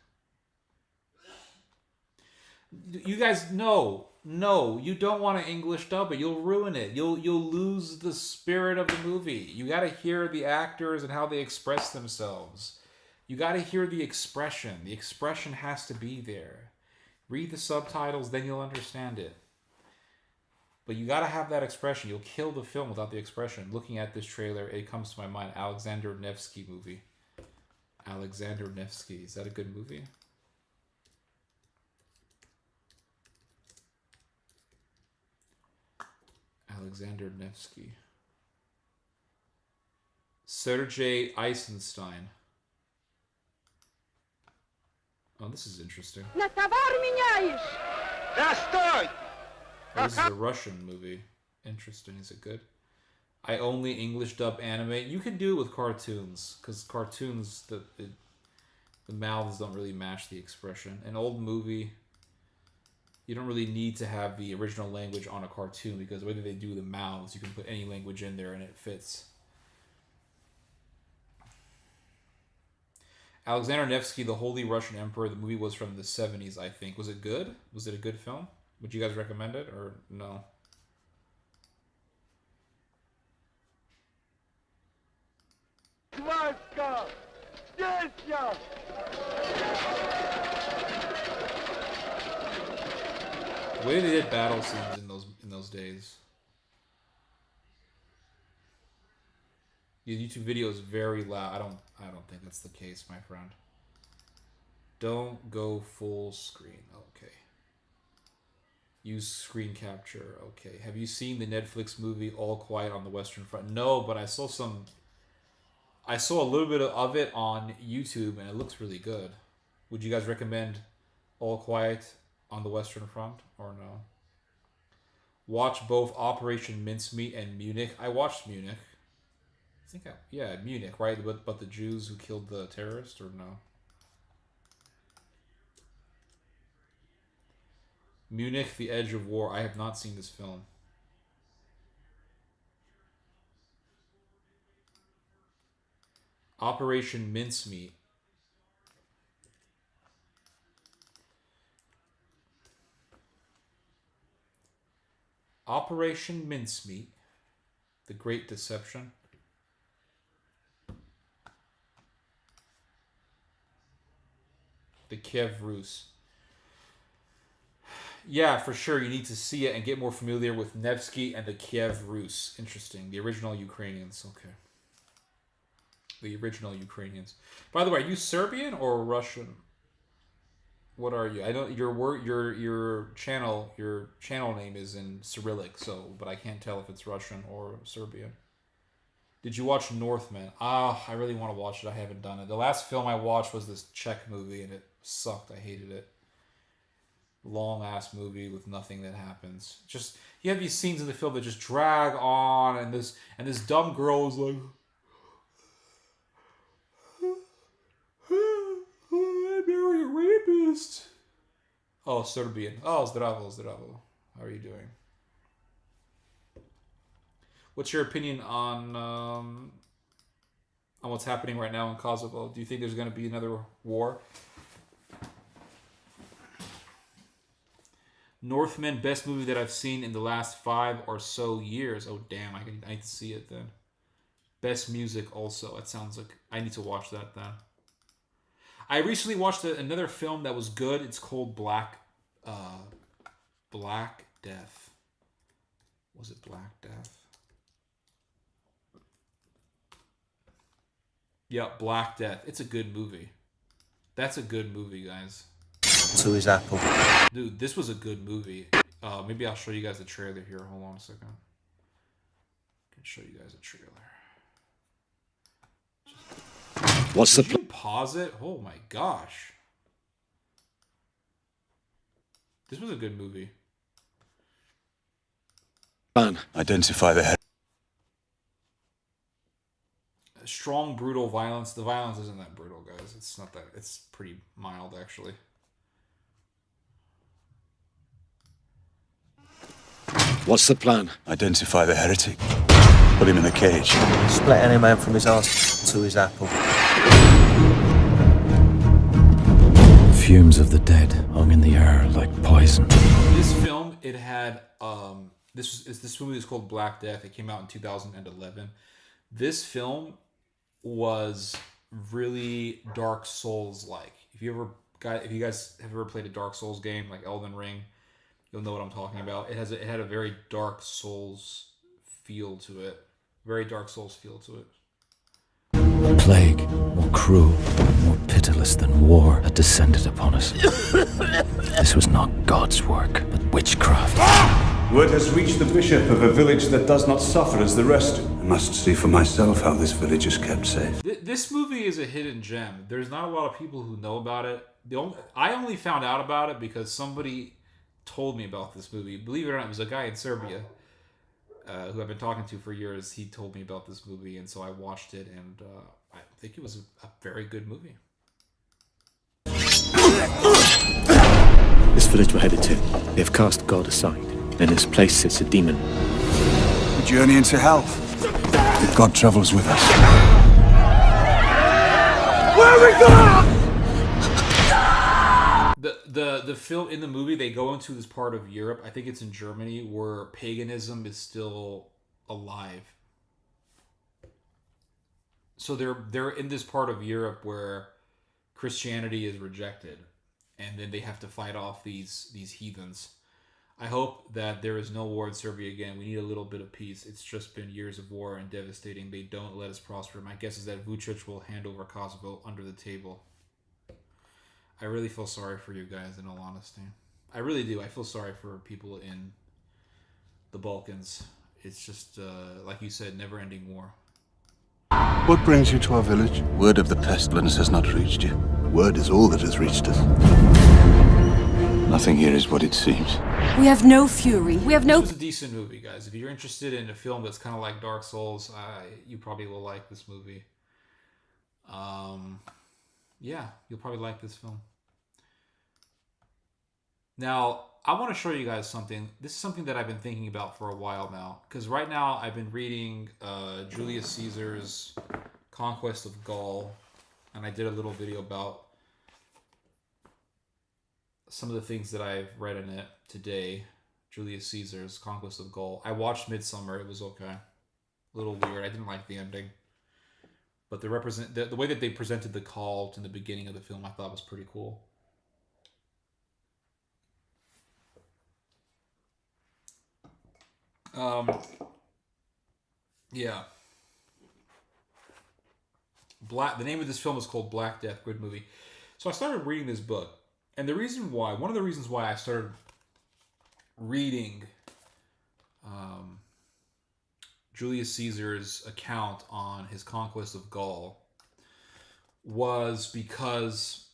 You guys, no, you don't want an English dub it. You'll ruin it. You'll lose the spirit of the movie. You got to hear the actors and how they express themselves. You got to hear the expression. The expression has to be there. Read the subtitles, then you'll understand it. But you got to have that expression. You'll kill the film without the expression. Looking at this trailer, it comes to my mind, Alexander Nevsky movie. Alexander Nevsky. Is that a good movie? Alexander Nevsky. Sergei Eisenstein. Oh, this is interesting. На товар меняешь! Да стой! Oh, this is a Russian movie. Interesting. Is it good? I only English dub anime. You can do it with cartoons, because cartoons, the mouths don't really match the expression. An old movie. You don't really need to have the original language on a cartoon because the way that they do the mouths, you can put any language in there and it fits. Alexander Nevsky, The Holy Russian Emperor, the movie was from the 70s, I think. Was it good? Was it a good film? Would you guys recommend it or no? Васька! Здесь я! The way they did battle scenes in those days. The YouTube video is very loud. I don't think that's the case, my friend. Don't go full screen. Okay. Use screen capture. Okay. Have you seen the Netflix movie All Quiet on the Western Front? No, but I saw a little bit of it on YouTube and it looks really good. Would you guys recommend All Quiet on the Western Front or no? Watch both Operation Mincemeat and Munich. I watched Munich. Munich, right? But the Jews who killed the terrorist, or no? Munich, The Edge of War. I have not seen this film. Operation Mincemeat. Operation Mincemeat. The Great Deception. The Kiev Rus. Yeah, for sure. You need to see it and get more familiar with Nevsky and the Kiev Rus. Interesting. The original Ukrainians. Okay. The original Ukrainians. By the way, are you Serbian or Russian? What are you? I know your channel name is in Cyrillic, but I can't tell if it's Russian or Serbian. Did you watch Northman? I really want to watch it. I haven't done it. The last film I watched was this Czech movie, and it sucked. I hated it. Long ass movie with nothing that happens. Just you have these scenes in the film that just drag on, and this dumb girl is like, I married a rapist. Oh, Serbian. Oh, zdravo. How are you doing? What's your opinion on what's happening right now in Kosovo? Do you think there's going to be another war? Northman, best movie that I've seen in the last 5 or so years. Oh, damn. I need to see it then. Best music also. It sounds like I need to watch that then. I recently watched another film that was good. It's called Black Death. Was it Black Death? Yeah, Black Death. It's a good movie. That's a good movie, guys. So is Apple. Dude, this was a good movie. Maybe I'll show you guys the trailer here. Hold on a second. I can show you guys a trailer. What's the Did you pause it? Oh my gosh. This was a good movie. plan? Identify the head. Strong, brutal violence. The violence isn't that brutal, guys. It's not that. It's pretty mild, actually. What's the plan? Identify the heretic. Put him in a cage. Split any man from his arse to his apple. Fumes of the dead hung in the air like poison. This film, it had this movie is called Black Death. It came out in 2011. This film was really Dark Souls like. If you guys have ever played a Dark Souls game like Elden Ring, you'll know what I'm talking about. It had a very Dark Souls feel to it. Very Dark Souls feel to it. A plague, more cruel, more pitiless than war, had descended upon us. This was not God's work, but witchcraft. Word has reached the bishop of a village that does not suffer as the rest. I must see for myself how this village is kept safe. This movie is a hidden gem. There's not a lot of people who know about it. I only found out about it because somebody told me about this movie. Believe it or not, it was a guy in Serbia who I've been talking to for years. He told me about this movie, and so I watched it, and I think it was a very good movie. This village we're headed to, they have cast God aside. In his place sits a demon. We journey into hell. But God travels with us. Where are we going? The film, in the movie, they go into this part of Europe, I think it's in Germany, where paganism is still alive. So they're in this part of Europe where Christianity is rejected, and then they have to fight off these heathens. I hope that there is no war in Serbia again. We need a little bit of peace. It's just been years of war and devastating. They don't let us prosper. My guess is that Vucic will hand over Kosovo under the table. I really feel sorry for you guys, in all honesty. I really do. I feel sorry for people in the Balkans. It's just, like you said, never-ending war. What brings you to our village? Word of the pestilence has not reached you. Word is all that has reached us. Nothing here is what it seems. We have no fury. We have no... It's a decent movie, guys. If you're interested in a film that's kind of like Dark Souls, you probably will like this movie. Yeah, you'll probably like this film. Now, I want to show you guys something. This is something that I've been thinking about for a while now. Because right now, I've been reading Julius Caesar's Conquest of Gaul. And I did a little video about some of the things that I've read in it today. Julius Caesar's Conquest of Gaul. I watched Midsummer. It was okay. A little weird. I didn't like the ending. But the way that they presented the cult in the beginning of the film, I thought was pretty cool. Yeah. The name of this film is called Black Death. Good movie. So I started reading this book, and one of the reasons why I started reading Julius Caesar's account on his conquest of Gaul was because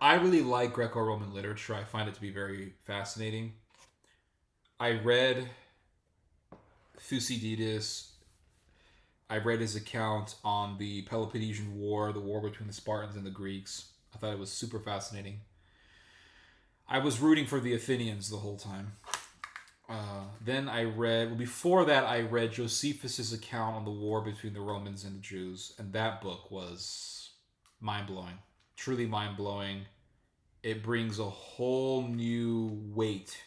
I really like Greco-Roman literature. I find it to be very fascinating. I read Thucydides. I read his account on the Peloponnesian War, the war between the Spartans and the Greeks. I thought it was super fascinating. I was rooting for the Athenians the whole time. Then before that, I read Josephus' account on the war between the Romans and the Jews, and that book was mind-blowing. Truly mind-blowing. It brings a whole new weight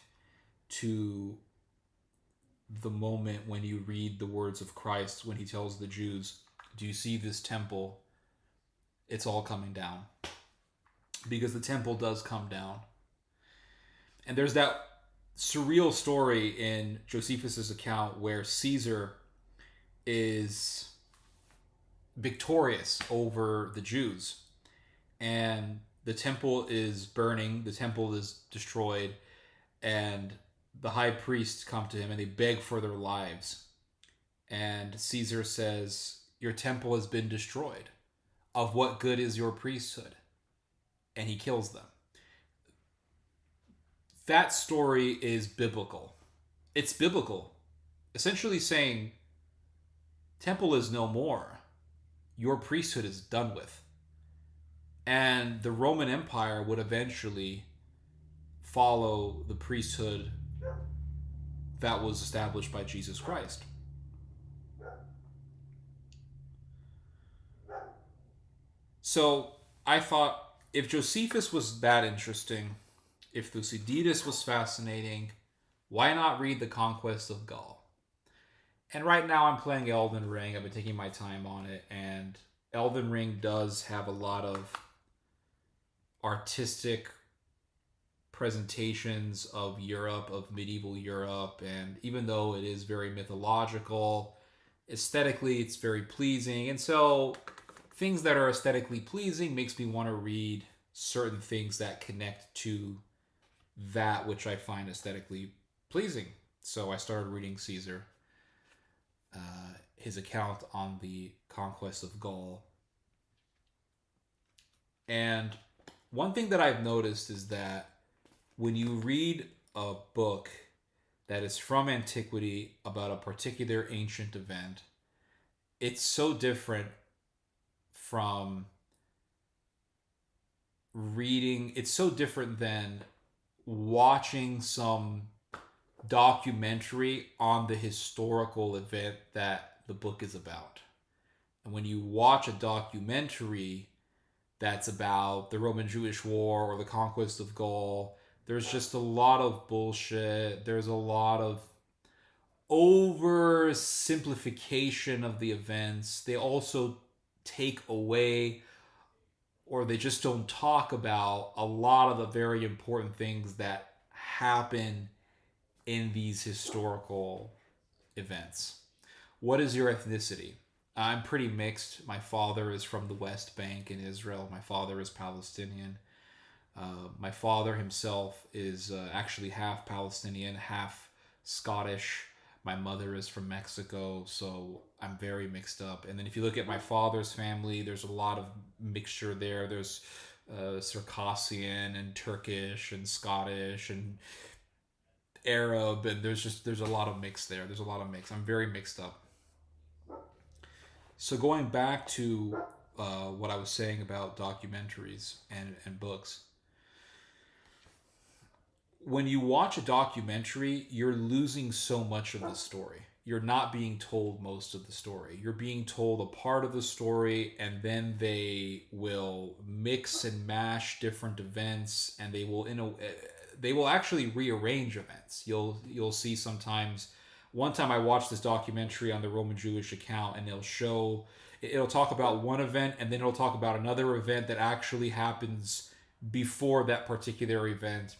to the moment when you read the words of Christ when he tells the Jews, do you see this temple? It's all coming down. Because the temple does come down. And there's that surreal story in Josephus' account where Caesar is victorious over the Jews. And the temple is burning, the temple is destroyed, and the high priests come to him and they beg for their lives. And Caesar says, your temple has been destroyed. Of what good is your priesthood? And he kills them. That story is biblical. It's biblical. Essentially saying, temple is no more. Your priesthood is done with. And the Roman Empire would eventually follow the priesthood that was established by Jesus Christ. So I thought, if Josephus was that interesting, if Thucydides was fascinating, why not read The Conquest of Gaul? And right now I'm playing Elden Ring. I've been taking my time on it, and Elden Ring does have a lot of artistic presentations of Europe, of medieval Europe, and even though it is very mythological, aesthetically it's very pleasing. And so things that are aesthetically pleasing makes me want to read certain things that connect to that which I find aesthetically pleasing. So I started reading Caesar, his account on the conquest of Gaul. And one thing that I've noticed is that when you read a book that is from antiquity about a particular ancient event, it's so different from reading. It's so different than watching some documentary on the historical event that the book is about. And when you watch a documentary that's about the Roman Jewish War or the conquest of Gaul, there's just a lot of bullshit. There's a lot of oversimplification of the events. They also take away, or they just don't talk about, a lot of the very important things that happen in these historical events. What is your ethnicity? I'm pretty mixed. My father is from the West Bank in Israel. My father is Palestinian. My father himself is actually half Palestinian, half Scottish. My mother is from Mexico, so I'm very mixed up. And then if you look at my father's family, there's a lot of mixture there. There's Circassian and Turkish and Scottish and Arab, and there's a lot of mix there. There's a lot of mix. I'm very mixed up. So going back to what I was saying about documentaries and books. When you watch a documentary, you're losing so much of the story. You're not being told most of the story. You're being told a part of the story, and then they will mix and mash different events, and they will actually rearrange events. You'll see sometimes. One time I watched this documentary on the Roman Jewish account, and it'll talk about one event, and then it'll talk about another event that actually happens before that particular event.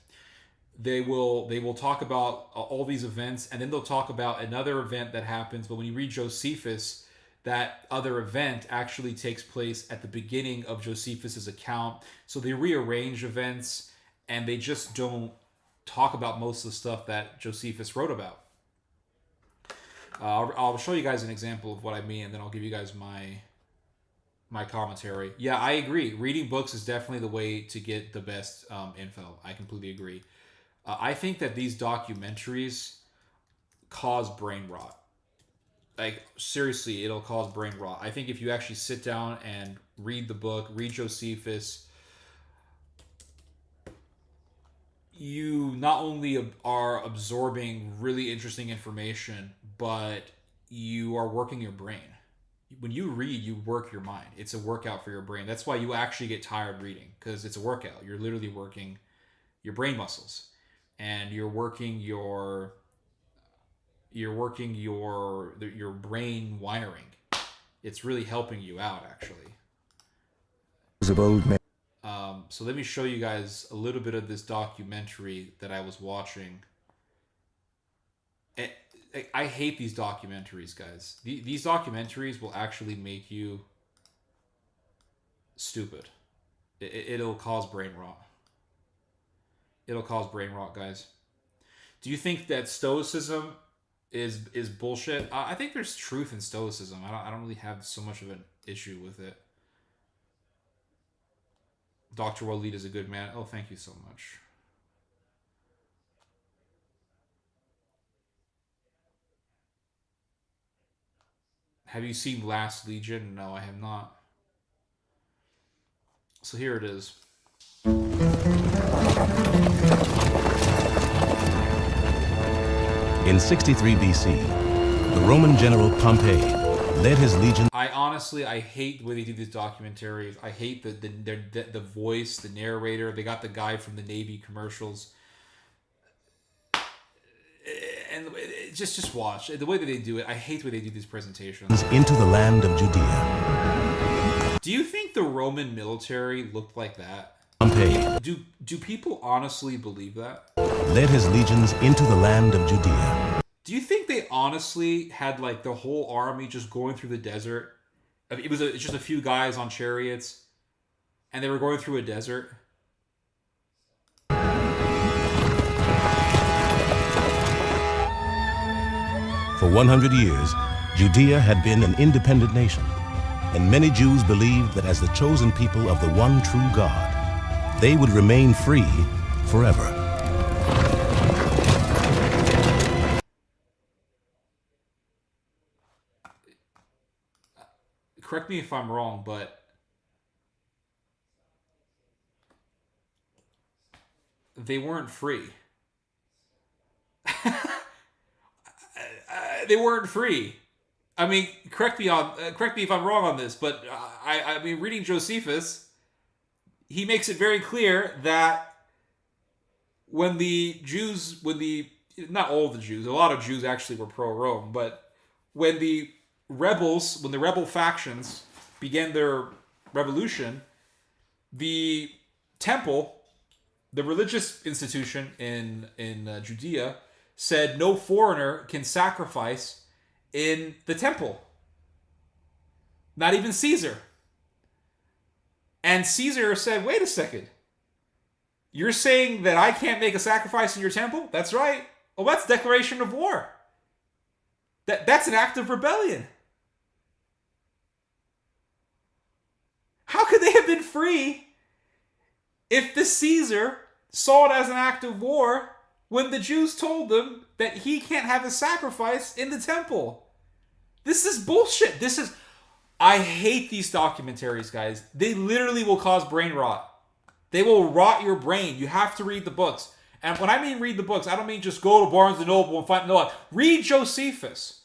They will talk about all these events, and then they'll talk about another event that happens. But when you read Josephus, that other event actually takes place at the beginning of Josephus's account. So they rearrange events, and they just don't talk about most of the stuff that Josephus wrote about. I'll show you guys an example of what I mean, and then I'll give you guys my commentary. Yeah, I agree. Reading books is definitely the way to get the best info. I completely agree. I think that these documentaries cause brain rot. Like, seriously, it'll cause brain rot. I think if you actually sit down and read the book, read Josephus, you not only are absorbing really interesting information, but you are working your brain. When you read, you work your mind. It's a workout for your brain. That's why you actually get tired reading, because it's a workout. You're literally working your brain muscles, and you're working your brain wiring. It's really helping you out, actually. So let me show you guys a little bit of this documentary that I was watching. I hate these documentaries, guys. These documentaries will actually make you stupid. It'll cause brain rot. It'll cause brain rot, guys. Do you think that Stoicism is bullshit? I think there's truth in Stoicism. I don't really have so much of an issue with it. Dr. Walid is a good man. Oh, thank you so much. Have you seen Last Legion? No, I have not. So here it is. In 63 BC, the Roman general Pompey led his legion. I hate the way they do these documentaries. I hate the voice, the narrator. They got the guy from the Navy commercials. And just watch the way that they do it. I hate the way they do these presentations. Into the land of Judea. Do you think the Roman military looked like that? Pompey. Do people honestly believe that? Led his legions into the land of Judea. Do you think they honestly had like the whole army just going through the desert? It was just a few guys on chariots, and they were going through a desert. For 100 years, Judea had been an independent nation, and many Jews believed that as the chosen people of the one true God, they would remain free forever. Correct me if I'm wrong, but they weren't free. They weren't free. I mean, correct me if I'm wrong on this, but I mean, reading Josephus, he makes it very clear that when not all the Jews, a lot of Jews actually were pro-Rome, but when the rebel factions began their revolution, the temple, the religious institution in Judea, said no foreigner can sacrifice in the temple. Not even Caesar. And Caesar said, wait a second. You're saying that I can't make a sacrifice in your temple? That's right. Well, that's declaration of war. That's an act of rebellion. How could they have been free if the Caesar saw it as an act of war when the Jews told them that he can't have a sacrifice in the temple? This is bullshit. I hate these documentaries, guys. They literally will cause brain rot. They will rot your brain. You have to read the books. And when I mean read the books, I don't mean just go to Barnes & Noble and find... No, read Josephus.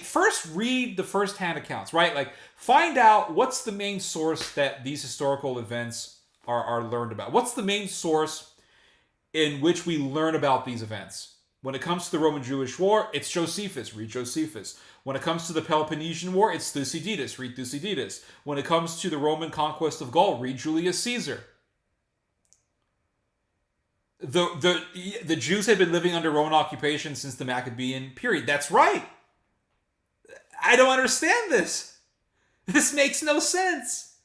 First read the first-hand accounts, right? Like, find out what's the main source that these historical events are learned about. What's the main source in which we learn about these events? When it comes to the Roman-Jewish War, it's Josephus. Read Josephus. When it comes to the Peloponnesian War, it's Thucydides. Read Thucydides. When it comes to the Roman conquest of Gaul, read Julius Caesar. The Jews had been living under Roman occupation since the Maccabean period. That's right. I don't understand this. This makes no sense.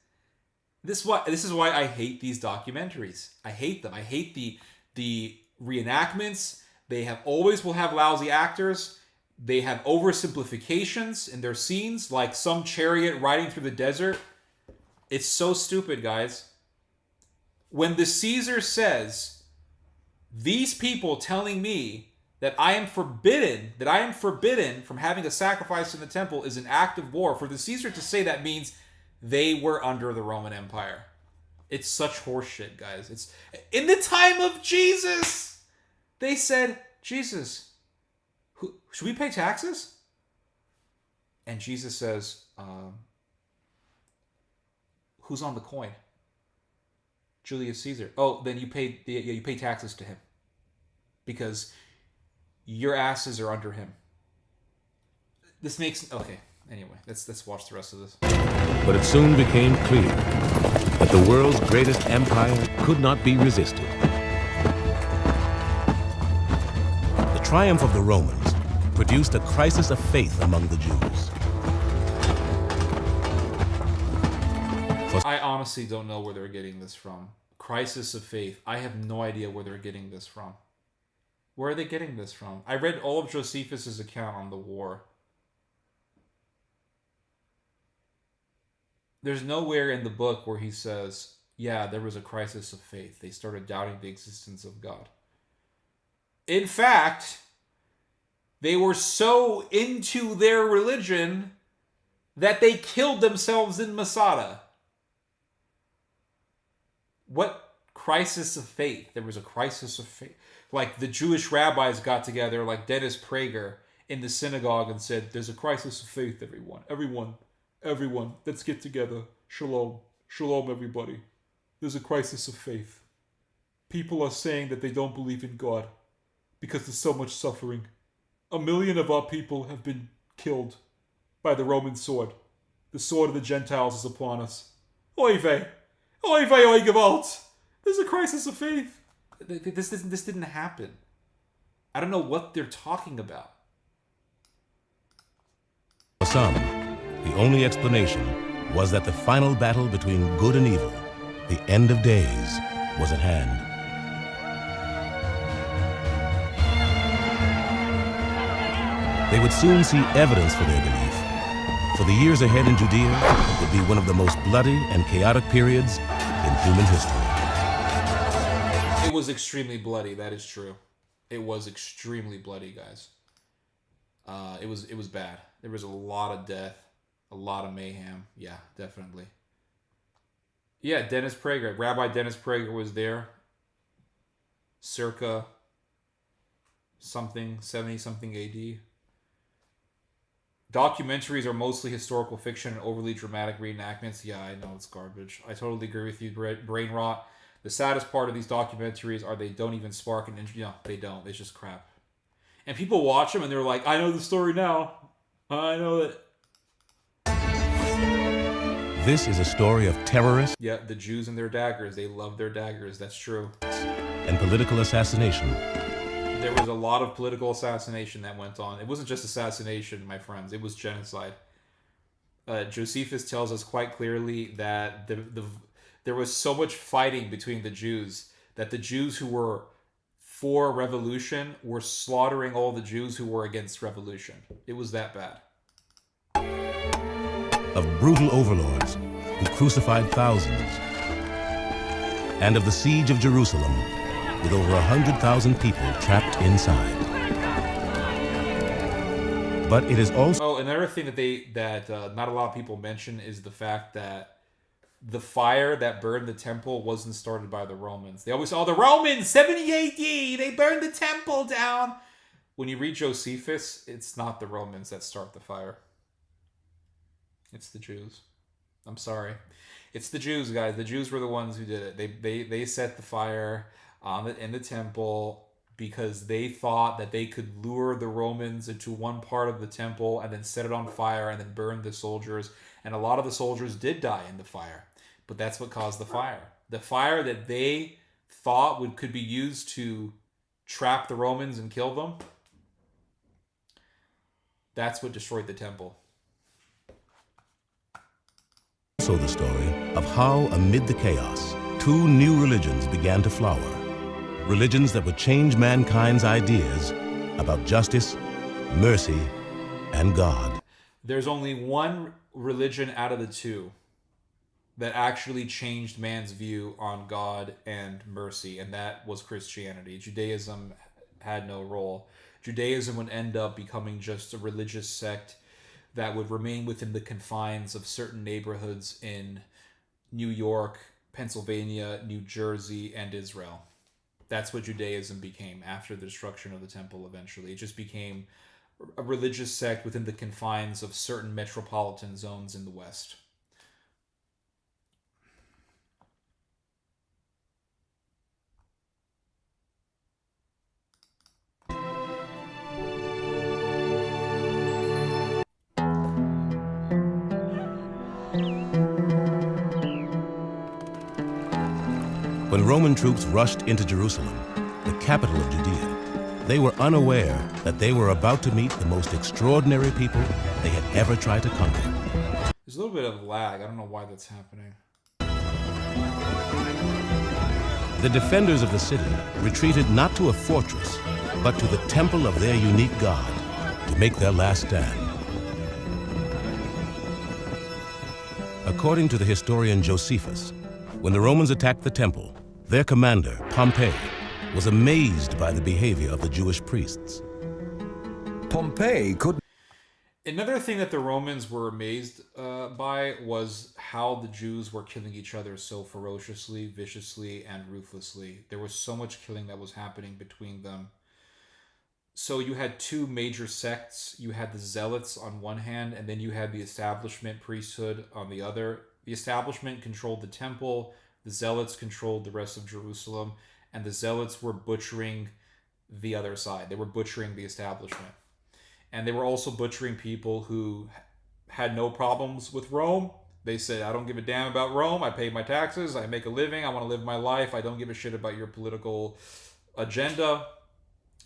This is why I hate these documentaries. I hate them. I hate the reenactments. They always will have lousy actors. They have oversimplifications in their scenes, like some chariot riding through the desert. It's so stupid, guys. When the Caesar says, these people telling me that I am forbidden from having a sacrifice in the temple is an act of war, for the Caesar to say that means they were under the Roman Empire. It's such horseshit, guys. It's in the time of Jesus. They said, Jesus, should we pay taxes? And Jesus says, who's on the coin? Julius Caesar. Oh, then you pay taxes to him, because your asses are under him. This makes... Okay, anyway, let's watch the rest of this. But it soon became clear that the world's greatest empire could not be resisted. The triumph of the Romans produced a crisis of faith among the Jews. I honestly don't know where they're getting this from. Crisis of faith. I have no idea where they're getting this from. Where are they getting this from? I read all of Josephus' account on the war. There's nowhere in the book where he says, yeah, there was a crisis of faith. They started doubting the existence of God. In fact, they were so into their religion that they killed themselves in Masada. What crisis of faith? There was a crisis of faith. Like the Jewish rabbis got together, like Dennis Prager, in the synagogue and said, there's a crisis of faith, everyone, let's get together. Shalom, everybody. There's a crisis of faith. People are saying that they don't believe in God because there's so much suffering. 1 million of our people have been killed by the Roman sword. The sword of the Gentiles is upon us. Oy vey, oy gewalt. There's a crisis of faith. This didn't happen. I don't know what they're talking about. For some, the only explanation was that the final battle between good and evil, the end of days, was at hand. They would soon see evidence for their belief. For the years ahead in Judea would be one of the most bloody and chaotic periods in human history. It was extremely bloody, that is true. It was extremely bloody, guys. It was bad. There was a lot of death, a lot of mayhem. Yeah, definitely. Yeah, Dennis Prager. Rabbi Dennis Prager was there. circa something, 70 something AD. Documentaries are mostly historical fiction and overly dramatic reenactments. Yeah, I know it's garbage. I totally agree with you. Brain rot. The saddest part of these documentaries are they don't even spark an interest. No, they don't. It's just crap. And people watch them and they're like, I know the story now. I know it. This is a story of terrorists. Yeah, the Jews and their daggers. They love their daggers. That's true. And political assassination. There was a lot of political assassination that went on. It wasn't just assassination, my friends. It was genocide. Josephus tells us quite clearly that there was so much fighting between the Jews that the Jews who were for revolution were slaughtering all the Jews who were against revolution. It was that bad. Of brutal overlords who crucified thousands. And of the siege of Jerusalem, with over 100,000 people trapped inside. But it is also... Oh, another thing that not a lot of people mention is the fact that the fire that burned the temple wasn't started by the Romans. They always say, oh, the Romans, 70 AD, they burned the temple down. When you read Josephus, it's not the Romans that start the fire. It's the Jews. I'm sorry. It's the Jews, guys. The Jews were the ones who did it. They set the fire in the temple because they thought that they could lure the Romans into one part of the temple and then set it on fire and then burn the soldiers. And a lot of the soldiers did die in the fire. But that's what caused the fire. The fire that they thought could be used to trap the Romans and kill them, that's what destroyed the temple. Also the story of how, amid the chaos, two new religions began to flower. Religions that would change mankind's ideas about justice, mercy, and God. There's only one religion out of the two that actually changed man's view on God and mercy, and that was Christianity. Judaism had no role. Judaism would end up becoming just a religious sect that would remain within the confines of certain neighborhoods in New York, Pennsylvania, New Jersey, and Israel. That's what Judaism became after the destruction of the temple eventually. It just became a religious sect within the confines of certain metropolitan zones in the West. When Roman troops rushed into Jerusalem, the capital of Judea, they were unaware that they were about to meet the most extraordinary people they had ever tried to conquer. There's a little bit of lag. I don't know why that's happening. The defenders of the city retreated not to a fortress, but to the temple of their unique God to make their last stand. According to the historian Josephus, when the Romans attacked the temple, their commander, Pompey, was amazed by the behavior of the Jewish priests. Pompey could... Another thing that the Romans were amazed by was how the Jews were killing each other so ferociously, viciously, and ruthlessly. There was so much killing that was happening between them. So you had two major sects. You had the Zealots on one hand, and then you had the establishment priesthood on the other. The establishment controlled the temple, the Zealots controlled the rest of Jerusalem, and the Zealots were butchering the other side. They were butchering the establishment. And they were also butchering people who had no problems with Rome. They said, I don't give a damn about Rome. I pay my taxes. I make a living. I want to live my life. I don't give a shit about your political agenda.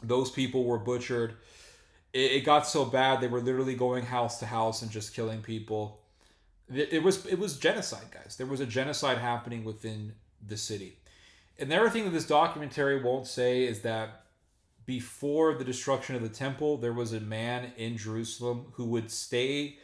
Those people were butchered. It got so bad, they were literally going house to house and just killing people. It was genocide, guys. There was a genocide happening within the city. And everything that this documentary won't say is that before the destruction of the temple, there was a man in Jerusalem who would stay,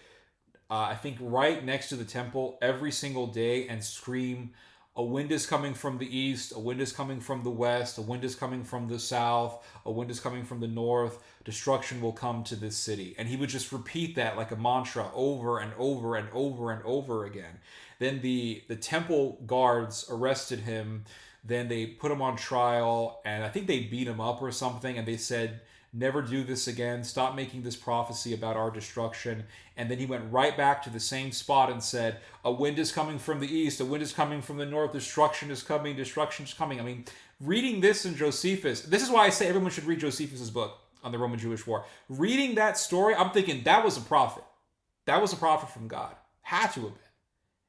I think, right next to the temple every single day and scream, a wind is coming from the east, a wind is coming from the west, a wind is coming from the south, a wind is coming from the north, destruction will come to this city. And he would just repeat that like a mantra over and over and over and over again. Then the temple guards arrested him. Then they put him on trial, and I think they beat him up or something, and they said, never do this again. Stop making this prophecy about our destruction. And then he went right back to the same spot and said, a wind is coming from the east, a wind is coming from the north, destruction is coming, destruction is coming. I mean, reading this in Josephus, this is why I say everyone should read Josephus's book on the Roman-Jewish War. Reading that story, I'm thinking that was a prophet. That was a prophet from God. Had to have been.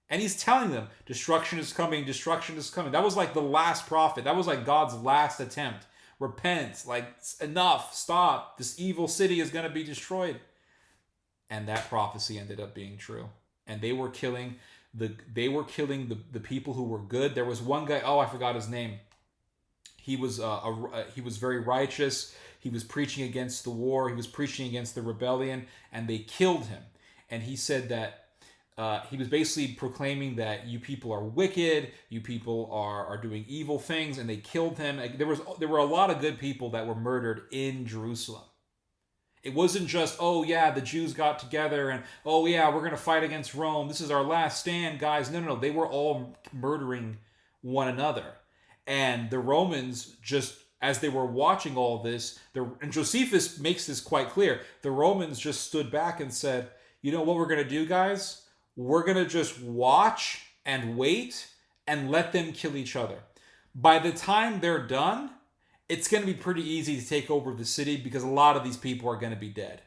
And he's telling them, destruction is coming, destruction is coming. That was like the last prophet. That was like God's last attempt. Repent, like, enough, stop. This evil city is going to be destroyed. And that prophecy ended up being true. And they were killing the people who were good. There was one guy, I forgot his name. He was very righteous. He was preaching against the war. He was preaching against the rebellion, and they killed him. And he said that he was basically proclaiming that you people are wicked, you people are doing evil things, and they killed him. There were a lot of good people that were murdered in Jerusalem. It wasn't just, the Jews got together and, we're going to fight against Rome. This is our last stand, guys. No. They were all murdering one another. And the Romans, just as they were watching all this, and Josephus makes this quite clear, the Romans just stood back and said, you know what we're going to do, guys? We're going to just watch and wait and let them kill each other. By the time they're done, it's going to be pretty easy to take over the city because a lot of these people are going to be dead.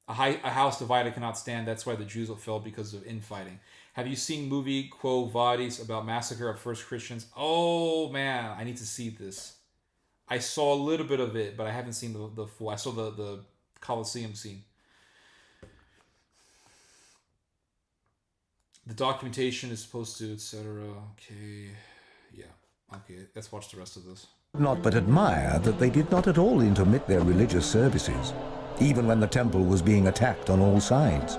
A house divided cannot stand. That's why the Jews fell, because of infighting. Have you seen movie Quo Vadis about massacre of first Christians? Oh man, I need to see this. I saw a little bit of it, but I haven't seen the full. I saw the Colosseum scene. The documentation is supposed to, etc. Okay. Yeah. Okay. Let's watch the rest of this. Not but admire that they did not at all intermit their religious services, even when the temple was being attacked on all sides.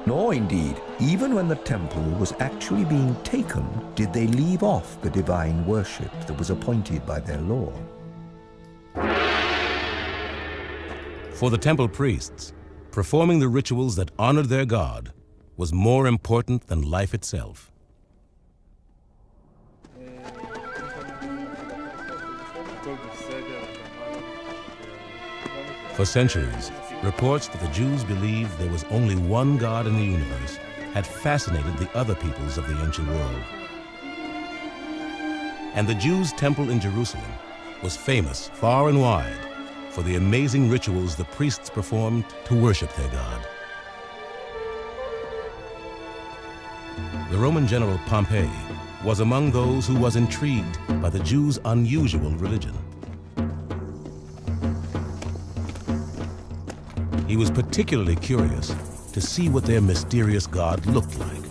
Nor, indeed, even when the temple was actually being taken, did they leave off the divine worship that was appointed by their law. For the temple priests, performing the rituals that honored their God was more important than life itself. For centuries, reports that the Jews believed there was only one God in the universe had fascinated the other peoples of the ancient world. And the Jews' temple in Jerusalem was famous far and wide for the amazing rituals the priests performed to worship their God. The Roman general Pompey was among those who was intrigued by the Jews' unusual religion. He was particularly curious to see what their mysterious God looked like.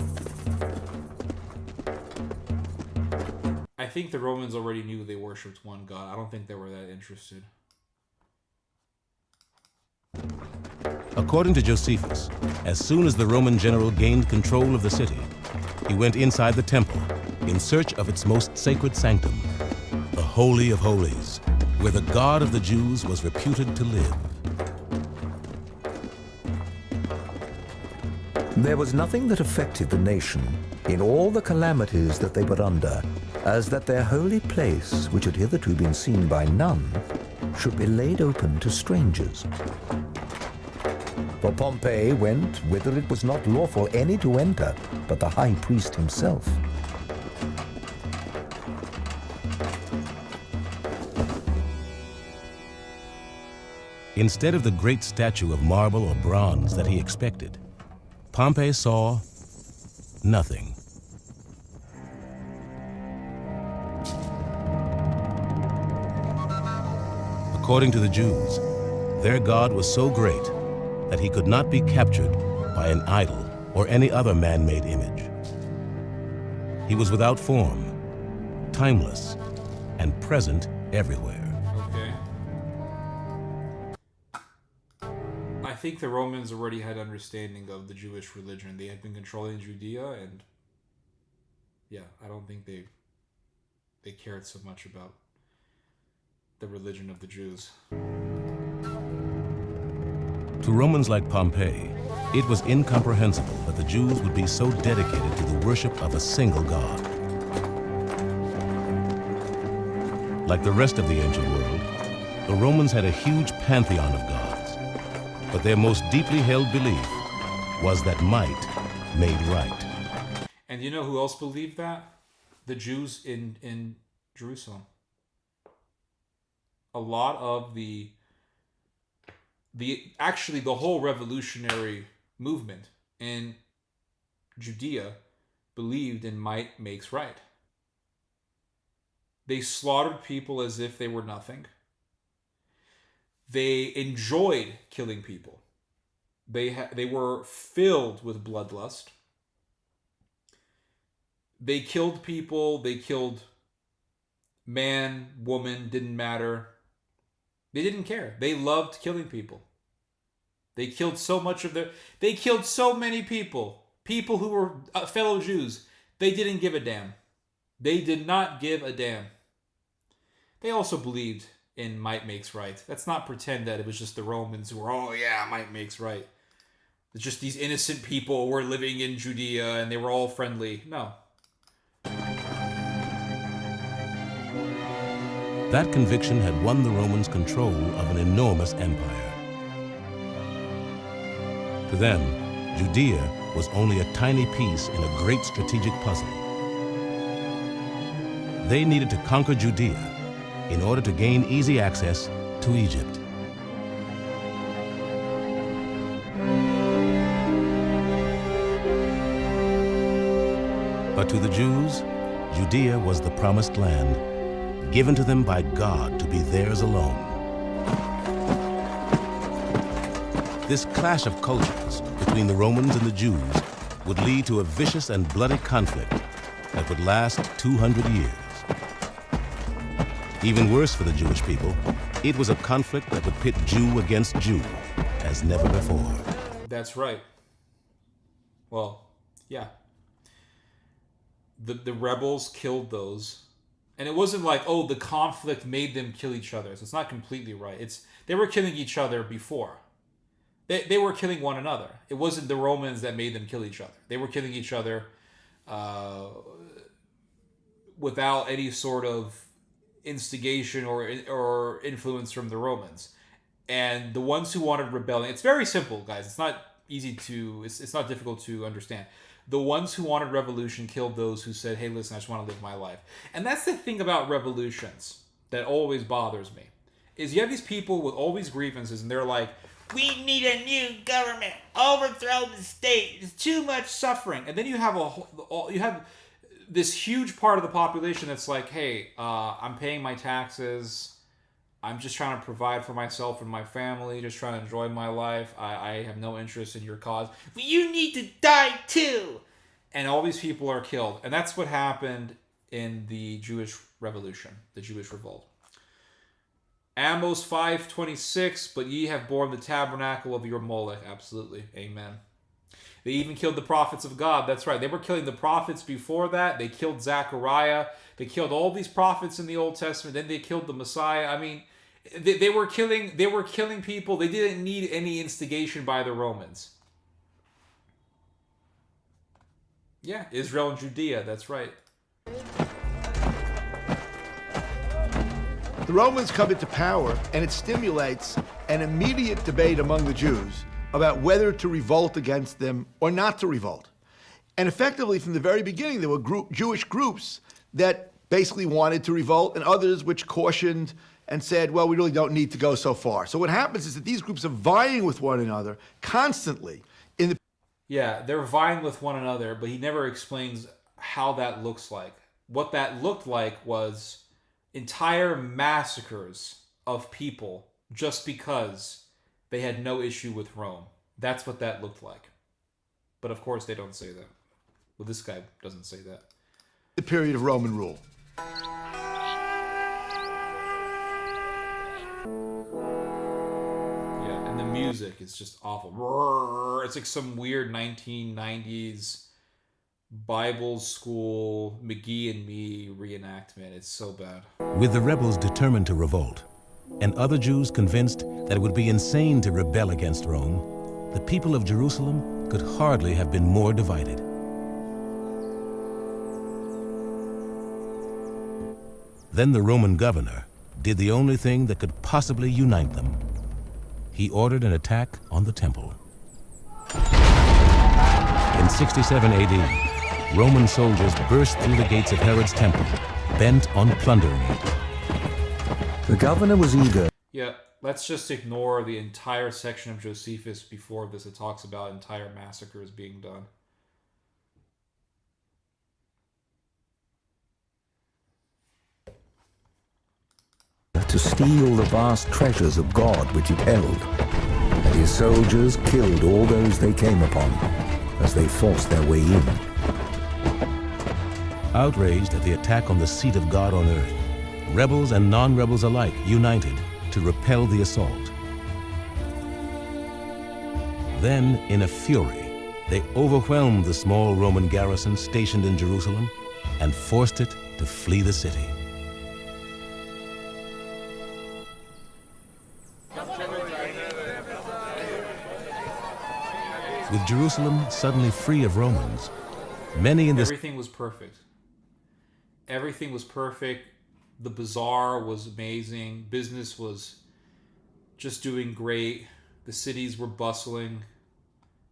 I think the Romans already knew they worshipped one God. I don't think they were that interested. According to Josephus, as soon as the Roman general gained control of the city, he went inside the temple in search of its most sacred sanctum, the Holy of Holies, where the God of the Jews was reputed to live. There was nothing that affected the nation in all the calamities that they were under, as that their holy place, which had hitherto been seen by none, should be laid open to strangers. For Pompey went whither it was not lawful any to enter, but the high priest himself. Instead of the great statue of marble or bronze that he expected, Pompey saw nothing. According to the Jews, their God was so great that he could not be captured by an idol or any other man-made image. He was without form, timeless, and present everywhere. I think the Romans already had understanding of the Jewish religion. They had been controlling Judea, and I don't think they cared so much about the religion of the Jews. To Romans like Pompey, it was incomprehensible that the Jews would be so dedicated to the worship of a single God. Like the rest of the ancient world, the Romans had a huge pantheon of gods, but their most deeply held belief was that might made right. And you know who else believed that? The Jews in Jerusalem. A lot of the whole revolutionary movement in Judea believed in might makes right. They slaughtered people as if they were nothing. They enjoyed killing people. They were filled with bloodlust. They killed people. They killed man, woman, didn't matter. They didn't care. They loved killing people. They killed so many people. People who were fellow Jews. They didn't give a damn. They did not give a damn. They also believed in might makes right. Let's not pretend that it was just the Romans who were, oh yeah, might makes right. It's just these innocent people were living in Judea and they were all friendly. No. That conviction had won the Romans control of an enormous empire. To them, Judea was only a tiny piece in a great strategic puzzle. They needed to conquer Judea in order to gain easy access to Egypt. But to the Jews, Judea was the promised land, given to them by God to be theirs alone. This clash of cultures between the Romans and the Jews would lead to a vicious and bloody conflict that would last 200 years. Even worse for the Jewish people, it was a conflict that would pit Jew against Jew as never before. That's right. Well, yeah. The rebels killed those. And it wasn't like, oh, the conflict made them kill each other. So it's not completely right. They were killing each other before. They were killing one another. It wasn't the Romans that made them kill each other. They were killing each other without any sort of instigation or influence from the Romans. And the ones who wanted rebellion, it's very simple, guys. It's not it's not difficult to understand. The ones who wanted revolution killed those who said, hey, listen, I just want to live my life. And that's the thing about revolutions that always bothers me, is you have these people with all these grievances, and they're like, we need a new government, overthrow the state, there's too much suffering. And then you have this huge part of the population that's like, hey, I'm paying my taxes, I'm just trying to provide for myself and my family, just trying to enjoy my life. I have no interest in your cause. But you need to die too. And all these people are killed. And that's what happened in the Jewish Revolution, the Jewish Revolt. Amos 5:26, but ye have borne the tabernacle of your Molech. Absolutely. Amen. They even killed the prophets of God. That's right. They were killing the prophets before that. They killed Zechariah. They killed all these prophets in the Old Testament. Then they killed the Messiah. I mean, they were killing people. They didn't need any instigation by the Romans. Yeah, Israel and Judea. That's right. The Romans come into power, and it stimulates an immediate debate among the Jews about whether to revolt against them or not to revolt. And effectively, from the very beginning, there were Jewish groups that basically wanted to revolt, and others which cautioned and said, well, we really don't need to go so far. So what happens is that these groups are vying with one another constantly in the... Yeah, they're vying with one another, but he never explains how that looks like. What that looked like was entire massacres of people just because they had no issue with Rome. That's what that looked like. But of course they don't say that. Well, this guy doesn't say that. The period of Roman rule. Yeah, and the music is just awful. It's like some weird 1990s Bible school McGee and Me reenactment. It's so bad. With the rebels determined to revolt, and other Jews convinced that it would be insane to rebel against Rome, the people of Jerusalem could hardly have been more divided. Then the Roman governor did the only thing that could possibly unite them. He ordered an attack on the temple. In 67 AD, Roman soldiers burst through the gates of Herod's temple, bent on plundering it. The governor was eager. Yeah, let's just ignore the entire section of Josephus before this. It talks about entire massacres being done. To steal the vast treasures of God which it held, and his soldiers killed all those they came upon as they forced their way in. Outraged at the attack on the seat of God on earth, rebels and non-rebels alike united to repel the assault. Then, in a fury, they overwhelmed the small Roman garrison stationed in Jerusalem and forced it to flee the city. With Jerusalem suddenly free of Romans, many in this... Everything was perfect. Everything was perfect. The bazaar was amazing. Business was just doing great. The cities were bustling.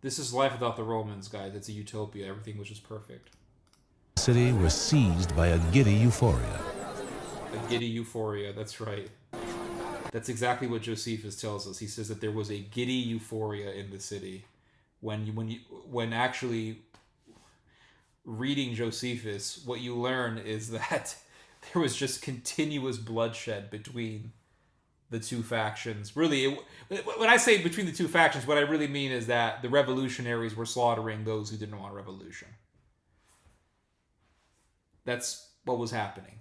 This is life without the Romans, guys. It's a utopia. Everything was just perfect. The city was seized by a giddy euphoria. A giddy euphoria, that's right. That's exactly what Josephus tells us. He says that there was a giddy euphoria in the city. When actually reading Josephus, what you learn is that there was just continuous bloodshed between the two factions. Really, when I say between the two factions, what I really mean is that the revolutionaries were slaughtering those who didn't want a revolution. That's what was happening.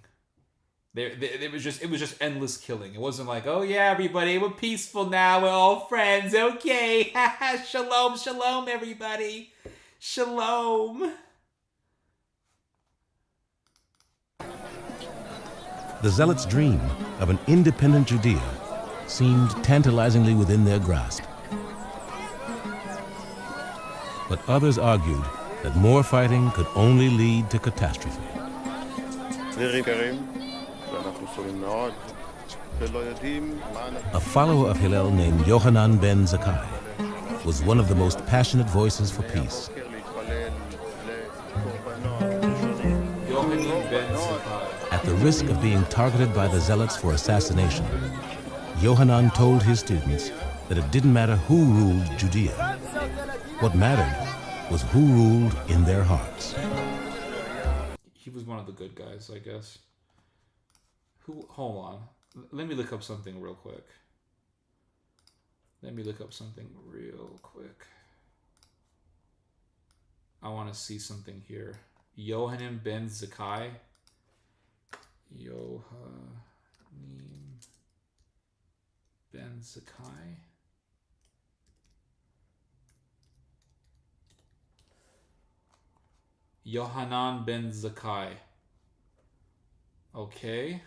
It was just endless killing. It wasn't like, oh yeah, everybody, we're peaceful now, we're all friends, okay, shalom, shalom, everybody, shalom. The Zealots' dream of an independent Judea seemed tantalizingly within their grasp. But others argued that more fighting could only lead to catastrophe. A follower of Hillel named Yohanan ben Zakkai was one of the most passionate voices for peace. At the risk of being targeted by the Zealots for assassination, Yohanan told his students that it didn't matter who ruled Judea. What mattered was who ruled in their hearts. He was one of the good guys, I guess. Hold on. Let me look up something real quick. I want to see something here. Yohanan ben Zakkai. Yohanan ben Zakkai. Yohanan ben Zakkai. Okay.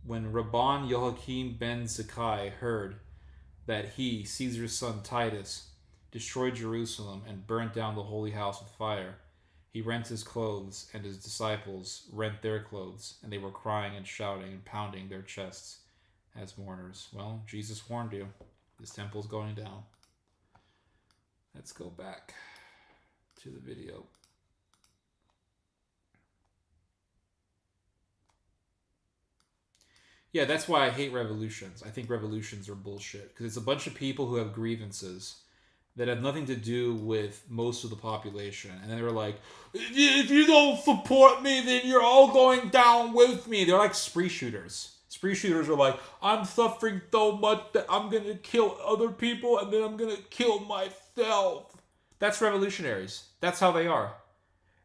When Rabban Joachim ben Zakkai heard that he, Caesar's son Titus, destroyed Jerusalem and burnt down the holy house with fire, he rent his clothes, and his disciples rent their clothes, and they were crying and shouting and pounding their chests as mourners. Well, Jesus warned you. This temple's going down. Let's go back to the video. Yeah, that's why I hate revolutions. I think revolutions are bullshit. Because it's a bunch of people who have grievances that have nothing to do with most of the population. And then they're like, if you don't support me, then you're all going down with me. They're like spree shooters. Spree shooters are like, I'm suffering so much that I'm going to kill other people and then I'm going to kill myself. That's revolutionaries. That's how they are.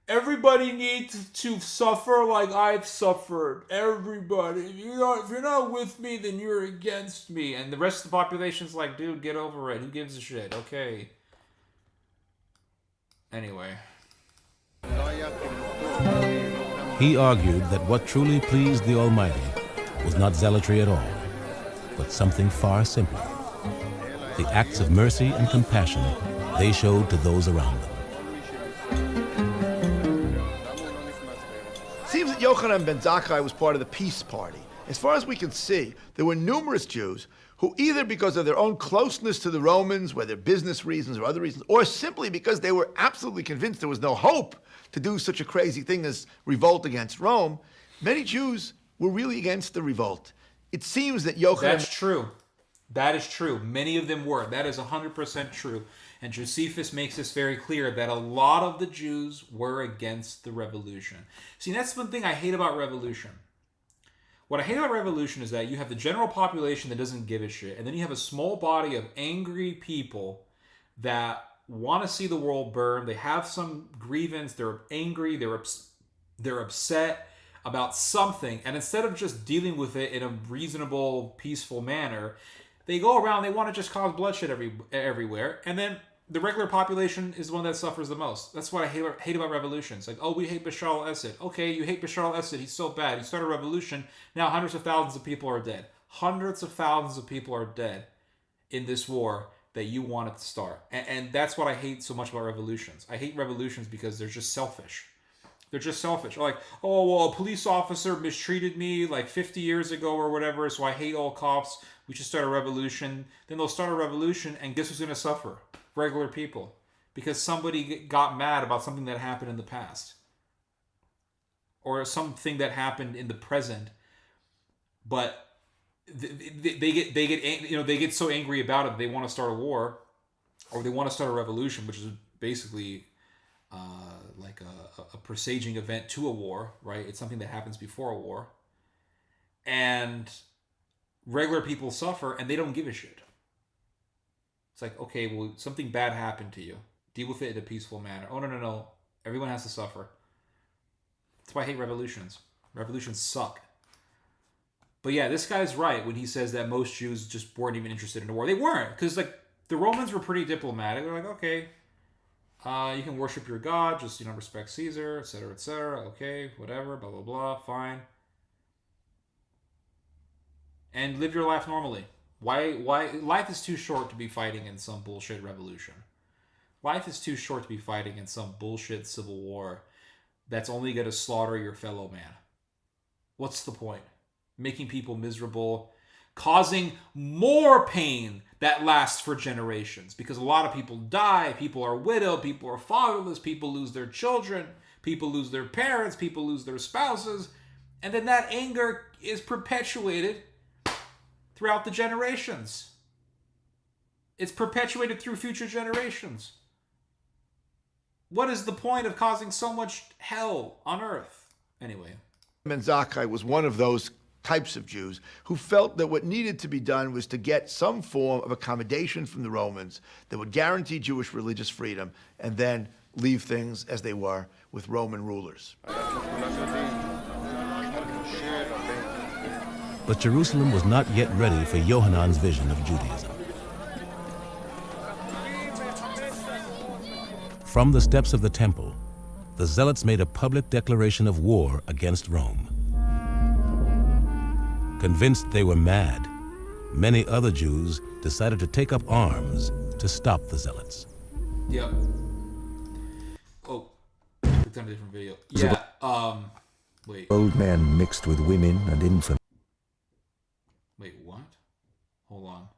Everybody needs to suffer like I've suffered. Everybody. If you're not with me, then you're against me. And the rest of the population's like, dude, get over it. Who gives a shit? Okay. Anyway. He argued that what truly pleased the Almighty was not zealotry at all, but something far simpler. The acts of mercy and compassion they showed to those around them. Seems that Yochanan ben Zakkai was part of the peace party. As far as we can see, there were numerous Jews who, either because of their own closeness to the Romans, whether business reasons or other reasons, or simply because they were absolutely convinced there was no hope to do such a crazy thing as revolt against Rome, many Jews were really against the revolt. It seems that Yochanan... That's true. That is true. Many of them were. That is 100% true. And Josephus makes this very clear that a lot of the Jews were against the revolution. See, that's one thing I hate about revolution. What I hate about revolution is that you have the general population that doesn't give a shit, and then you have a small body of angry people that want to see the world burn. They have some grievance. They're angry. They're upset about something. And instead of just dealing with it in a reasonable, peaceful manner, they go around, they want to just cause bloodshed everywhere. And then the regular population is the one that suffers the most. That's what I hate about revolutions. Like, oh, we hate Bashar al-Assad. Okay, you hate Bashar al-Assad. He's so bad. He started a revolution. Now hundreds of thousands of people are dead. Hundreds of thousands of people are dead in this war that you wanted to start. And that's what I hate so much about revolutions. I hate revolutions because they're just selfish. They're just selfish. Like, oh, well, a police officer mistreated me like 50 years ago or whatever, so I hate all cops. We should start a revolution. Then they'll start a revolution, and guess who's going to suffer? Regular people. Because somebody got mad about something that happened in the past. Or something that happened in the present. But they get so angry about it, they want to start a war, or they want to start a revolution, which is basically like a presaging event to a war, right? It's something that happens before a war. And regular people suffer, and they don't give a shit. It's like, okay, well, something bad happened to you. Deal with it in a peaceful manner. Oh, no. Everyone has to suffer. That's why I hate revolutions. Revolutions suck. But yeah, this guy's right when he says that most Jews just weren't even interested in the war. They weren't, because like the Romans were pretty diplomatic. They're like, okay, you can worship your God, just respect Caesar, etc., etc. Okay, whatever, blah blah blah, fine, and live your life normally. Why? Life is too short to be fighting in some bullshit revolution. Life is too short to be fighting in some bullshit civil war that's only going to slaughter your fellow man. What's the point? Making people miserable, causing more pain that lasts for generations. Because a lot of people die, people are widowed, people are fatherless, people lose their children, people lose their parents, people lose their spouses, and then that anger is perpetuated throughout the generations. It's perpetuated through future generations. What is the point of causing so much hell on earth? Anyway. Ben Zakkai was one of those types of Jews who felt that what needed to be done was to get some form of accommodation from the Romans that would guarantee Jewish religious freedom and then leave things as they were with Roman rulers. But Jerusalem was not yet ready for Yohanan's vision of Judaism. From the steps of the temple, the Zealots made a public declaration of war against Rome. Convinced they were mad, many other Jews decided to take up arms to stop the Zealots. Yep. Oh, clicked on a different video. Yeah, wait. Old men mixed with women and infants. Wait, what? Hold on.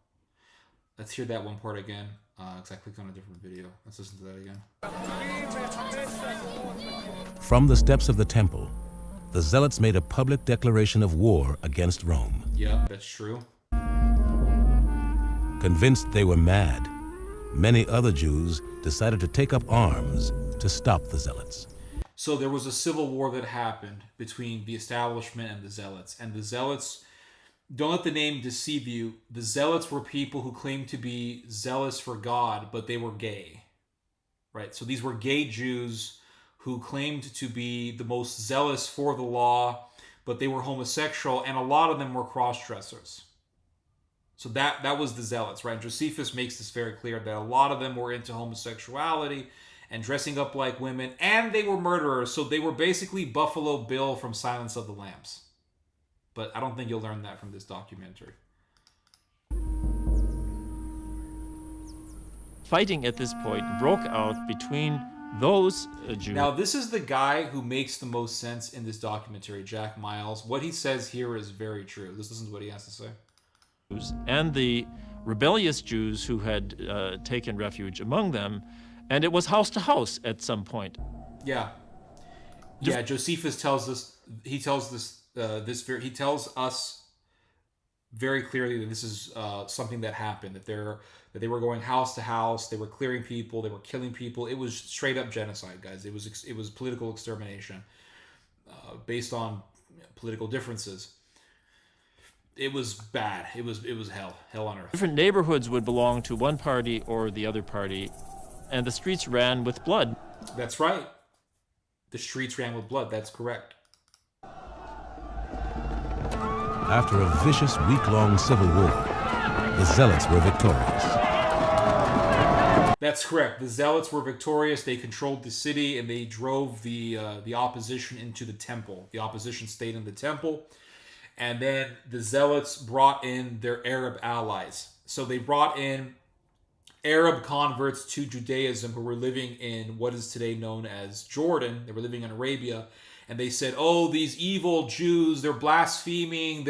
Let's hear that one part again, because I clicked on a different video. Let's listen to that again. From the steps of the temple, the Zealots made a public declaration of war against Rome. Yeah, that's true. Convinced they were mad, many other Jews decided to take up arms to stop the Zealots. So there was a civil war that happened between the establishment and the Zealots. And the Zealots, don't let the name deceive you, the Zealots were people who claimed to be zealous for God, but they were gay. Right? So these were gay Jews who claimed to be the most zealous for the law, but they were homosexual, and a lot of them were cross-dressers. So that was the Zealots, right? And Josephus makes this very clear, that a lot of them were into homosexuality and dressing up like women, and they were murderers, so they were basically Buffalo Bill from Silence of the Lambs. But I don't think you'll learn that from this documentary. Fighting at this point broke out between those Jews. Now, this is the guy who makes the most sense in this documentary, Jack Miles. What he says here is very true. This is what he has to say. And the rebellious Jews who had taken refuge among them, and it was house to house at some point. Yeah. Yeah, Josephus tells us, he tells us very clearly that this is something that happened, that they were going house to house, they were clearing people, they were killing people. It was straight up genocide, guys. It was political extermination based on political differences. It was bad. It was hell on earth. Different neighborhoods would belong to one party or the other party, and the streets ran with blood. That's right. The streets ran with blood. That's correct. After a vicious week-long civil war, the Zealots were victorious. That's correct. The Zealots were victorious. They controlled the city, and they drove the opposition into the temple. The opposition stayed in the temple. And then the Zealots brought in their Arab allies. So they brought in Arab converts to Judaism who were living in what is today known as Jordan. They were living in Arabia. And they said, oh, these evil Jews, they're blaspheming.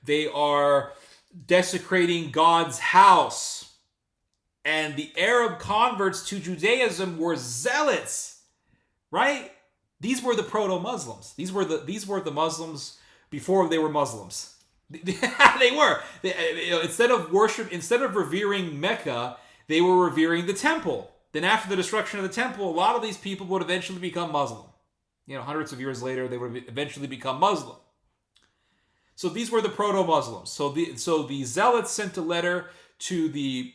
They are desecrating God's house. And the Arab converts to Judaism were Zealots, right? These were the proto-Muslims. These were the Muslims before they were Muslims. They were. Instead of revering Mecca, they were revering the temple. Then after the destruction of the temple, a lot of these people would eventually become Muslim. Hundreds of years later, they would eventually become Muslim. So these were the proto-Muslims. So the Zealots sent a letter to the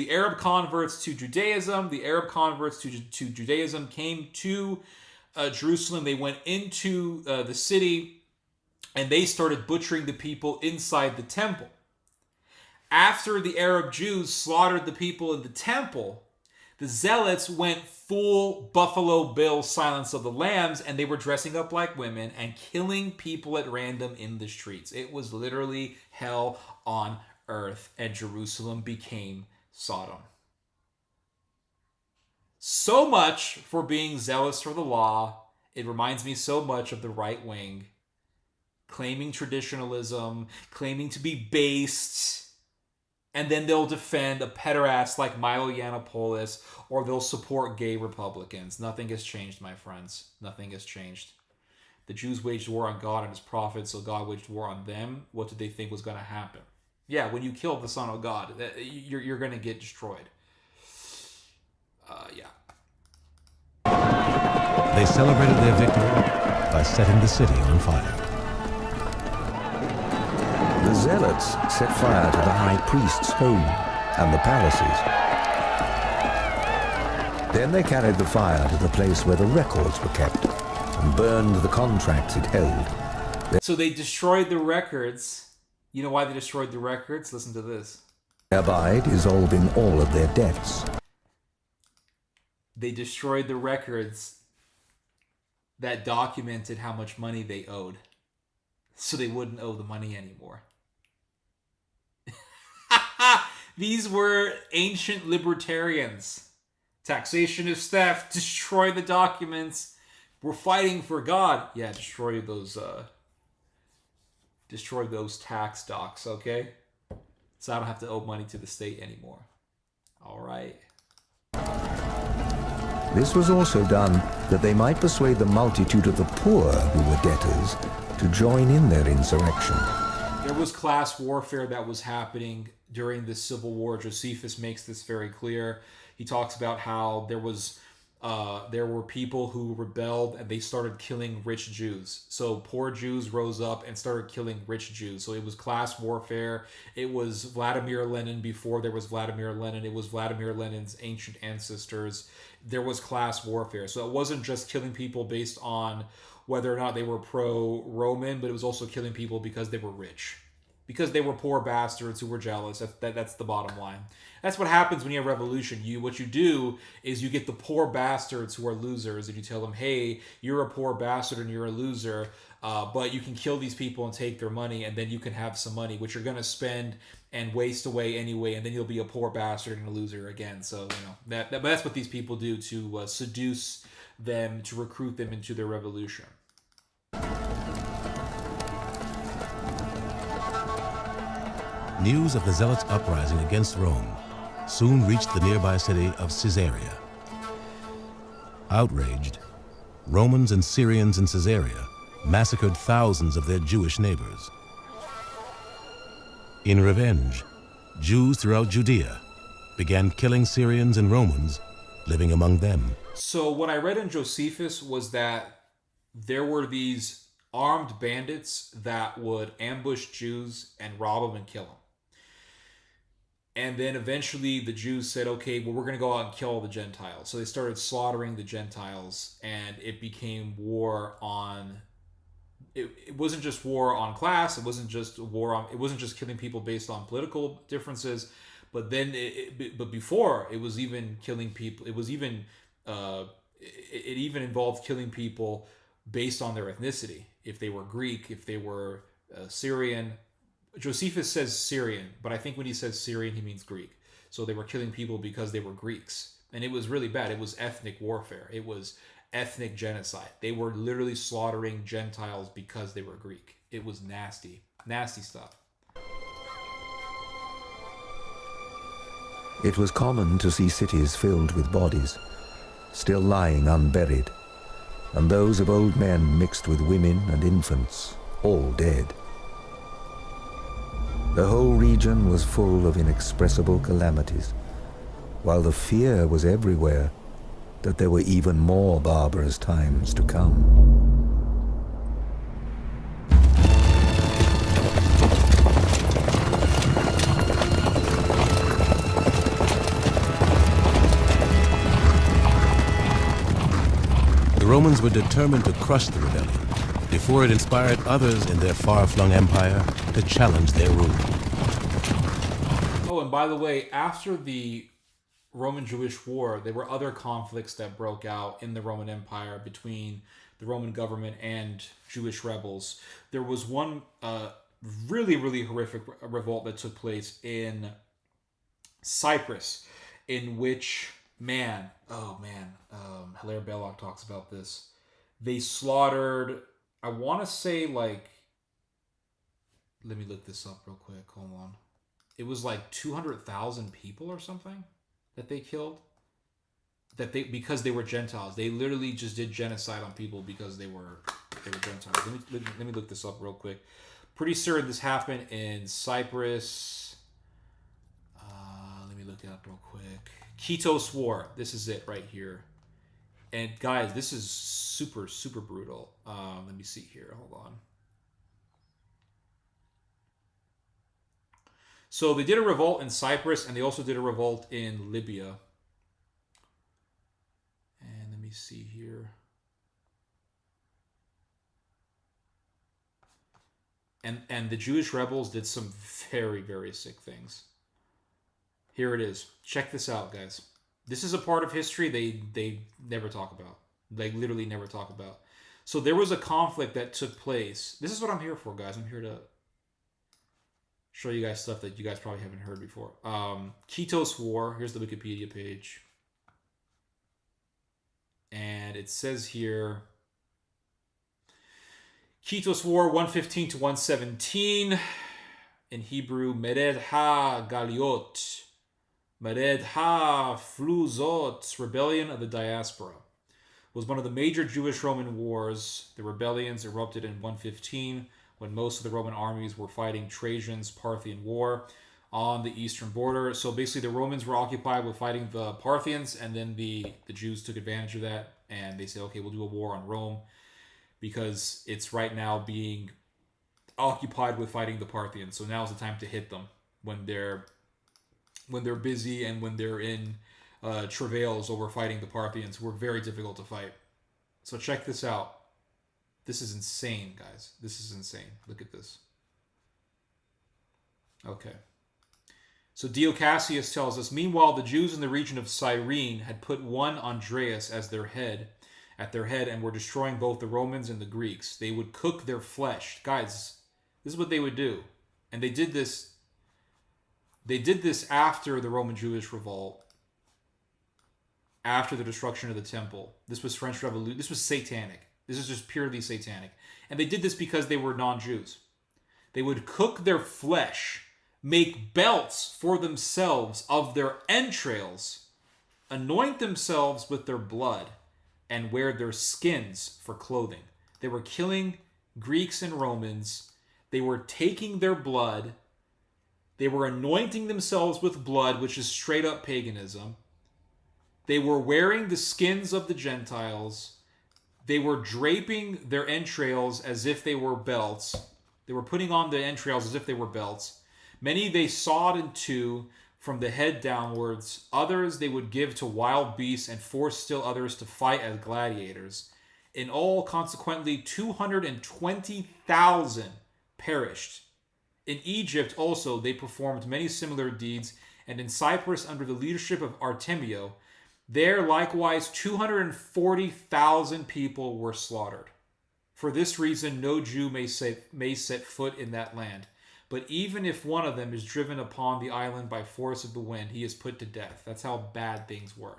Arab converts to Judaism. The Arab converts to Judaism came to Jerusalem. They went into the city, and they started butchering the people inside the temple. After the Arab Jews slaughtered the people in the temple, the Zealots went full Buffalo Bill Silence of the Lambs, and they were dressing up like women and killing people at random in the streets. It was literally hell on earth, and Jerusalem became Sodom. So much for being zealous for the law. It reminds me so much of the right wing, claiming traditionalism, claiming to be based, and then they'll defend a pederast like Milo Yiannopoulos, or they'll support gay Republicans. Nothing has changed, my friends. Nothing has changed. The Jews waged war on God and his prophets, so God waged war on them. What did they think was going to happen? Yeah, when you kill the Son of God, you're going to get destroyed. Yeah. They celebrated their victory by setting the city on fire. The Zealots set fire to the high priest's home and the palaces. Then they carried the fire to the place where the records were kept and burned the contracts it held. So they destroyed the records. You know why they destroyed the records? Listen to this. Thereby dissolving all of their debts. They destroyed the records that documented how much money they owed, so they wouldn't owe the money anymore. These were ancient libertarians. Taxation is theft. Destroy the documents. We're fighting for God. Yeah, destroy those tax docs, okay? So I don't have to owe money to the state anymore. All right. This was also done that they might persuade the multitude of the poor who were debtors to join in their insurrection. There was class warfare that was happening during the Civil War. Josephus makes this very clear. He talks about how there were people who rebelled and they started killing rich Jews. So poor Jews rose up and started killing rich Jews. So it was class warfare. It was Vladimir Lenin before there was Vladimir Lenin. It was Vladimir Lenin's ancient ancestors. There was class warfare. So it wasn't just killing people based on whether or not they were pro-Roman, but it was also killing people because they were rich. because they were poor bastards who were jealous. That's the bottom line. That's what happens when you have revolution. What you do is you get the poor bastards who are losers, and you tell them, hey, you're a poor bastard and you're a loser, but you can kill these people and take their money, and then you can have some money, which you're going to spend and waste away anyway, and then you'll be a poor bastard and a loser again. So, that's what these people do to seduce them, to recruit them into their revolution. News of the Zealots' uprising against Rome soon reached the nearby city of Caesarea. Outraged, Romans and Syrians in Caesarea massacred thousands of their Jewish neighbors. In revenge, Jews throughout Judea began killing Syrians and Romans living among them. So what I read in Josephus was that there were these armed bandits that would ambush Jews and rob them and kill them. And then eventually the Jews said, okay, well, we're going to go out and kill all the Gentiles. So they started slaughtering the Gentiles, and it became war on... It wasn't just war on class. It wasn't just it wasn't just killing people based on political differences. But then, but before, it was even killing people. It was even... it even involved killing people based on their ethnicity. If they were Greek, if they were Syrian. Josephus says Syrian, but I think when he says Syrian, he means Greek. So they were killing people because they were Greeks. And it was really bad. It was ethnic warfare. It was ethnic genocide. They were literally slaughtering Gentiles because they were Greek. It was nasty. Nasty stuff. It was common to see cities filled with bodies, still lying unburied, and those of old men mixed with women and infants, all dead. The whole region was full of inexpressible calamities, while the fear was everywhere that there were even more barbarous times to come. The Romans were determined to crush the rebellion before it inspired others in their far-flung empire to challenge their rule. Oh, and by the way, after the Roman-Jewish War, there were other conflicts that broke out in the Roman Empire between the Roman government and Jewish rebels. There was one really, really horrific revolt that took place in Cyprus, in which, Hilaire Belloc talks about this. They slaughtered, I want to say, let me look this up real quick, hold on. It was 200,000 people or something that they killed, because they were Gentiles. They literally just did genocide on people because they were Gentiles. Let me look this up real quick. Pretty certain this happened in Cyprus. Let me look it up real quick. Kitos War. This is it right here. And guys, this is super, super brutal. Let me see here. Hold on. So they did a revolt in Cyprus, and they also did a revolt in Libya. And let me see here. And the Jewish rebels did some very, very sick things. Here it is. Check this out, guys. This is a part of history they never talk about. They literally never talk about. So there was a conflict that took place. This is what I'm here for, guys. I'm here to show you guys stuff that you guys probably haven't heard before. Kitos War. Here's the Wikipedia page. And it says here, Kitos War 115 to 117. In Hebrew, Mered ha-Galiot. Mered ha-Fluzot. Rebellion of the Diaspora. Was one of the major Jewish-Roman wars. The rebellions erupted in 115 when most of the Roman armies were fighting Trajan's Parthian War on the eastern border. So basically the Romans were occupied with fighting the Parthians, and then the Jews took advantage of that, and they said, okay, we'll do a war on Rome because it's right now being occupied with fighting the Parthians. So now's the time to hit them when they're busy and when they're in travails over fighting the Parthians, who were very difficult to fight. So check this out. This is insane, guys. This is insane. Look at this. Okay. So Dio Cassius tells us, meanwhile, the Jews in the region of Cyrene had put one Andreas as at their head, and were destroying both the Romans and the Greeks. They would cook their flesh. Guys, this is what they would do. And they did this after the Roman Jewish revolt, after the destruction of the temple. This was French Revolution. This was satanic. This is just purely satanic. And they did this because they were non-Jews. They would cook their flesh, make belts for themselves of their entrails, anoint themselves with their blood, and wear their skins for clothing. They were killing Greeks and Romans. They were taking their blood. They were anointing themselves with blood, which is straight up paganism. They were wearing the skins of the Gentiles. They were draping their entrails as if they were belts. They were putting on the entrails as if they were belts. Many they sawed in two from the head downwards. Others they would give to wild beasts, and force still others to fight as gladiators. In all, consequently, 220,000 perished. In Egypt also they performed many similar deeds, and in Cyprus under the leadership of Artemio, there likewise 240,000 people were slaughtered. For this reason no Jew may set foot in that land. But even if one of them is driven upon the island by force of the wind, he is put to death. That's how bad things were.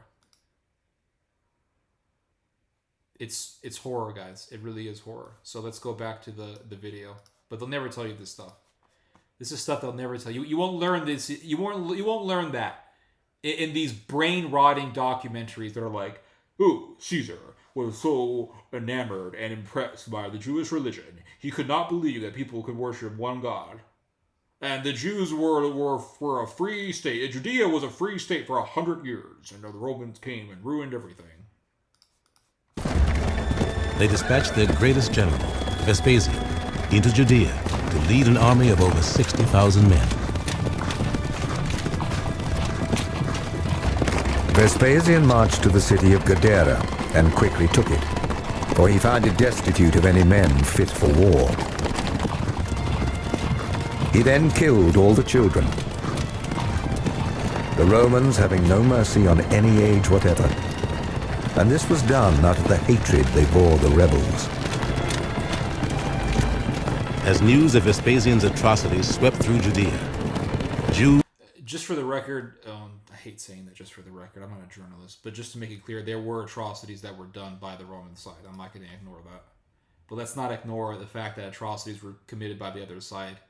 It's horror, guys. It really is horror. So let's go back to the video. But they'll never tell you this stuff. This is stuff they'll never tell you. You won't learn this. You won't learn that in these brain-rotting documentaries that are like, "Ooh, Caesar was so enamored and impressed by the Jewish religion, he could not believe that people could worship one God. And the Jews were a free state. Judea was a free state for 100 years, and the Romans came and ruined everything." They dispatched their greatest general, Vespasian, into Judea to lead an army of over 60,000 men. Vespasian marched to the city of Gadara and quickly took it, for he found it destitute of any men fit for war. He then killed all the children, the Romans having no mercy on any age whatever, and this was done out of the hatred they bore the rebels. As news of Vespasian's atrocities swept through Judea, Jews... Just for the record, I hate saying that just for the record, I'm not a journalist, but just to make it clear, there were atrocities that were done by the Roman side. I'm not going to ignore that. But let's not ignore the fact that atrocities were committed by the other side.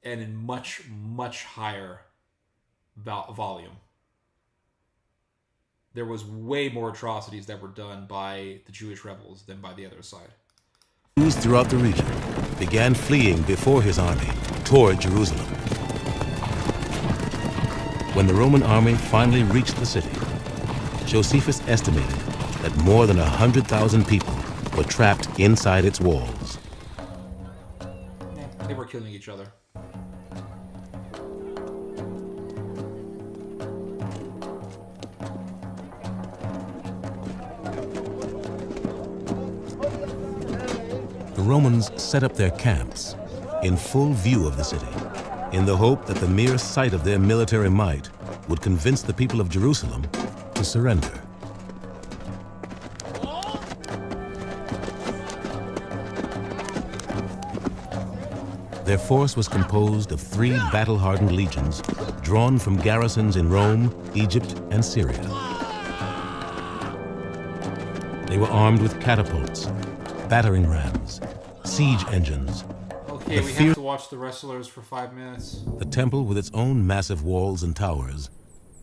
And in much, much higher volume. There was way more atrocities that were done by the Jewish rebels than by the other side. Jews throughout the region began fleeing before his army toward Jerusalem. When the Roman army finally reached the city, Josephus estimated that more than 100,000 people were trapped inside its walls. They were killing each other. The Romans set up their camps in full view of the city, in the hope that the mere sight of their military might would convince the people of Jerusalem to surrender. Their force was composed of 3 battle-hardened legions drawn from garrisons in Rome, Egypt, and Syria. They were armed with catapults, battering rams, siege engines. Okay, we have to watch the wrestlers for 5 minutes. The temple, with its own massive walls and towers,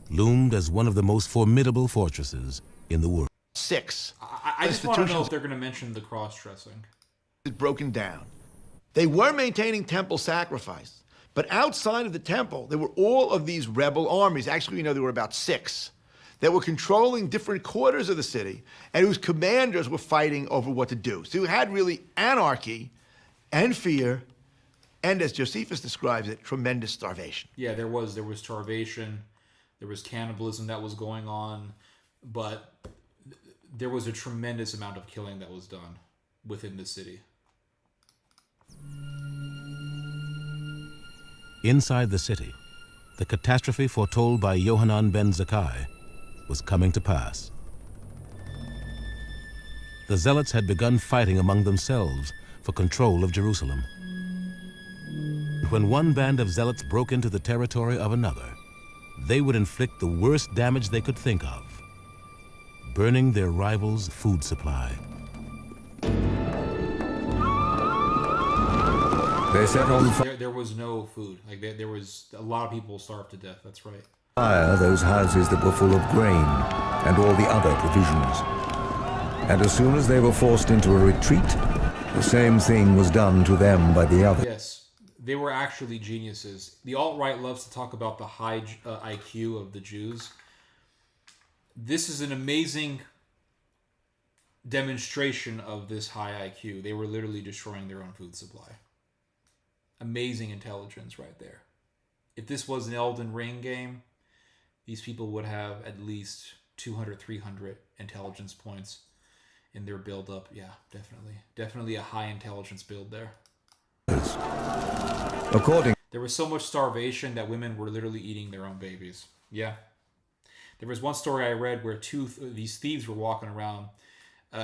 loomed as one of the most formidable fortresses in the world. 6. I just want to know if they're going to mention the cross-dressing. It's broken down. They were maintaining temple sacrifice, but outside of the temple, there were all of these rebel armies. Actually, there were about 6 that were controlling different quarters of the city and whose commanders were fighting over what to do. So you had really anarchy and fear, and as Josephus describes it, tremendous starvation. Yeah, there was starvation, there was cannibalism that was going on, but there was a tremendous amount of killing that was done within the city. Inside the city, the catastrophe foretold by Yohanan ben Zakkai was coming to pass. The Zealots had begun fighting among themselves for control of Jerusalem. When one band of Zealots broke into the territory of another, they would inflict the worst damage they could think of, burning their rivals' food supply. They set on fire. There was no food. Like there was a lot of people starved to death. That's right. Those houses that were full of grain and all the other provisions. And as soon as they were forced into a retreat, the same thing was done to them by the other. Yes, they were actually geniuses. The alt-right loves to talk about the high IQ of the Jews. This is an amazing demonstration of this high IQ. They were literally destroying their own food supply. Amazing intelligence right there. If this was an Elden Ring game, these people would have at least 200, 300 intelligence points in their build-up. Yeah, definitely. Definitely a high intelligence build there. There was so much starvation that women were literally eating their own babies. Yeah. There was one story I read where these thieves were walking around.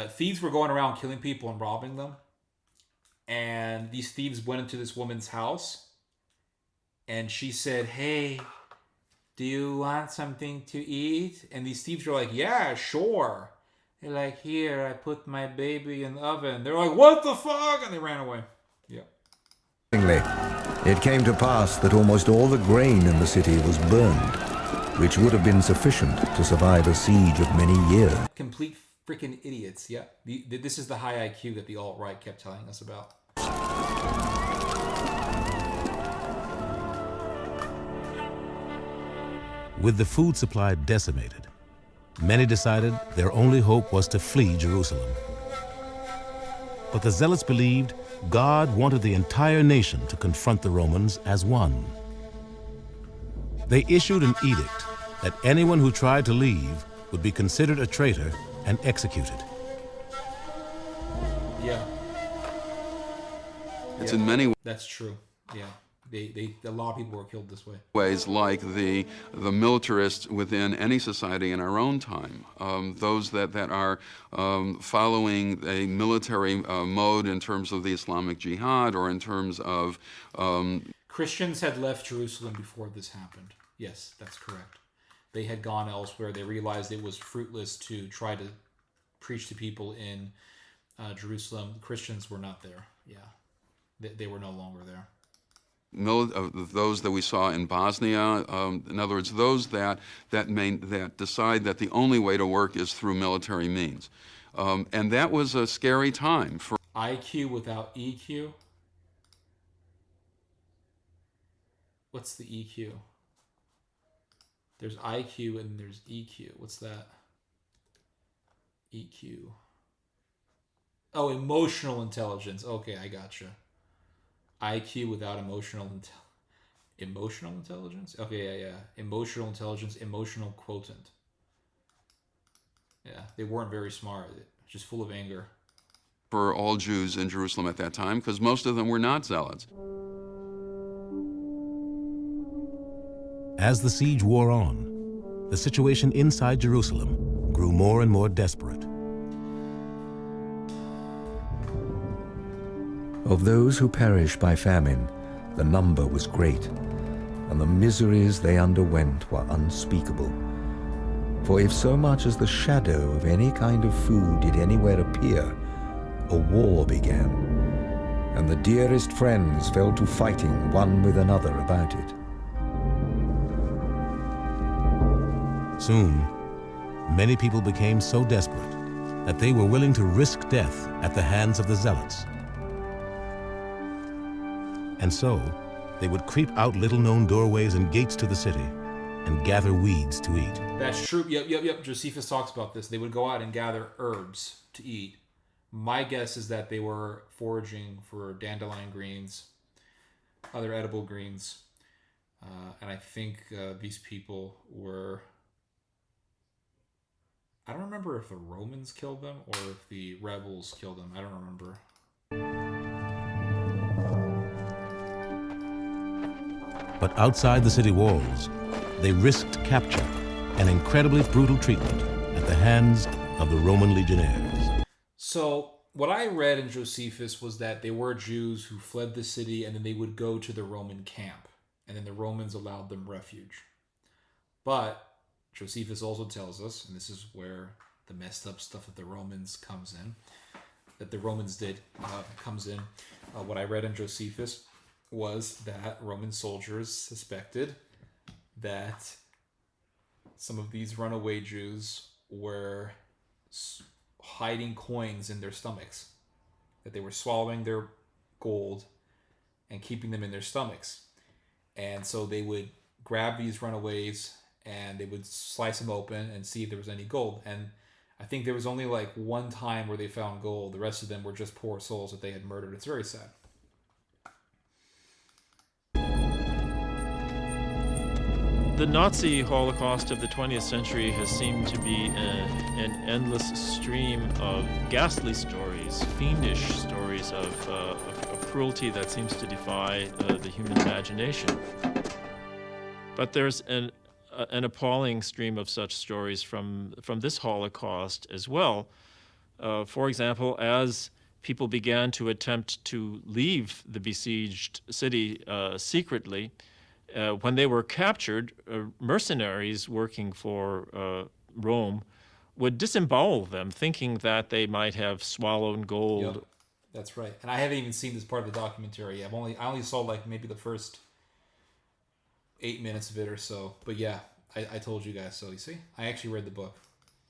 Thieves were going around killing people and robbing them. And these thieves went into this woman's house. And she said, "Hey, do you want something to eat?" And these thieves were like, "Yeah, sure." They're like, "Here, I put my baby in the oven." They're like, "What the fuck?" And they ran away. Yeah. It came to pass that almost all the grain in the city was burned, which would have been sufficient to survive a siege of many years. Complete freaking idiots. Yeah. This is the high IQ that the alt-right kept telling us about. With the food supply decimated, many decided their only hope was to flee Jerusalem. But the Zealots believed God wanted the entire nation to confront the Romans as one. They issued an edict that anyone who tried to leave would be considered a traitor and executed. Yeah. It's in many That's true. Yeah. A lot of people were killed this way. ways like the militarists within any society in our own time, those that are following a military mode in terms of the Islamic Jihad or in terms of... Christians had left Jerusalem before this happened. Yes, that's correct. They had gone elsewhere. They realized it was fruitless to try to preach to people in Jerusalem. Christians were not there. Yeah. They were no longer there. Those that we saw in Bosnia, in other words, those that decide that the only way to work is through military means. And that was a scary time for... IQ without EQ? What's the EQ? There's IQ and there's EQ. What's that? EQ. Oh, emotional intelligence. Okay, I gotcha. IQ without emotional intelligence? Okay, yeah. Emotional intelligence, emotional quotient. Yeah, they weren't very smart. Just full of anger. For all Jews in Jerusalem at that time, because most of them were not zealots. As the siege wore on, the situation inside Jerusalem grew more and more desperate. Of those who perished by famine, the number was great, and the miseries they underwent were unspeakable. For if so much as the shadow of any kind of food did anywhere appear, a war began, and the dearest friends fell to fighting one with another about it. Soon, many people became so desperate that they were willing to risk death at the hands of the Zealots. And so, they would creep out little-known doorways and gates to the city and gather weeds to eat. That's true. Yep. Josephus talks about this. They would go out and gather herbs to eat. My guess is that they were foraging for dandelion greens, other edible greens. And I think these people were... I don't remember if the Romans killed them or if the rebels killed them. I don't remember. But outside the city walls, they risked capture and incredibly brutal treatment at the hands of the Roman legionnaires. So what I read in Josephus was that they were Jews who fled the city and then they would go to the Roman camp, and then the Romans allowed them refuge. But Josephus also tells us, and this is where the messed up stuff of the Romans comes in, that the Romans did comes in. What I read in Josephus was that Roman soldiers suspected that some of these runaway Jews were hiding coins in their stomachs, that they were swallowing their gold and keeping them in their stomachs. And so they would grab these runaways and they would slice them open and see if there was any gold. And I think there was only like one time where they found gold. The rest of them were just poor souls that they had murdered. It's very sad. The Nazi Holocaust of the 20th century has seemed to be an endless stream of ghastly stories, fiendish stories of cruelty that seems to defy the human imagination. But there's an appalling stream of such stories from this Holocaust as well. For example, as people began to attempt to leave the besieged city secretly, when they were captured, mercenaries working for Rome would disembowel them, thinking that they might have swallowed gold. Yep, that's right. And I haven't even seen this part of the documentary. I only saw like maybe the first 8 minutes of it or so. But yeah, I told you guys. So you see, I actually read the book.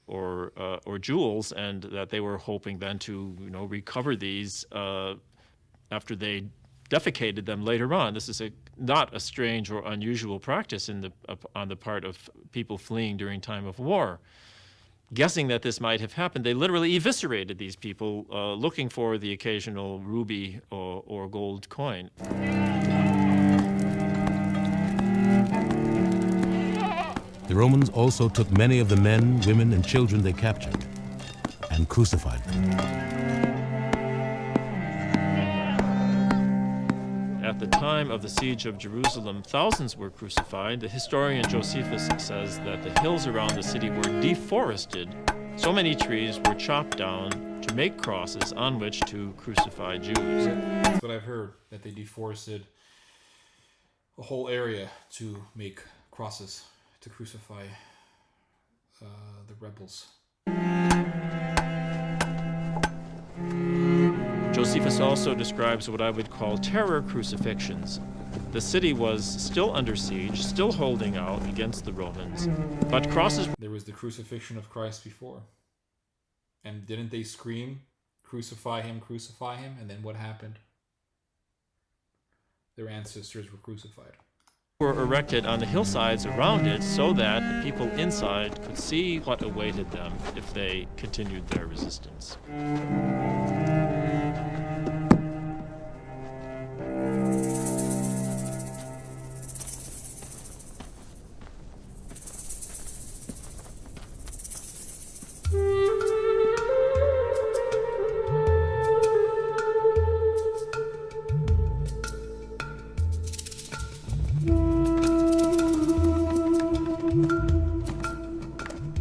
Or jewels, and that they were hoping then to recover these after they defecated them later on. This is not a strange or unusual practice on the part of people fleeing during time of war. Guessing that this might have happened, they literally eviscerated these people looking for the occasional ruby or gold coin. The Romans also took many of the men, women, and children they captured and crucified them. At the time of the siege of Jerusalem, thousands were crucified. The historian Josephus says that the hills around the city were deforested. So many trees were chopped down to make crosses on which to crucify Jews. That's what I've heard, that they deforested a whole area to make crosses to crucify the rebels. Josephus also describes what I would call terror crucifixions. The city was still under siege, still holding out against the Romans, but crosses... There was the crucifixion of Christ before. And didn't they scream, crucify him, and then what happened? Their ancestors were crucified. Were erected on the hillsides around it so that the people inside could see what awaited them if they continued their resistance.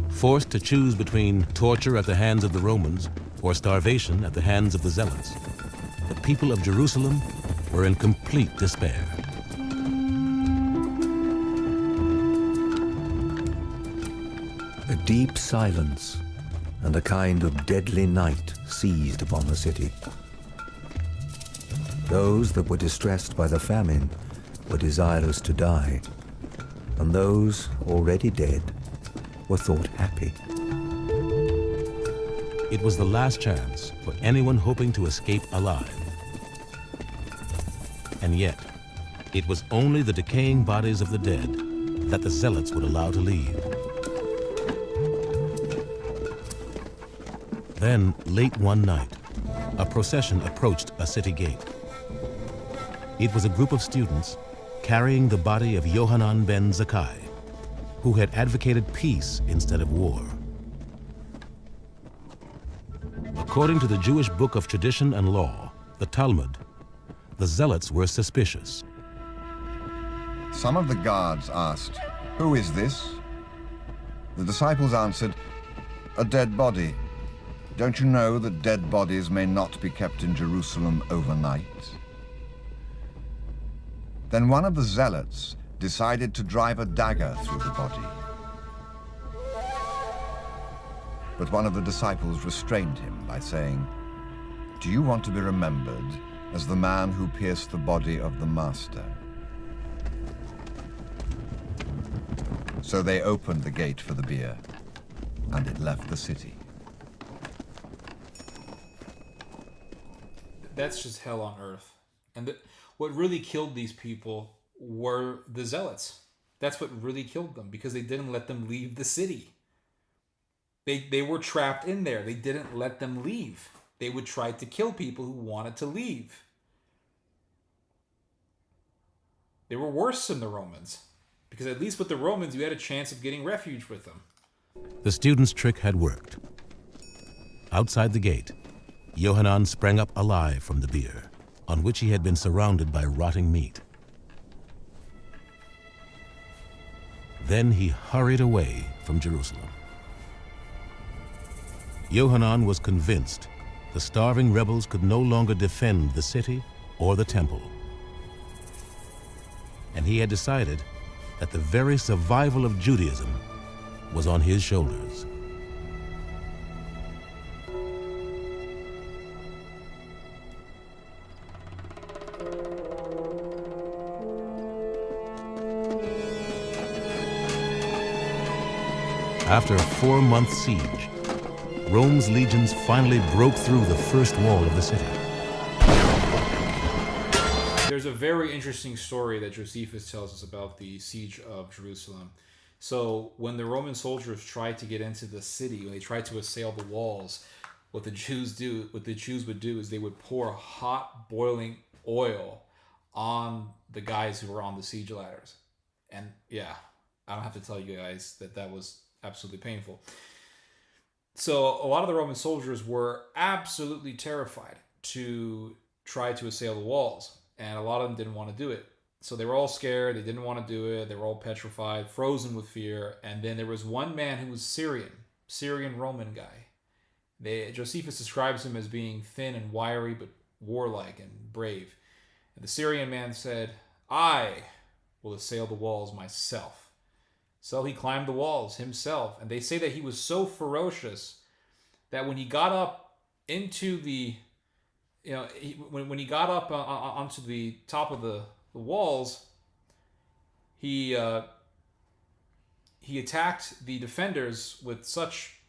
Forced to choose between torture at the hands of the Romans or starvation at the hands of the Zealots, the people of Jerusalem were in complete despair. A deep silence and a kind of deadly night seized upon the city. Those that were distressed by the famine were desirous to die, and those already dead were thought happy. It was the last chance for anyone hoping to escape alive. And yet, it was only the decaying bodies of the dead that the Zealots would allow to leave. Then, late one night, a procession approached a city gate. It was a group of students carrying the body of Yohanan ben Zakkai, who had advocated peace instead of war. According to the Jewish book of tradition and law, the Talmud, the Zealots were suspicious. Some of the guards asked, "Who is this?" The disciples answered, "A dead body. Don't you know that dead bodies may not be kept in Jerusalem overnight?" Then one of the zealots decided to drive a dagger through the body. But one of the disciples restrained him by saying, "Do you want to be remembered as the man who pierced the body of the Master?" So they opened the gate for the bier, and it left the city. That's just hell on earth. And what really killed these people were the zealots. That's what really killed them, because they didn't let them leave the city. They were trapped in there. They didn't let them leave. They would try to kill people who wanted to leave. They were worse than the Romans, because at least with the Romans, you had a chance of getting refuge with them. The student's trick had worked. Outside the gate, Yohanan sprang up alive from the bier, on which he had been surrounded by rotting meat. Then he hurried away from Jerusalem. Yohanan was convinced the starving rebels could no longer defend the city or the temple. And he had decided that the very survival of Judaism was on his shoulders. After a 4-month siege, Rome's legions finally broke through the first wall of the city. There's a very interesting story that Josephus tells us about the siege of Jerusalem. So when the Roman soldiers tried to get into the city, when they tried to assail the walls, what the Jews would do is they would pour hot boiling oil on the guys who were on the siege ladders. And yeah, I don't have to tell you guys that was absolutely painful. So a lot of the Roman soldiers were absolutely terrified to try to assail the walls, and a lot of them didn't want to do it. So they were all scared, they didn't want to do it, they were all petrified, frozen with fear. And then there was one man who was Syrian Roman guy. Josephus describes him as being thin and wiry, but warlike and brave. And the Syrian man said, "I will assail the walls myself." So he climbed the walls himself. And they say that he was so ferocious that when he got up into the, when he got up onto the top of the walls, he attacked the defenders with such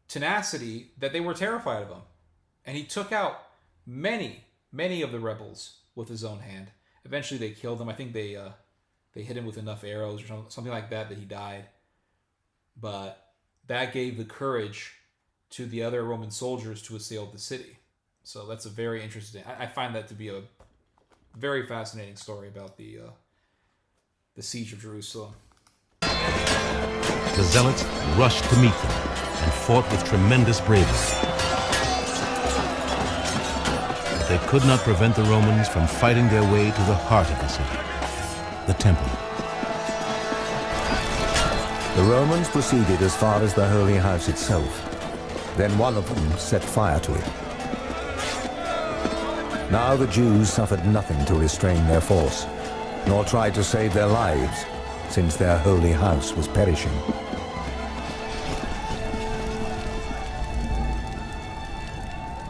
tenacity that they were terrified of him. And he took out many of the rebels with his own hand. Eventually they killed him. I think they hit him with enough arrows or something like that he died. But that gave the courage to the other Roman soldiers to assail the city. So that's a very interesting. I find that to be a very fascinating story about the siege of Jerusalem. The zealots rushed to meet them and fought with tremendous bravery. But they could not prevent the Romans from fighting their way to the heart of the city, the temple. The Romans proceeded as far as the holy house itself. Then one of them set fire to it. Now the Jews suffered nothing to restrain their force, nor tried to save their lives, since their holy house was perishing.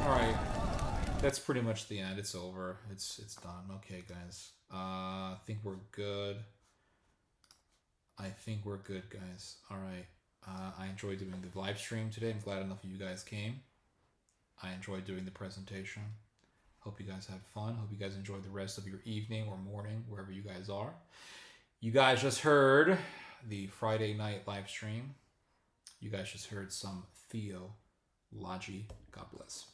All right, that's pretty much the end. It's over. It's done. Okay, guys. I think we're good. Guys. All right. I enjoyed doing the live stream today. I'm glad enough of you guys came. I enjoyed doing the presentation. Hope you guys had fun. Hope you guys enjoyed the rest of your evening or morning, wherever you guys are. You guys just heard the Friday night live stream. You guys just heard some theology. God bless.